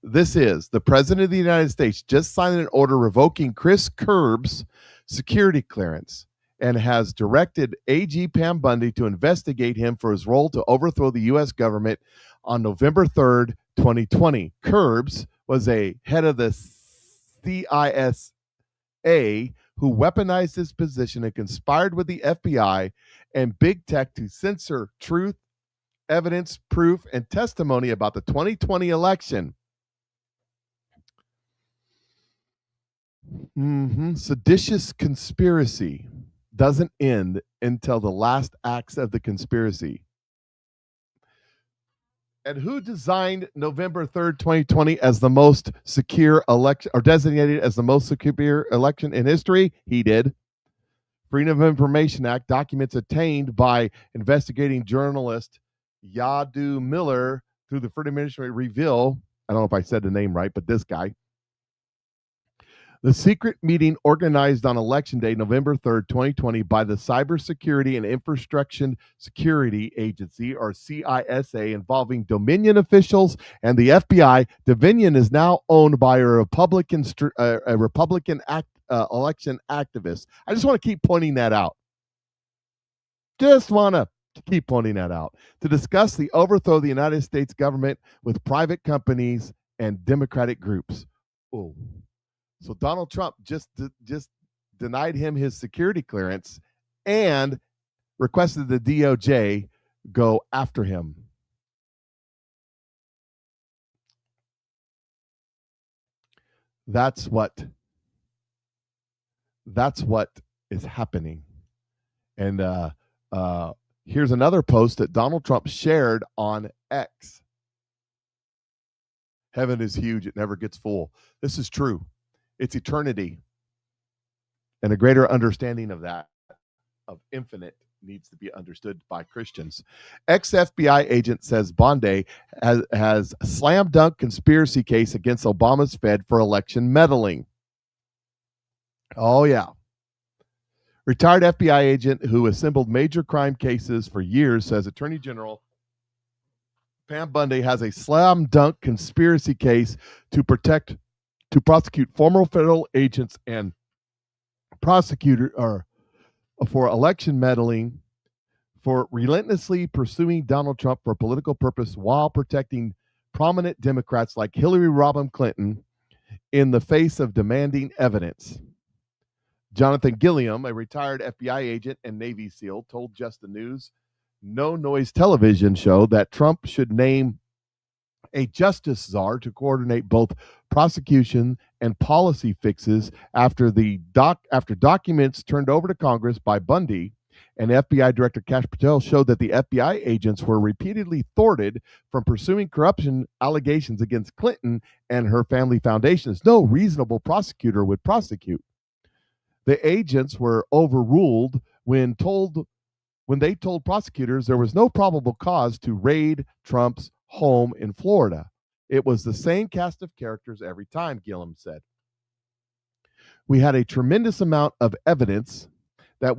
this is the President of the United States just signed an order revoking Chris Kerb's security clearance and has directed AG Pam Bundy to investigate him for his role to overthrow the U.S. government on November 3rd, 2020. Kerbs was a head of the CISA who weaponized his position and conspired with the FBI and big tech to censor truth, evidence, proof, and testimony about the 2020 election. Seditious conspiracy doesn't end until the last acts of the conspiracy. And who designed November 3rd, 2020 as the most secure election, or designated as the most secure election in history? He did. Freedom of Information Act documents obtained by investigating journalist Yadu Miller through the Freedom Ministry reveal, I don't know if I said the name right, but this guy. The secret meeting organized on Election Day, November 3rd, 2020, by the Cybersecurity and Infrastructure Security Agency, or CISA, involving Dominion officials and the FBI. Dominion is now owned by a Republican election activist. I just want to keep pointing that out. To discuss the overthrow of the United States government with private companies and Democratic groups. Oh. So Donald Trump just denied him his security clearance and requested the DOJ go after him. That's what is happening. And here's another post that Donald Trump shared on X. Heaven is huge. It never gets full. This is true. It's eternity. And a greater understanding of that, of infinite, needs to be understood by Christians. Ex-FBI agent says Bondi has a slam dunk conspiracy case against Obama's Fed for election meddling. Oh, yeah. Retired FBI agent who assembled major crime cases for years says Attorney General Pam Bondi has a slam dunk conspiracy case to prosecute former federal agents and for election meddling, for relentlessly pursuing Donald Trump for political purpose while protecting prominent Democrats like Hillary Rodham Clinton in the face of demanding evidence. Jonathan Gilliam, a retired FBI agent and Navy SEAL, told Just the News No Noise television show that Trump should name a justice czar to coordinate both prosecution and policy fixes after documents turned over to Congress by Bundy and FBI Director Kash Patel showed that the FBI agents were repeatedly thwarted from pursuing corruption allegations against Clinton and her family foundations. No reasonable prosecutor would prosecute. The agents were overruled when they told prosecutors there was no probable cause to raid Trump's home in Florida. It was the same cast of characters every time, Gillum said. We had a tremendous amount of evidence that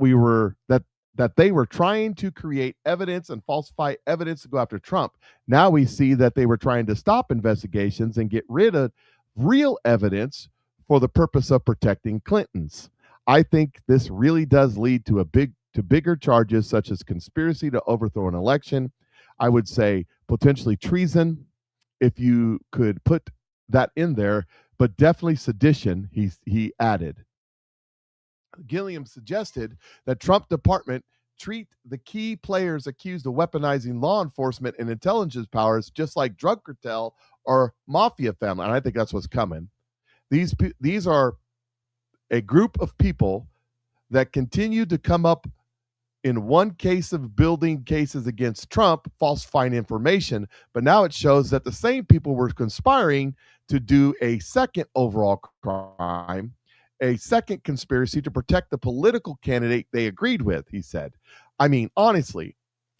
they were trying to create evidence and falsify evidence to go after Trump. Now we see that they were trying to stop investigations and get rid of real evidence for the purpose of protecting Clintons. I think this really does lead to bigger charges such as conspiracy to overthrow an election. I would say potentially treason, if you could put that in there, but definitely sedition, he added. Gilliam suggested that Trump department treat the key players accused of weaponizing law enforcement and intelligence powers just like drug cartel or mafia family. And I think that's what's coming. These are a group of people that continue to come up in one case of building cases against Trump, falsifying information, but now it shows that the same people were conspiring to do a second overall crime, a second conspiracy to protect the political candidate they agreed with, he said. I mean, honestly,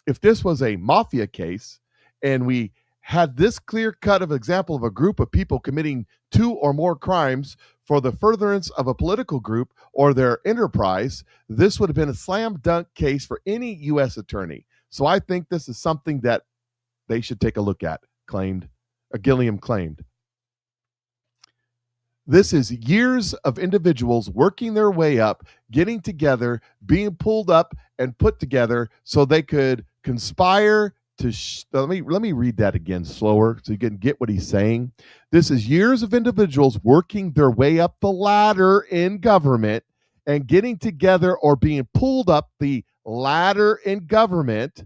if this was a mafia case and we had this clear cut of example of a group of people committing 2 or more crimes for the furtherance of a political group or their enterprise, this would have been a slam dunk case for any U.S. attorney. So I think this is something that they should take a look at, Gilliam claimed. This is years of individuals working their way up, getting together, being pulled up and put together so they could conspire to let me read that again slower so you can get what he's saying. This is years of individuals working their way up the ladder in government and getting together or being pulled up the ladder in government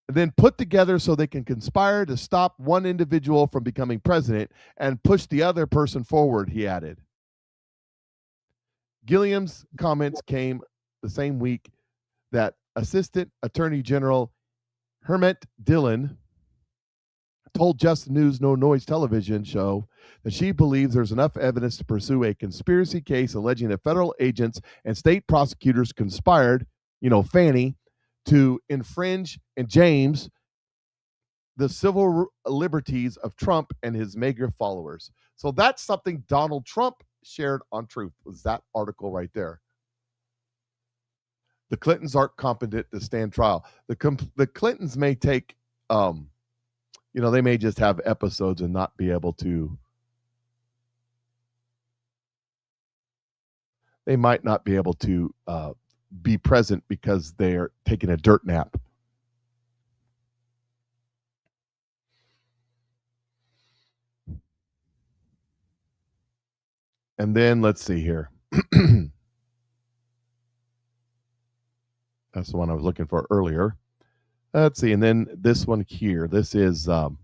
and then put together so they can conspire to stop one individual from becoming president and push the other person forward, he added. Gilliam's comments came the same week that Assistant Attorney General Hermit Dillon told Just the News No Noise television show that she believes there's enough evidence to pursue a conspiracy case alleging that federal agents and state prosecutors conspired, Fannie, to infringe and James the civil liberties of Trump and his MAGA followers. So that's something Donald Trump shared on Truth, was that article right there. The Clintons aren't competent to stand trial. The Clintons may take, they may just have episodes and not be able to. They might not be able to be present because they're taking a dirt nap. And then let's see here. That's the one I was looking for earlier. Let's see. And then this one here. This is, so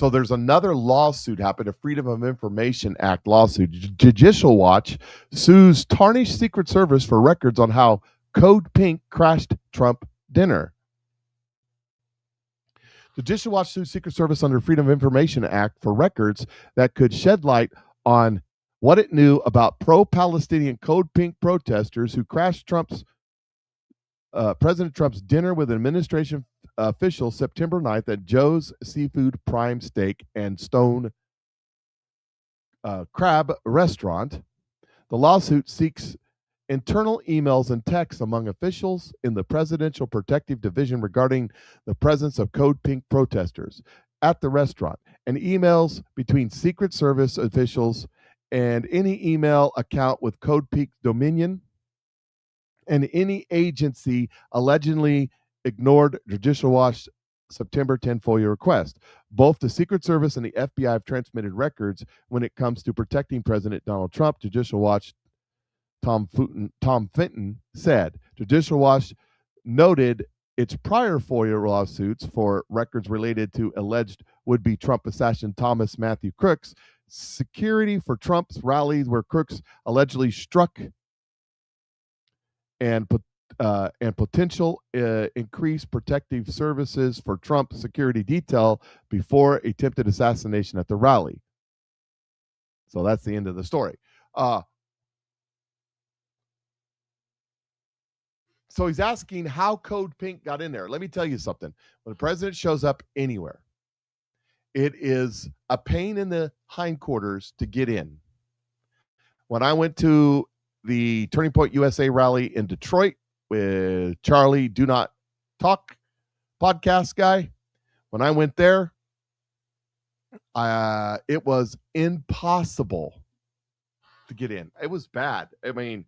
there's another lawsuit happened, a Freedom of Information Act lawsuit. Judicial Watch sues tarnished Secret Service for records on how Code Pink crashed Trump dinner. Judicial Watch sued Secret Service under Freedom of Information Act for records that could shed light on what it knew about pro-Palestinian Code Pink protesters who crashed President Trump's dinner with administration officials September 9th at Joe's Seafood Prime Steak and Stone Crab Restaurant. The lawsuit seeks internal emails and texts among officials in the Presidential Protective Division regarding the presence of Code Pink protesters at the restaurant, and emails between Secret Service officials and any email account with Code Pink Dominion and any agency allegedly ignored Judicial Watch September 10 FOIA request. Both the Secret Service and the FBI have transmitted records when it comes to protecting President Donald Trump. Judicial Watch Tom Fenton said Judicial Watch noted its prior FOIA lawsuits for records related to alleged would-be Trump assassin Thomas Matthew Crooks, security for Trump's rallies where Crooks allegedly struck, and potential increased protective services for Trump's security detail before attempted assassination at the rally. So that's the end of the story. So he's asking how Code Pink got in there. Let me tell you something. When the president shows up anywhere, it is a pain in the hindquarters to get in. When I went to the Turning Point USA rally in Detroit with Charlie Do Not Talk podcast guy, when I went there, it was impossible to get in. It was bad. I mean,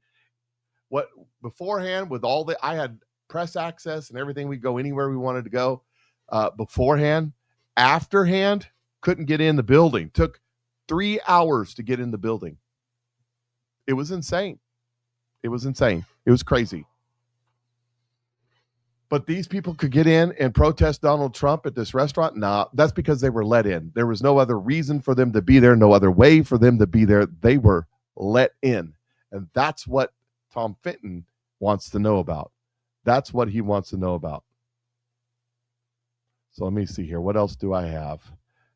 what beforehand with all I had press access and everything. We go anywhere we wanted to go beforehand. Afterhand, couldn't get in the building. Took 3 hours to get in the building. It was insane. It was insane. It was crazy. But these people could get in and protest Donald Trump at this restaurant? Nah, that's because they were let in. There was no other reason for them to be there, no other way for them to be there. They were let in. And that's what Tom Fenton wants to know about. That's what he wants to know about. So let me see here. What else do I have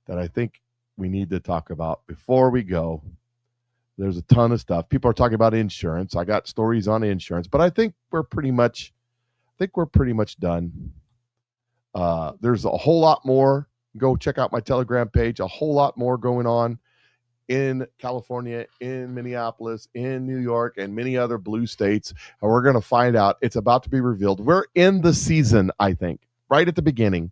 that I think we need to talk about before we go? There's a ton of stuff. People are talking about insurance. I got stories on insurance, but I think we're pretty much done. There's a whole lot more. Go check out my Telegram page. A whole lot more going on in California, in Minneapolis, in New York, and many other blue states. And we're going to find out. It's about to be revealed. We're in the season, I think, right at the beginning,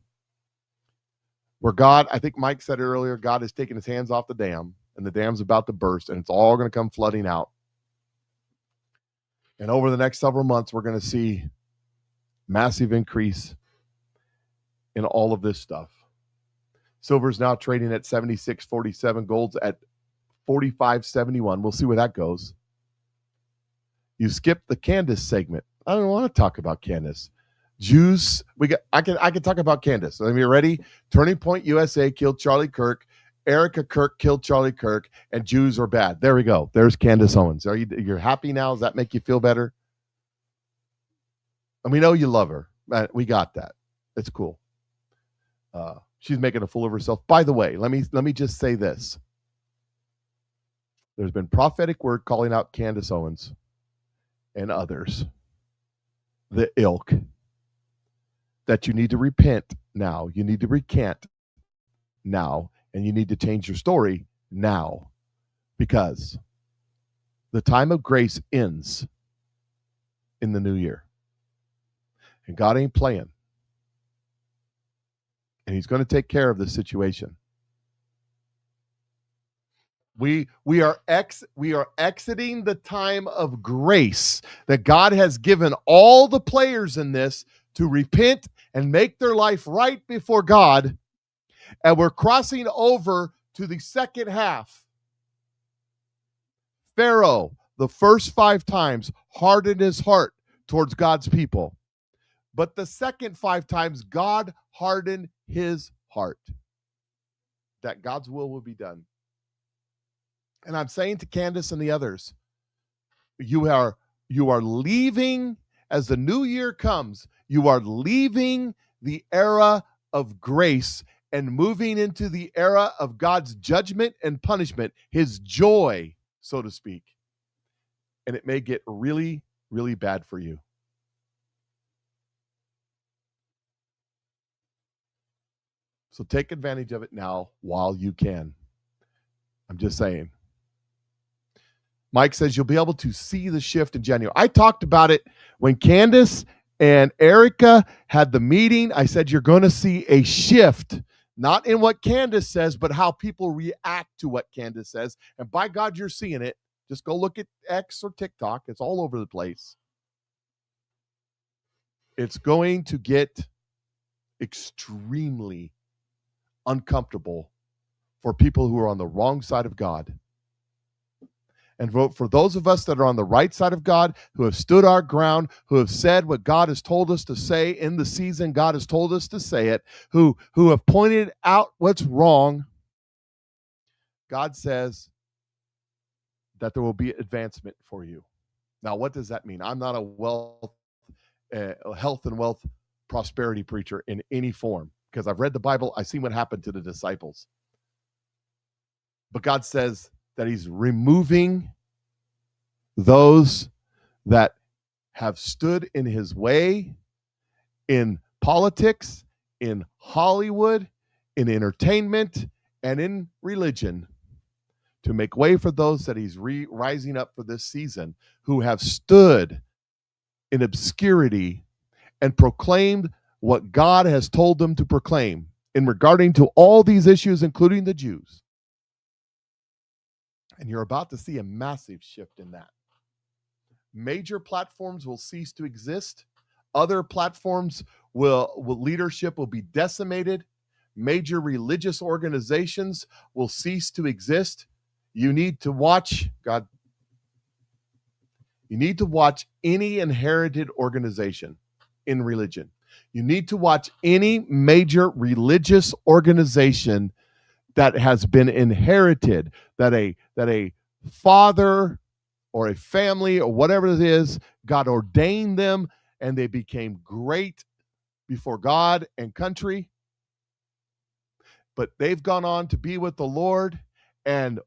where God, I think Mike said it earlier, God is taking his hands off the dam, and the dam's about to burst, and it's all going to come flooding out. And over the next several months, we're going to see massive increase in all of this stuff. Silver's now trading at 76.47. Gold's at 45.71. We'll see where that goes. You skipped the Candace segment. I don't want to talk about Candace. Jews, I can talk about Candace. Let me ready. Turning Point USA killed Charlie Kirk. Erica Kirk killed Charlie Kirk, and Jews are bad. There we go. There's Candace Owens. You're happy now? Does that make you feel better? And we know you love her. We got that. It's cool. She's making a fool of herself. By the way, let me just say this. There's been prophetic word calling out Candace Owens and others, the ilk, that you need to repent now. You need to recant now, and you need to change your story now, because the time of grace ends in the new year. And God ain't playing. And he's going to take care of this situation. We are exiting the time of grace that God has given all the players in this to repent and make their life right before God. And we're crossing over to the second half. Pharaoh, the first 5 times, hardened his heart towards God's people. But the second 5 times, God hardened his heart, that God's will be done. And I'm saying to Candace and the others, you are leaving as the new year comes. You are leaving the era of grace and moving into the era of God's judgment and punishment, his joy, so to speak. And it may get really, really bad for you. So take advantage of it now while you can. I'm just saying. Mike says you'll be able to see the shift in January. I talked about it when Candace and Erica had the meeting. I said you're going to see a shift, not in what Candace says, but how people react to what Candace says. And by God, you're seeing it. Just go look at X or TikTok. It's all over the place. It's going to get extremely uncomfortable for people who are on the wrong side of God. And for those of us that are on the right side of God, who have stood our ground, who have said what God has told us to say in the season God has told us to say it, who have pointed out what's wrong, God says that there will be advancement for you. Now, what does that mean? I'm not a health and wealth prosperity preacher in any form, because I've read the Bible. I've seen what happened to the disciples. But God says that he's removing those that have stood in his way in politics, in Hollywood, in entertainment, and in religion, to make way for those that he's rising up for this season, who have stood in obscurity and proclaimed what God has told them to proclaim in regarding to all these issues, including the Jews. And you're about to see a massive shift in that. Major platforms will cease to exist. Other platforms leadership will be decimated. Major religious organizations will cease to exist. You need to watch, God, you need to watch any inherited organization in religion. You need to watch any major religious organization that has been inherited, that a father or a family or whatever it is, God ordained them and they became great before God and country. But they've gone on to be with the Lord,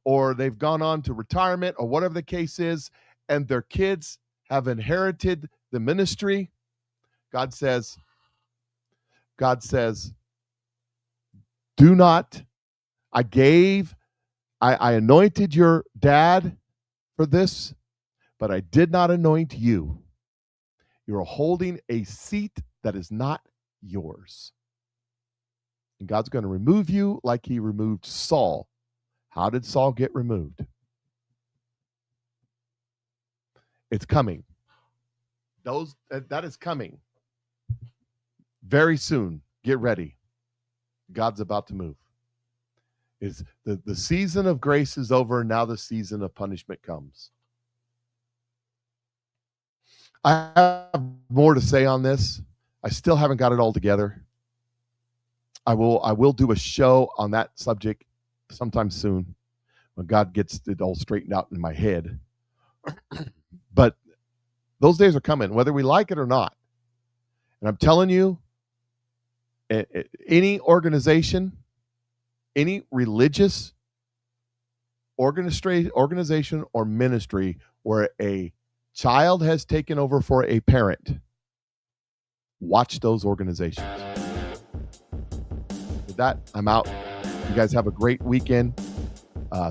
or they've gone on to retirement, or whatever the case is, and their kids have inherited the ministry. God says, do not. I anointed your dad for this, but I did not anoint you. You're holding a seat that is not yours. And God's going to remove you like he removed Saul. How did Saul get removed? It's coming. That is coming. Very soon. Get ready. God's about to move. The season of grace is over. Now the season of punishment comes. I have more to say on this. I still haven't got it all together. I will do a show on that subject sometime soon when God gets it all straightened out in my head. But those days are coming, whether we like it or not. And I'm telling you, any organization, any religious organization or ministry where a child has taken over for a parent, watch those organizations. With that, I'm out. You guys have a great weekend.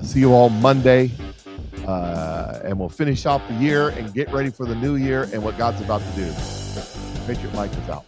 See you all Monday. And we'll finish off the year and get ready for the new year and what God's about to do. Patriot Mike is out.